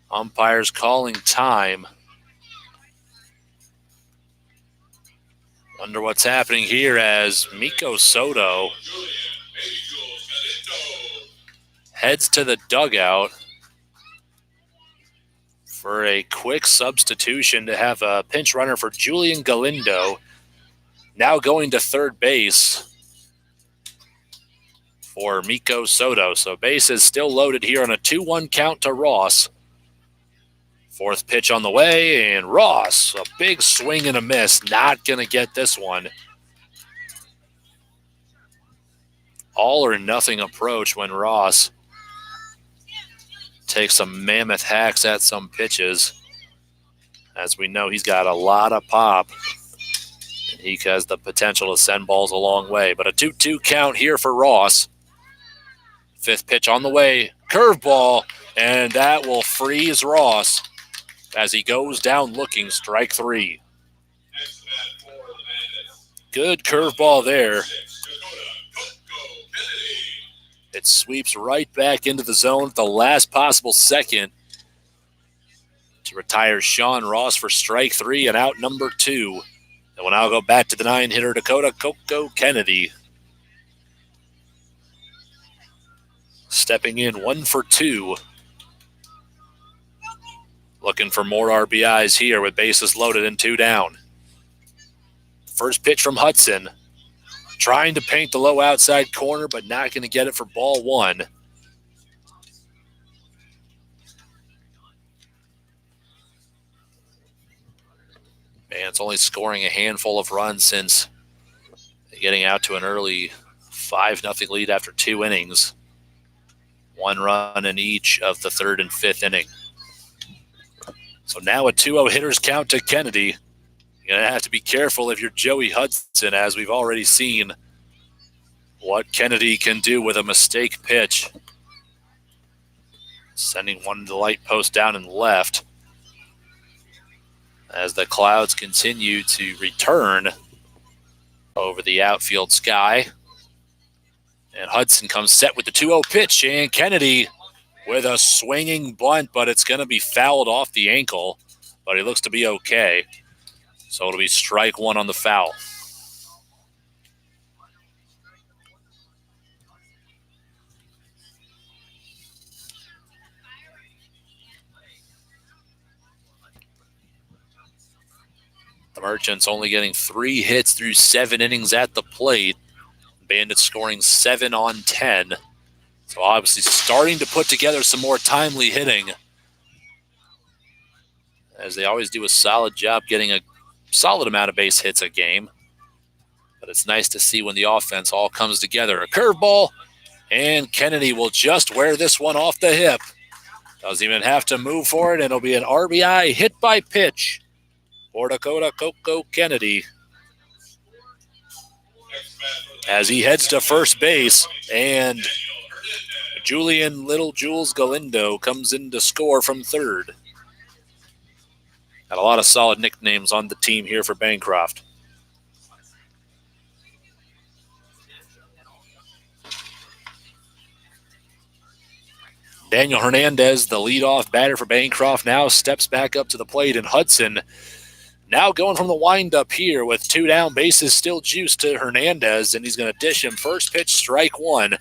S1: Umpires calling time. Wonder what's happening here as Miko Soto heads to the dugout for a quick substitution to have a pinch runner for Julian Galindo, now going to third base for Miko Soto. So base is still loaded here on a 2-1 count to Ross. Fourth pitch on the way, and Ross, a big swing and a miss, not going to get this one. All or nothing approach when Ross takes some mammoth hacks at some pitches. As we know, he's got a lot of pop. He has the potential to send balls a long way. But a 2-2 count here for Ross. Fifth pitch on the way, curveball, and that will freeze Ross as he goes down looking, strike 3. Good curveball there. It sweeps right back into the zone at the last possible second to retire Sean Ross for strike 3 and out number 2. And we'll now go back to the 9-hitter Dakota Coco Kennedy. Stepping in 1 for 2. Looking for more RBIs here with bases loaded and 2 down. First pitch from Hudson. Trying to paint the low outside corner, but not going to get it for ball 1. Man, it's only scoring a handful of runs since getting out to an early 5-0 lead after 2 innings. 1 run in each of the 3rd and 5th inning. So now a 2-0 hitters count to Kennedy. You're going to have to be careful if you're Joey Hudson, as we've already seen what Kennedy can do with a mistake pitch. Sending one to the light post down and left. As the clouds continue to return over the outfield sky. And Hudson comes set with the 2-0 pitch, and Kennedy with a swinging bunt, but it's going to be fouled off the ankle, but he looks to be okay. So it'll be strike 1 on the foul. The Merchants only getting 3 hits through 7 innings at the plate. Bandits scoring 7 on 10. So obviously starting to put together some more timely hitting, as they always do a solid job getting a solid amount of base hits a game. But it's nice to see when the offense all comes together. A curveball, and Kennedy will just wear this one off the hip. Doesn't even have to move for it, and it'll be an RBI hit by pitch for Dakota Coco Kennedy as he heads to first base, and Julian Little Jules Galindo comes in to score from third. Got a lot of solid nicknames on the team here for Bancroft. Daniel Hernandez, the leadoff batter for Bancroft, now steps back up to the plate, and Hudson now going from the windup here with 2 down, bases still juiced to Hernandez, and he's going to dish him first pitch, strike 1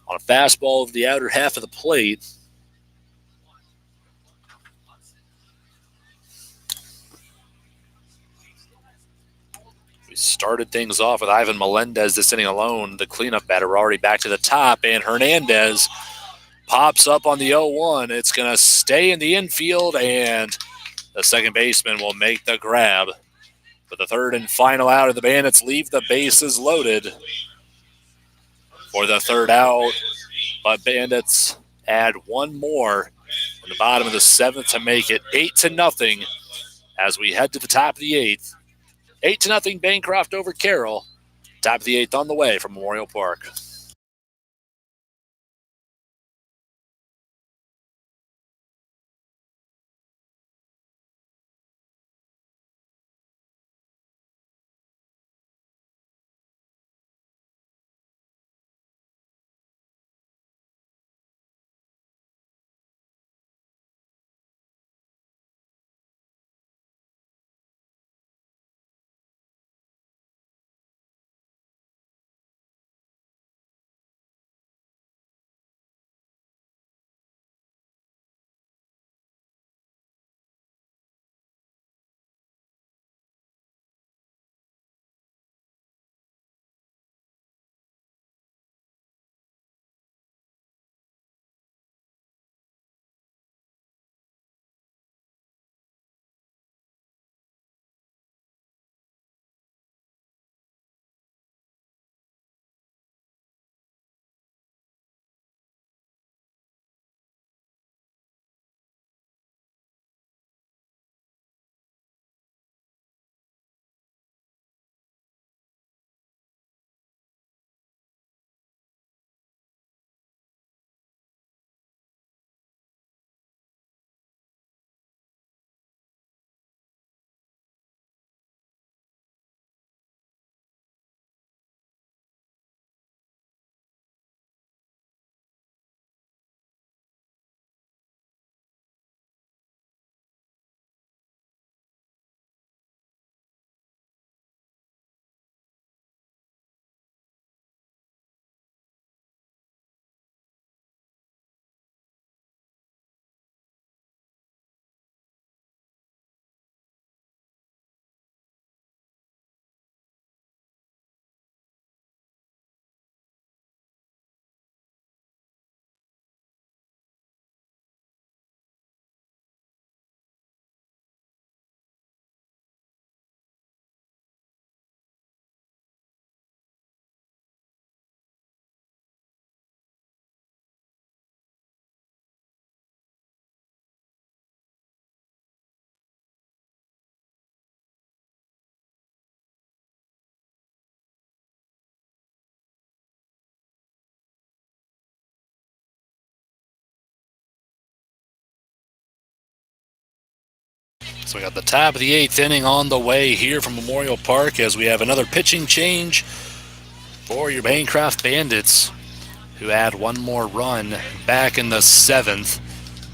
S1: on a fastball over the outer half of the plate. We started things off with Ivan Melendez this inning alone, the cleanup batter. We're already back to the top, and Hernandez pops up on the 0-1. It's going to stay in the infield, and The second baseman will make the grab. But the third and final out, and the Bandits leave the bases loaded for the third out. But Bandits add one more in the bottom of the seventh to make it 8-0 as we head to the top of the eighth. 8-0 Bancroft over Carroll. Top of the eighth on the way from Memorial Park. So we got the top of the eighth inning on the way here from Memorial Park as we have another pitching change for your Bancroft Bandits, who add one more run back in the seventh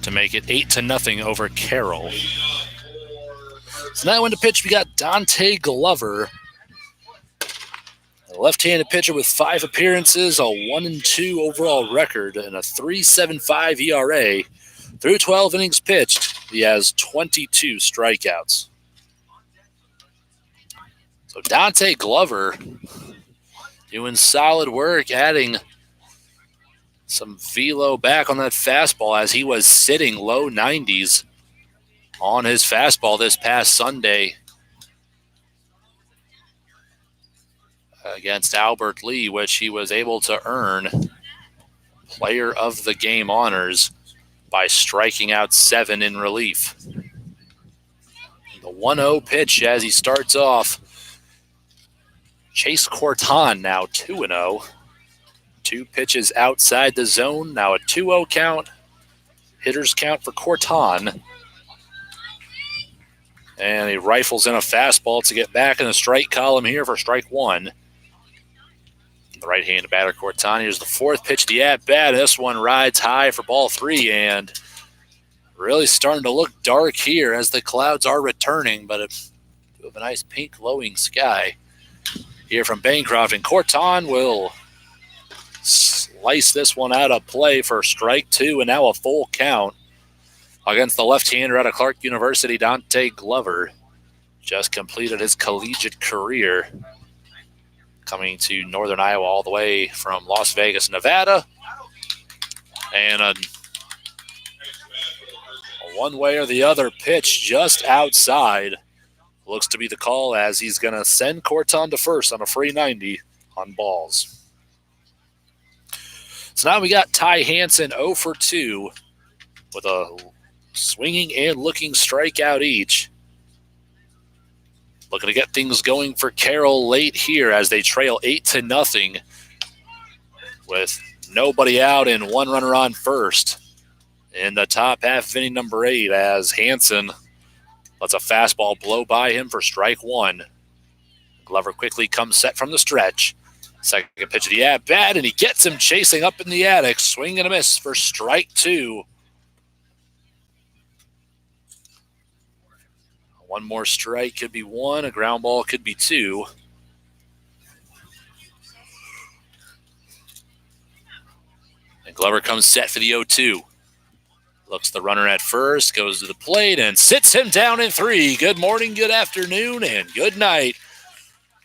S1: to make it 8-0 over Carroll. So now in the pitch, we got Dante Glover, a left-handed pitcher with 5 appearances, a 1-2 overall record, and a 3.75 ERA. Through 12 innings pitched, he has 22 strikeouts. So Dante Glover doing solid work, adding some velo back on that fastball as he was sitting low 90s on his fastball this past Sunday against Albert Lee, which he was able to earn Player of the Game honors by striking out 7 in relief. The 1-0 pitch as he starts off. Chase Corton now 2-0. 2 pitches outside the zone. Now a 2-0 count. Hitters count for Corton. And he rifles in a fastball to get back in the strike column here for strike 1. The right-handed batter Corton. Here's the 4th pitch, the at-bat. This one rides high for ball 3, and really starting to look dark here as the clouds are returning, but it's a nice pink glowing sky here from Bancroft. And Corton will slice this one out of play for strike 2, and now a full count against the left-hander out of Clark University, Dante Glover. Just completed his collegiate career, coming to Northern Iowa all the way from Las Vegas, Nevada. And a One way or the other, pitch just outside. Looks to be the call as he's going to send Corton to first on a free 90 on balls. So now we got Ty Hansen 0 for 2 with a swinging and looking strikeout each. Looking to get things going for Carroll late here as they trail 8-0 with nobody out and one runner on first in the top half of inning number 8 as Hansen lets a fastball blow by him for strike 1. Glover quickly comes set from the stretch. Second pitch of the at-bat, and he gets him chasing up in the attic. Swing and a miss for strike 2. One more strike could be 1. A ground ball could be 2. And Glover comes set for the 0-2. Looks the runner at first, goes to the plate, and sits him down in 3. Good morning, good afternoon, and good night.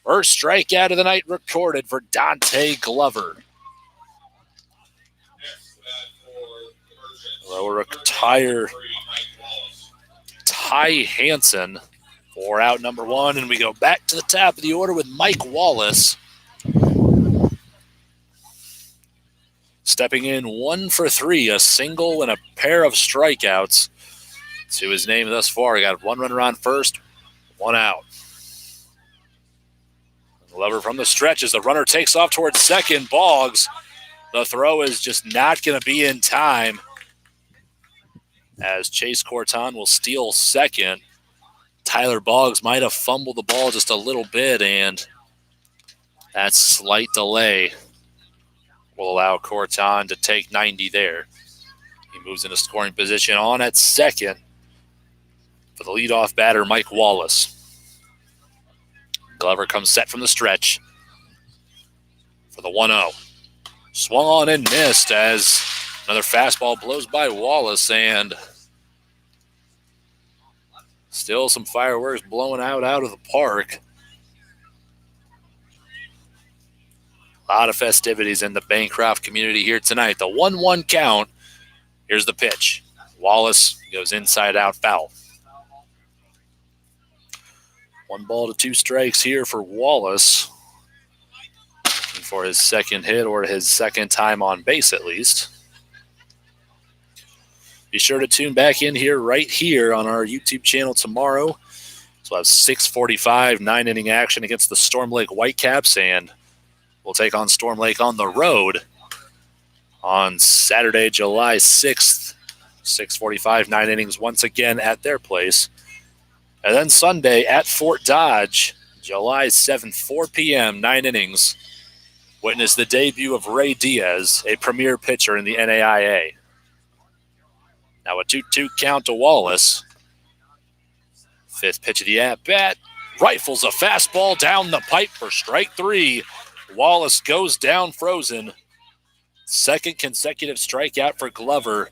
S1: First strikeout of the night recorded for Dante Glover. We'll retire Ty Hansen for out number 1, and we go back to the top of the order with Mike Wallace. Stepping in 1 for 3, a single and a pair of strikeouts to his name thus far. He got 1 runner on first, 1 out. Glover from the stretch as the runner takes off towards second. Boggs, the throw is just not going to be in time as Chase Corton will steal second. Tyler Boggs might have fumbled the ball just a little bit, and that slight delay will allow Corton to take 90 there. He moves into scoring position on at second for the leadoff batter, Mike Wallace. Glover comes set from the stretch for the 1-0. Swung on and missed as another fastball blows by Wallace, and still some fireworks blowing out of the park. A lot of festivities in the Bancroft community here tonight. The 1-1 count. Here's the pitch. Wallace goes inside out, foul. 1 ball to 2 strikes here for Wallace. Looking for his second hit or his second time on base at least. Be sure to tune back in here right here on our YouTube channel tomorrow. So we'll have 6:45 9-inning action against the Storm Lake Whitecaps, and we'll take on Storm Lake on the road on Saturday, July 6th. 6:45 9 innings once again at their place. And then Sunday at Fort Dodge, July 7th, 4 p.m., 9 innings. Witness the debut of Ray Diaz, a premier pitcher in the NAIA. Now a 2-2 count to Wallace. 5th pitch of the at-bat. Rifles a fastball down the pipe for strike 3. Wallace goes down frozen. Second consecutive strikeout for Glover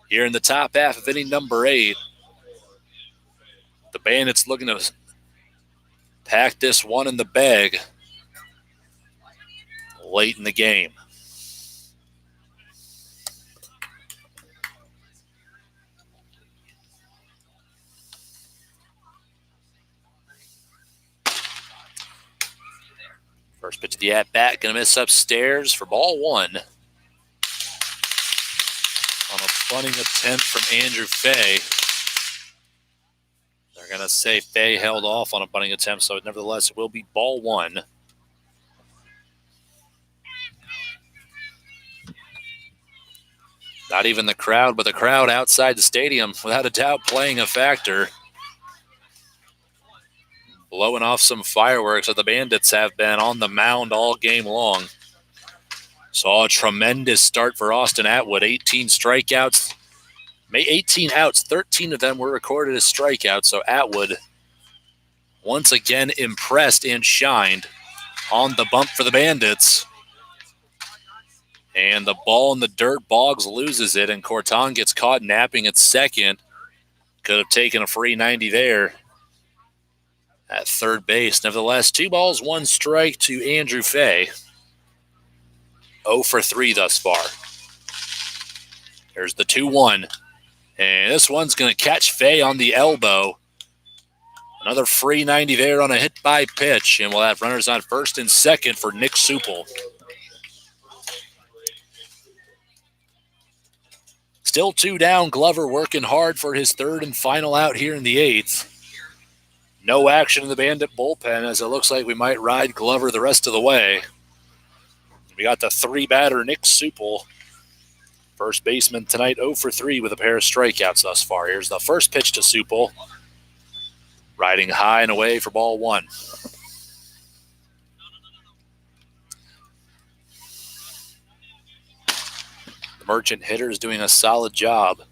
S1: here in the top half of inning number 8. The Bandits looking to pack this one in the bag late in the game. First pitch of the at-bat, going to miss upstairs for ball 1. On a bunting attempt from Andrew Fay. They're going to say Fay held off on a bunting attempt, so nevertheless it will be ball 1. Not even the crowd, but the crowd outside the stadium, without a doubt, playing a factor. Blowing off some fireworks that the Bandits have been on the mound all game long. Saw a tremendous start for Austin Atwood. 18 strikeouts. 18 outs, 13 of them were recorded as strikeouts. So Atwood once again impressed and shined on the bump for the Bandits. And the ball in the dirt, Boggs loses it, and Corton gets caught napping at second. Could have taken a free 90 there at third base. Nevertheless, 2 balls, 1 strike to Andrew Fay. 0 for 3 thus far. Here's the 2-1. And this one's going to catch Fay on the elbow. Another free 90 there on a hit by pitch. And we'll have runners on first and second for Nick Supel. Still 2 down. Glover working hard for his third and final out here in the 8th. No action in the Bandit bullpen as it looks like we might ride Glover the rest of the way. We got the 3-batter Nick Supel. First baseman tonight 0 for 3 with a pair of strikeouts thus far. Here's the first pitch to Supel. Riding high and away for ball 1. The Merchant hitter is doing a solid job,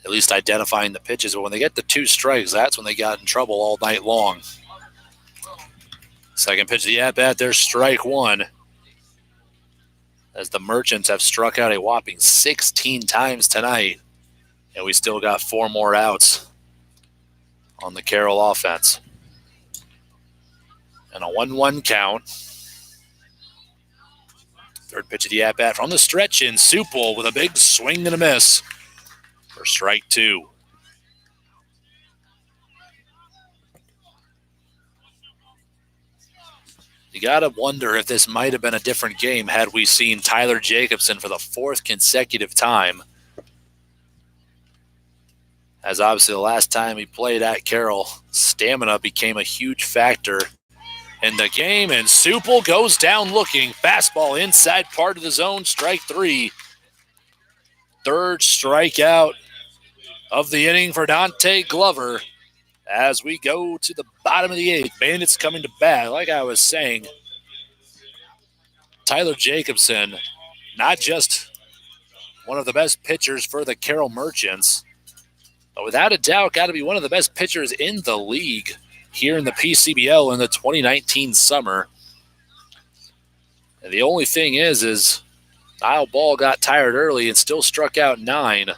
S1: at least identifying the pitches. But when they get the 2 strikes, that's when they got in trouble all night long. Second pitch of the at-bat, there's strike 1. As the Merchants have struck out a whopping 16 times tonight. And we still got 4 more outs on the Carroll offense. And a 1-1 count. Third pitch of the at-bat from the stretch in. Supel with a big swing and a miss for strike 2. You got to wonder if this might have been a different game had we seen Tyler Jacobson for the 4th consecutive time. As obviously the last time he played at Carroll, stamina became a huge factor in the game. And Supel goes down looking. Fastball inside part of the zone, strike 3. Third strikeout of the inning for Dante Glover. As we go to the bottom of the 8th, Bandits coming to bat. Like I was saying, Tyler Jacobson, not just one of the best pitchers for the Carroll Merchants, but without a doubt got to be one of the best pitchers in the league here in the PCBL in the 2019 summer. And the only thing is Niall Ball got tired early and still struck out 9.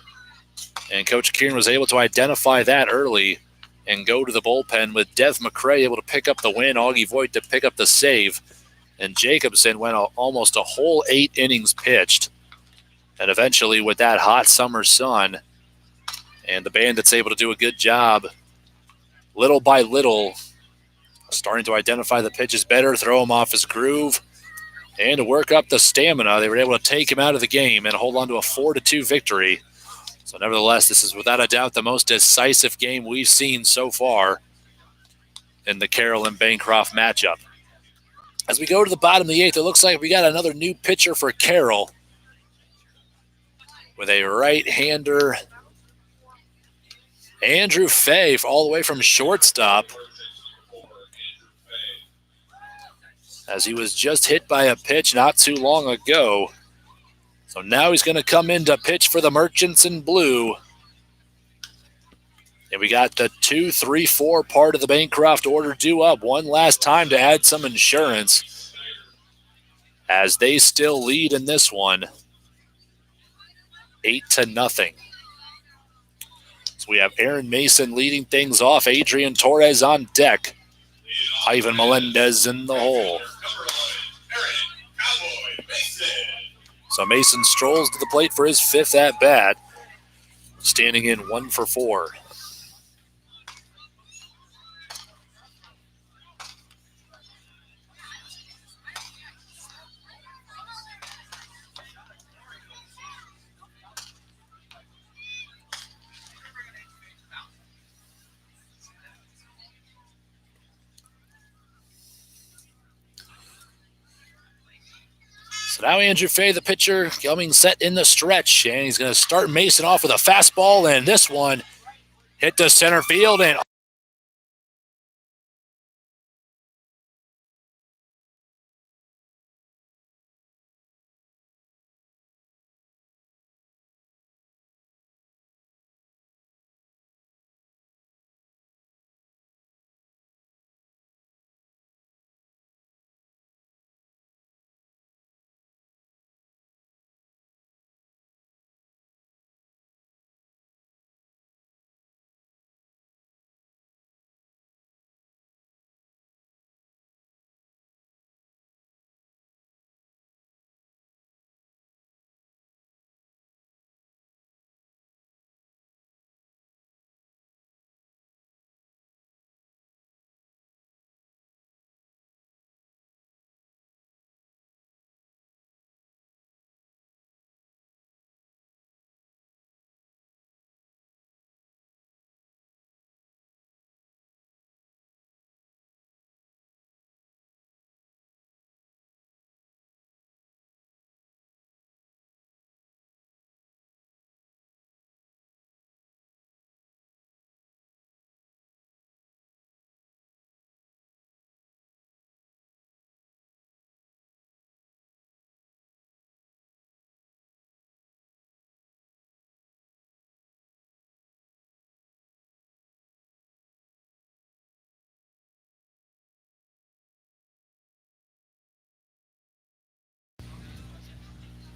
S1: And Coach Kieran was able to identify that early and go to the bullpen with Dev McCray able to pick up the win, Augie Voigt to pick up the save. And Jacobson went almost a whole 8 innings pitched. And eventually with that hot summer sun, and the Bandits able to do a good job, little by little, starting to identify the pitches better, throw him off his groove, and to work up the stamina, they were able to take him out of the game and hold on to a 4-2 victory. So nevertheless, this is without a doubt the most decisive game we've seen so far in the Carroll and Bancroft matchup. As we go to the bottom of the 8th, it looks like we got another new pitcher for Carroll with a right-hander, Andrew Fay, all the way from shortstop, as he was just hit by a pitch not too long ago. So now he's going to come in to pitch for the Merchants in blue. And we got the 2, 3, 4 part of the Bancroft order due up one last time to add some insurance, as they still lead in this one, 8-0. So we have Aaron Mason leading things off, Adrian Torres on deck, Ivan Melendez in the hole. So Mason strolls to the plate for his 5th at-bat, standing in 1 for 4. So now Andrew Fay, the pitcher, coming set in the stretch, and he's going to start Mason off with a fastball, and this one hit to center field, and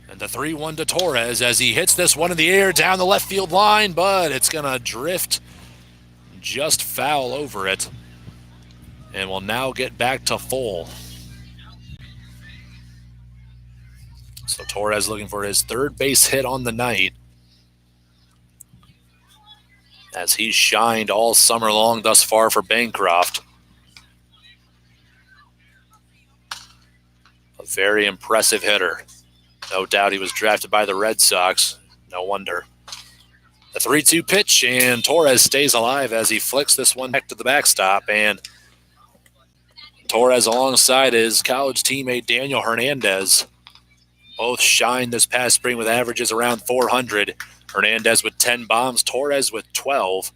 S1: And the 3-1 to Torres as he hits this one in the air down the left field line, but it's going to drift just foul over it. And will now get back to full. So Torres looking for his third base hit on the night, as he's shined all summer long thus far for Bancroft. A very impressive hitter. No doubt he was drafted by the Red Sox. No wonder. The 3-2 pitch, and Torres stays alive as he flicks this one back to the backstop. And Torres alongside his college teammate Daniel Hernandez both shined this past spring with averages around 400. Hernandez with 10 bombs, Torres with 12.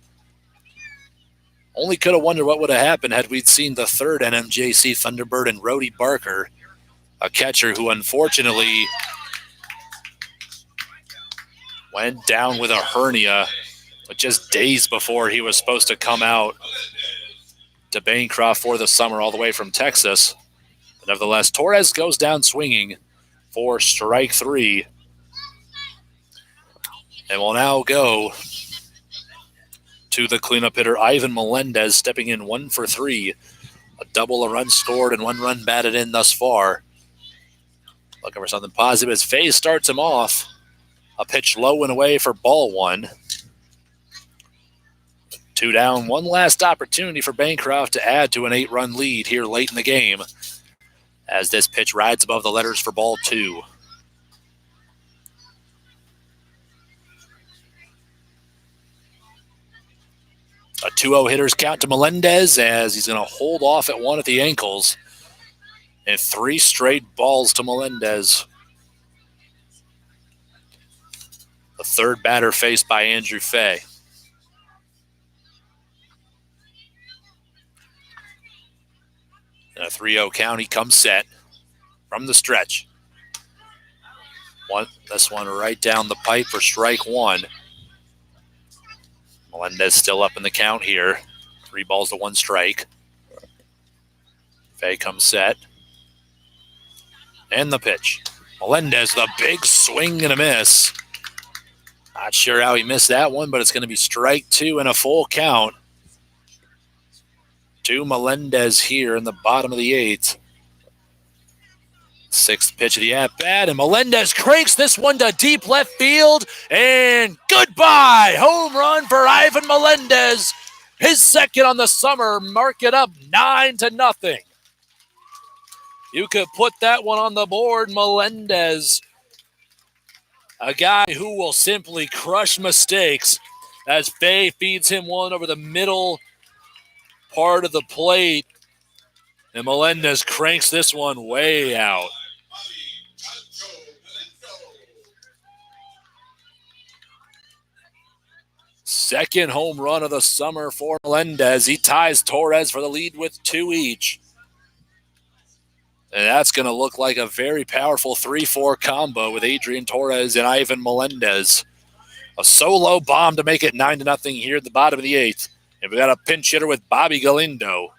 S1: Only could have wondered what would have happened had we seen the third NMJC Thunderbird and Rody Barker, a catcher who unfortunately went down with a hernia just days before he was supposed to come out to Bancroft for the summer all the way from Texas. But nevertheless, Torres goes down swinging for strike 3. And will now go to the cleanup hitter, Ivan Melendez, stepping in 1 for 3. A double, a run scored, and 1 run batted in thus far. Looking for something positive as Faye starts him off. A pitch low and away for ball 1. 2 down, one last opportunity for Bancroft to add to an 8-run lead here late in the game, as this pitch rides above the letters for ball 2. A 2-0 hitter's count to Melendez as he's going to hold off at 1 at the ankles. And 3 straight balls to Melendez. The third batter faced by Andrew Faye. And a 3-0 count. He comes set from the stretch. This one right down the pipe for strike 1. Melendez still up in the count here. 3 balls to 1 strike. Faye comes set. And the pitch. Melendez, the big swing and a miss. Not sure how he missed that one, but it's going to be strike 2 and a full count to Melendez here in the bottom of the 8th. 6th pitch of the at-bat, and Melendez cranks this one to deep left field, and goodbye! Home run for Ivan Melendez. His second on the summer. Mark it up 9-0. You could put that one on the board. Melendez, a guy who will simply crush mistakes as Faye feeds him one over the middle part of the plate. And Melendez cranks this one way out. Second home run of the summer for Melendez. He ties Torres for the lead with 2 each. And that's going to look like a very powerful 3-4 combo with Adrian Torres and Ivan Melendez. A solo bomb to make it 9-0 here at the bottom of the 8th. And we got a pinch hitter with Bobby Galindo.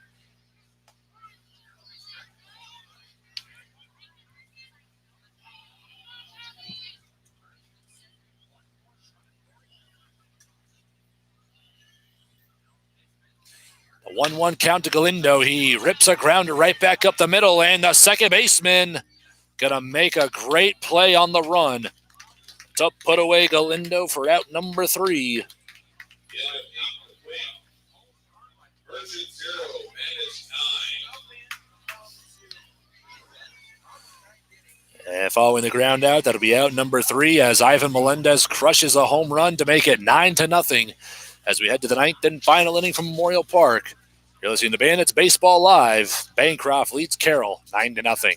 S1: A 1-1 count to Galindo. He rips a grounder right back up the middle, and the second baseman going to make a great play on the run to put away Galindo for out number 3. And following the ground out, that'll be out number 3 as Ivan Melendez crushes a home run to make it 9-0 as we head to the 9th and final inning from Memorial Park. You're listening to Bandits Baseball Live. Bancroft leads Carroll 9-0.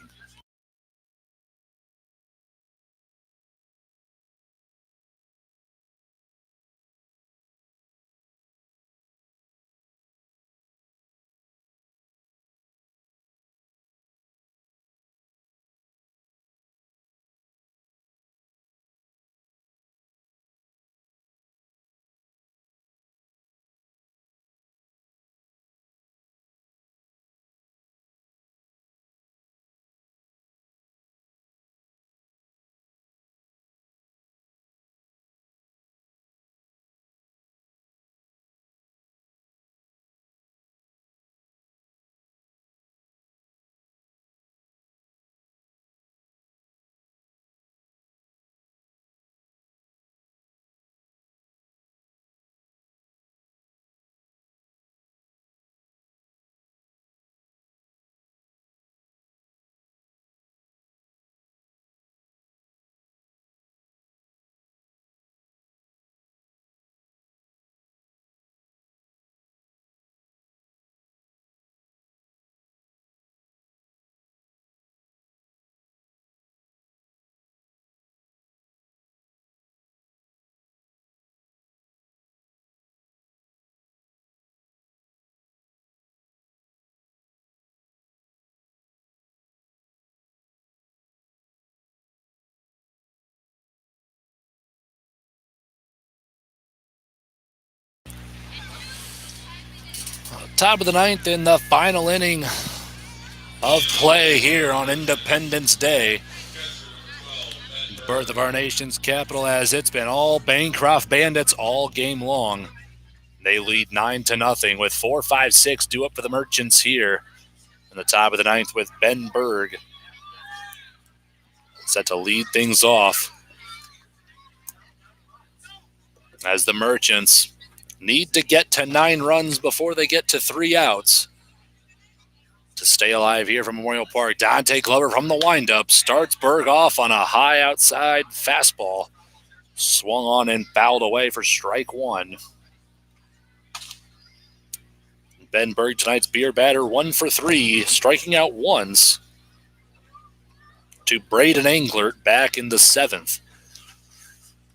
S1: Top of the ninth in the final inning of play here on Independence Day. The birth of our nation's capital, as it's been all Bancroft Bandits all game long. They lead 9-0 with 4-5-6 due up for the Merchants here in the top of the ninth with Ben Berg set to lead things off as the Merchants need to get to 9 runs before they get to 3 outs to stay alive here from Memorial Park. Dante Glover from the windup starts Berg off on a high outside fastball. Swung on and fouled away for strike 1. Ben Berg, tonight's beer batter, 1 for 3, striking out once to Braden Englert back in the 7th.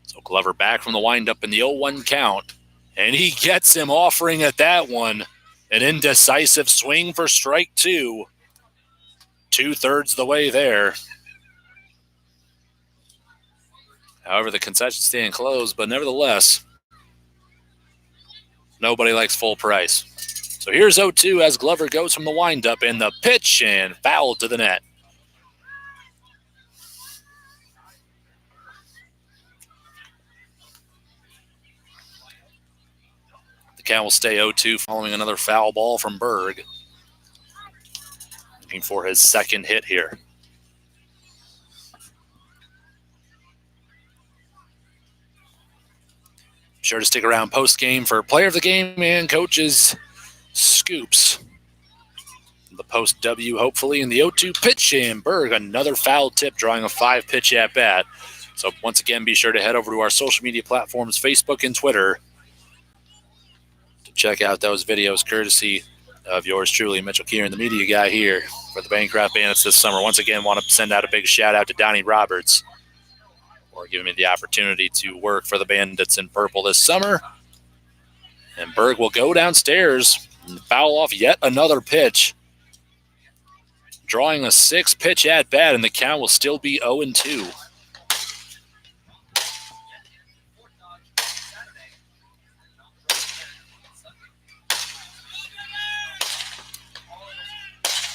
S1: So Glover back from the windup in the 0-1 count, and he gets him, offering at that one. An indecisive swing for strike 2. 2/3 the way there. However, the concession stand closed, but nevertheless, nobody likes full price. So here's 0-2 as Glover goes from the windup in the pitch and fouled to the net. The count will stay 0-2 following another foul ball from Berg. Looking for his second hit here. Sure to stick around post-game for player of the game and coaches' scoops. The post W, hopefully, in the 0-2 pitch, and Berg, another foul tip, drawing a 5-pitch at-bat. So once again, be sure to head over to our social media platforms, Facebook and Twitter, to check out those videos, courtesy of yours truly, Mitchell Kieran, the media guy here for the Bancroft Bandits this summer. Once again, want to send out a big shout-out to Donnie Roberts for giving me the opportunity to work for the Bandits in purple this summer. And Berg will go downstairs and foul off yet another pitch, drawing a 6-pitch at-bat, and the count will still be 0-2.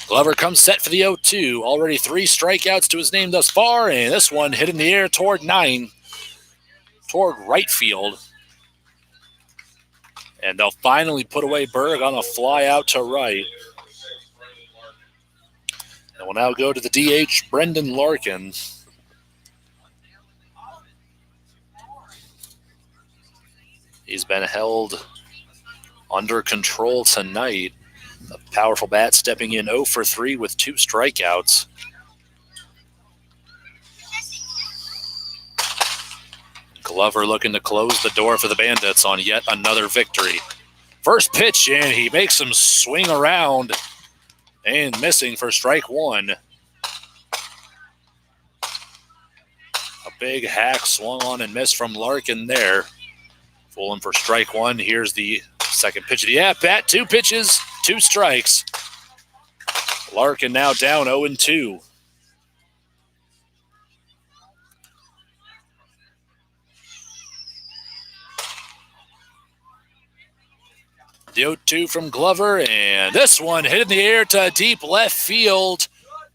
S1: Glover comes set for the 0-2. Already 3 strikeouts to his name thus far, and this one hit in the air toward right field. And they'll finally put away Berg on a fly out to right. And we'll now go to the DH, Brendan Larkin. He's been held under control tonight. A powerful bat stepping in 0 for 3 with 2 strikeouts. Glover looking to close the door for the Bandits on yet another victory. First pitch, and he makes him swing around and missing for strike 1. A big hack swung on and missed from Larkin there. Fooling for strike 1. Here's the second pitch of the at-bat. 2 pitches, 2 strikes. Larkin now down 0-2. The 0-2 from Glover, and this one hit in the air to deep left field,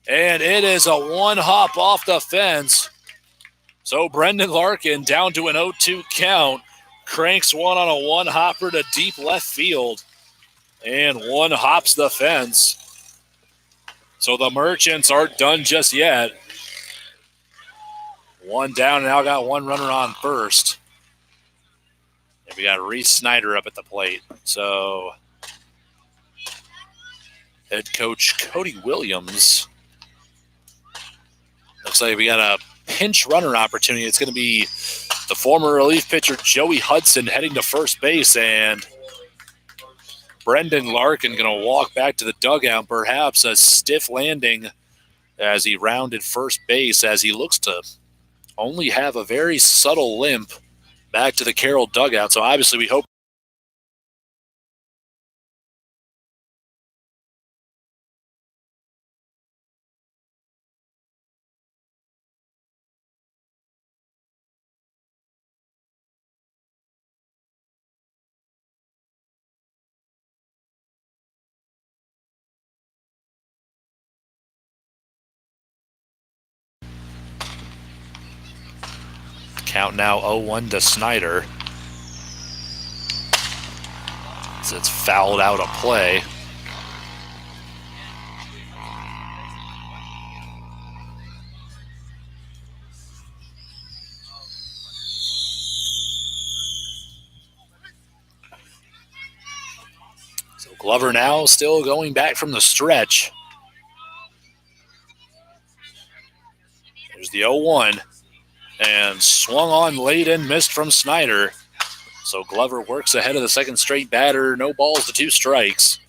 S1: and it is a 1-hop off the fence. So Brendan Larkin down to an 0-2 count, cranks one on a 1-hopper to deep left field, and 1 hops the fence. So the Merchants aren't done just yet. 1 down, now got 1 runner on first. And we got Reese Snyder up at the plate. So head coach Cody Williams. Looks like we got a pinch runner opportunity. It's going to be the former relief pitcher Joey Hudson heading to first base, and Brendan Larkin going to walk back to the dugout, perhaps a stiff landing as he rounded first base, as he looks to only have a very subtle limp back to the Carroll dugout. So obviously we hope Count now 0-1 to Snyder. So it's fouled out a play. So Glover now still going back from the stretch. There's the 0-1. And swung on late and missed from Snyder. So Glover works ahead of the second straight batter. No balls to 2 strikes.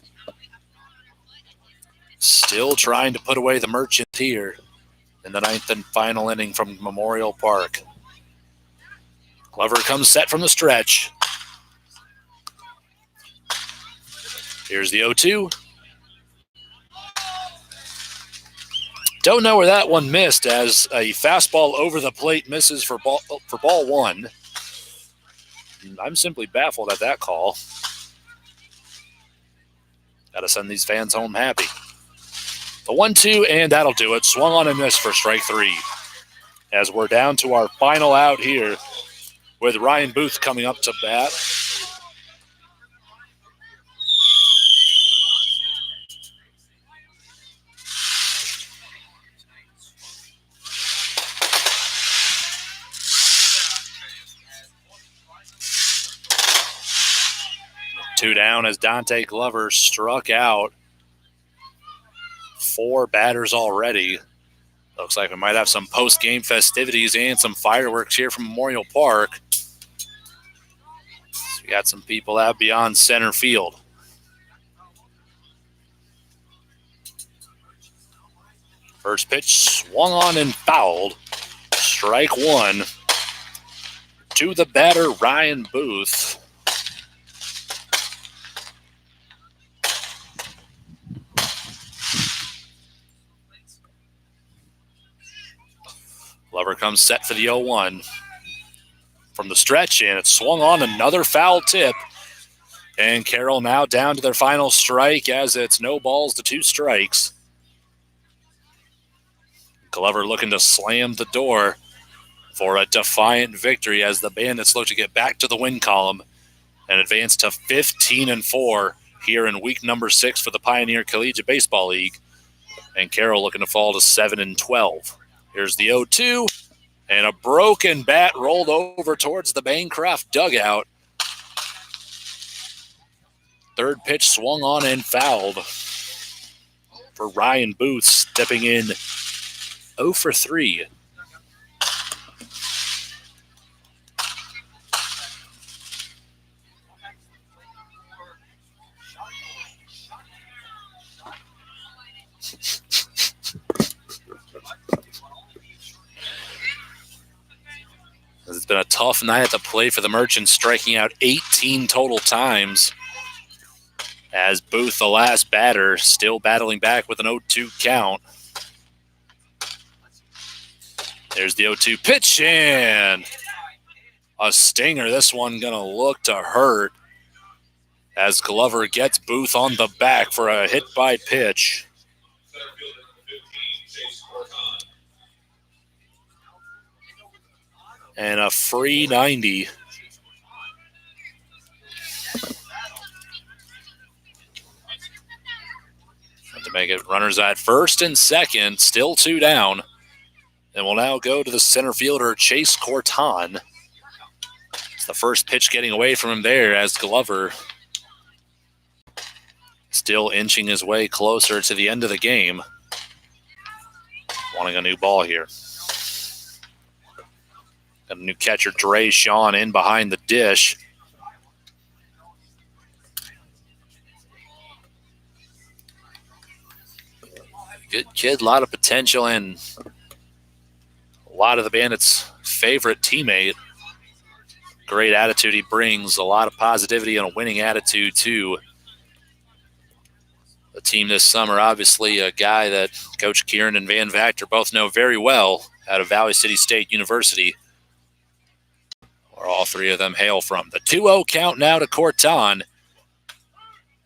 S1: Still trying to put away the Merchant here in the 9th and final inning from Memorial Park. Glover comes set from the stretch. Here's the 0-2. Don't know where that one missed, as a fastball over the plate misses for ball 1. I'm simply baffled at that call. Got to send these fans home happy. The 1-2, and that'll do it. Swung on and missed for strike 3. As we're down to our final out here with Ryan Booth coming up to bat. Two down as Dante Glover struck out 4 batters already. Looks like we might have some post-game festivities and some fireworks here from Memorial Park. So we got some people out beyond center field. First pitch swung on and fouled. Strike 1 to the batter, Ryan Booth. Glover comes set for the 0-1 from the stretch, and it swung on another foul tip. And Carroll now down to their final strike as it's no balls to 2 strikes. Glover looking to slam the door for a defiant victory as the Bandits look to get back to the win column and advance to 15-4 here in week number 6 for the Pioneer Collegiate Baseball League. And Carroll looking to fall to 7-12. Here's the 0-2, and a broken bat rolled over towards the Bancroft dugout. Third pitch swung on and fouled for Ryan Booth, stepping in 0 for 3. It's been a tough night at the plate for the Merchants, striking out 18 total times. As Booth, the last batter, still battling back with an 0-2 count. There's the 0-2 pitch, and a stinger. This one going to look to hurt as Glover gets Booth on the back for a hit by pitch.
S2: Center fielder number 15, Chase Corton.
S1: And a free 90. To make it runners at first and second, still 2 down. And we'll now go to the center fielder, Chase Corton. It's the first pitch getting away from him there as Glover still inching his way closer to the end of the game. Wanting a new ball here. Got a new catcher, Dre Sean, in behind the dish. Good kid, a lot of potential, and a lot of the Bandits' favorite teammate. Great attitude he brings, a lot of positivity and a winning attitude to the team this summer. Obviously a guy that Coach Kieran and Van Vactor both know very well out of Valley City State University, where all 3 of them hail from. The 2-0 count now to Corton.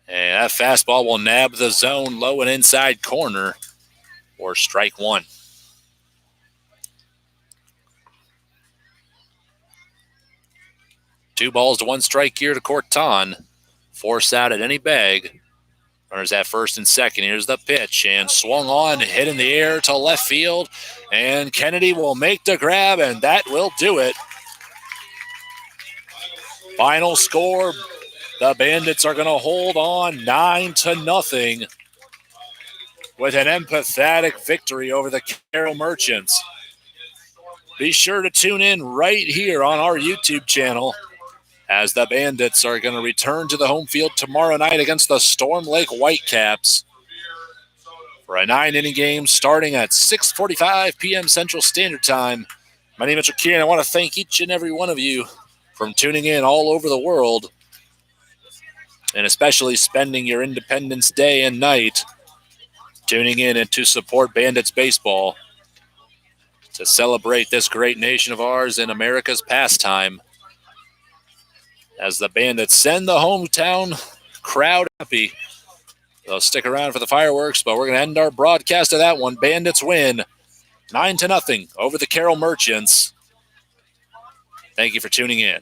S1: And that fastball will nab the zone low and inside corner for strike 1. 2 balls to 1 strike here to Corton. Force out at any bag. Runners at first and second. Here's the pitch, and swung on, hit in the air to left field. And Kennedy will make the grab, and that will do it. Final score, the Bandits are going to hold on 9-0 with an empathetic victory over the Carroll Merchants. Be sure to tune in right here on our YouTube channel as the Bandits are going to return to the home field tomorrow night against the Storm Lake Whitecaps for a 9-inning game starting at 6:45 p.m. Central Standard Time. My name is Richard, and I want to thank each and every one of you for tuning in all over the world and especially spending your Independence Day and night tuning in and to support Bandits baseball, to celebrate this great nation of ours in America's pastime, as the Bandits send the hometown crowd happy. They'll stick around for the fireworks, but we're going to end our broadcast of that one. Bandits win 9-0 over the Carroll Merchants. Thank you for tuning in.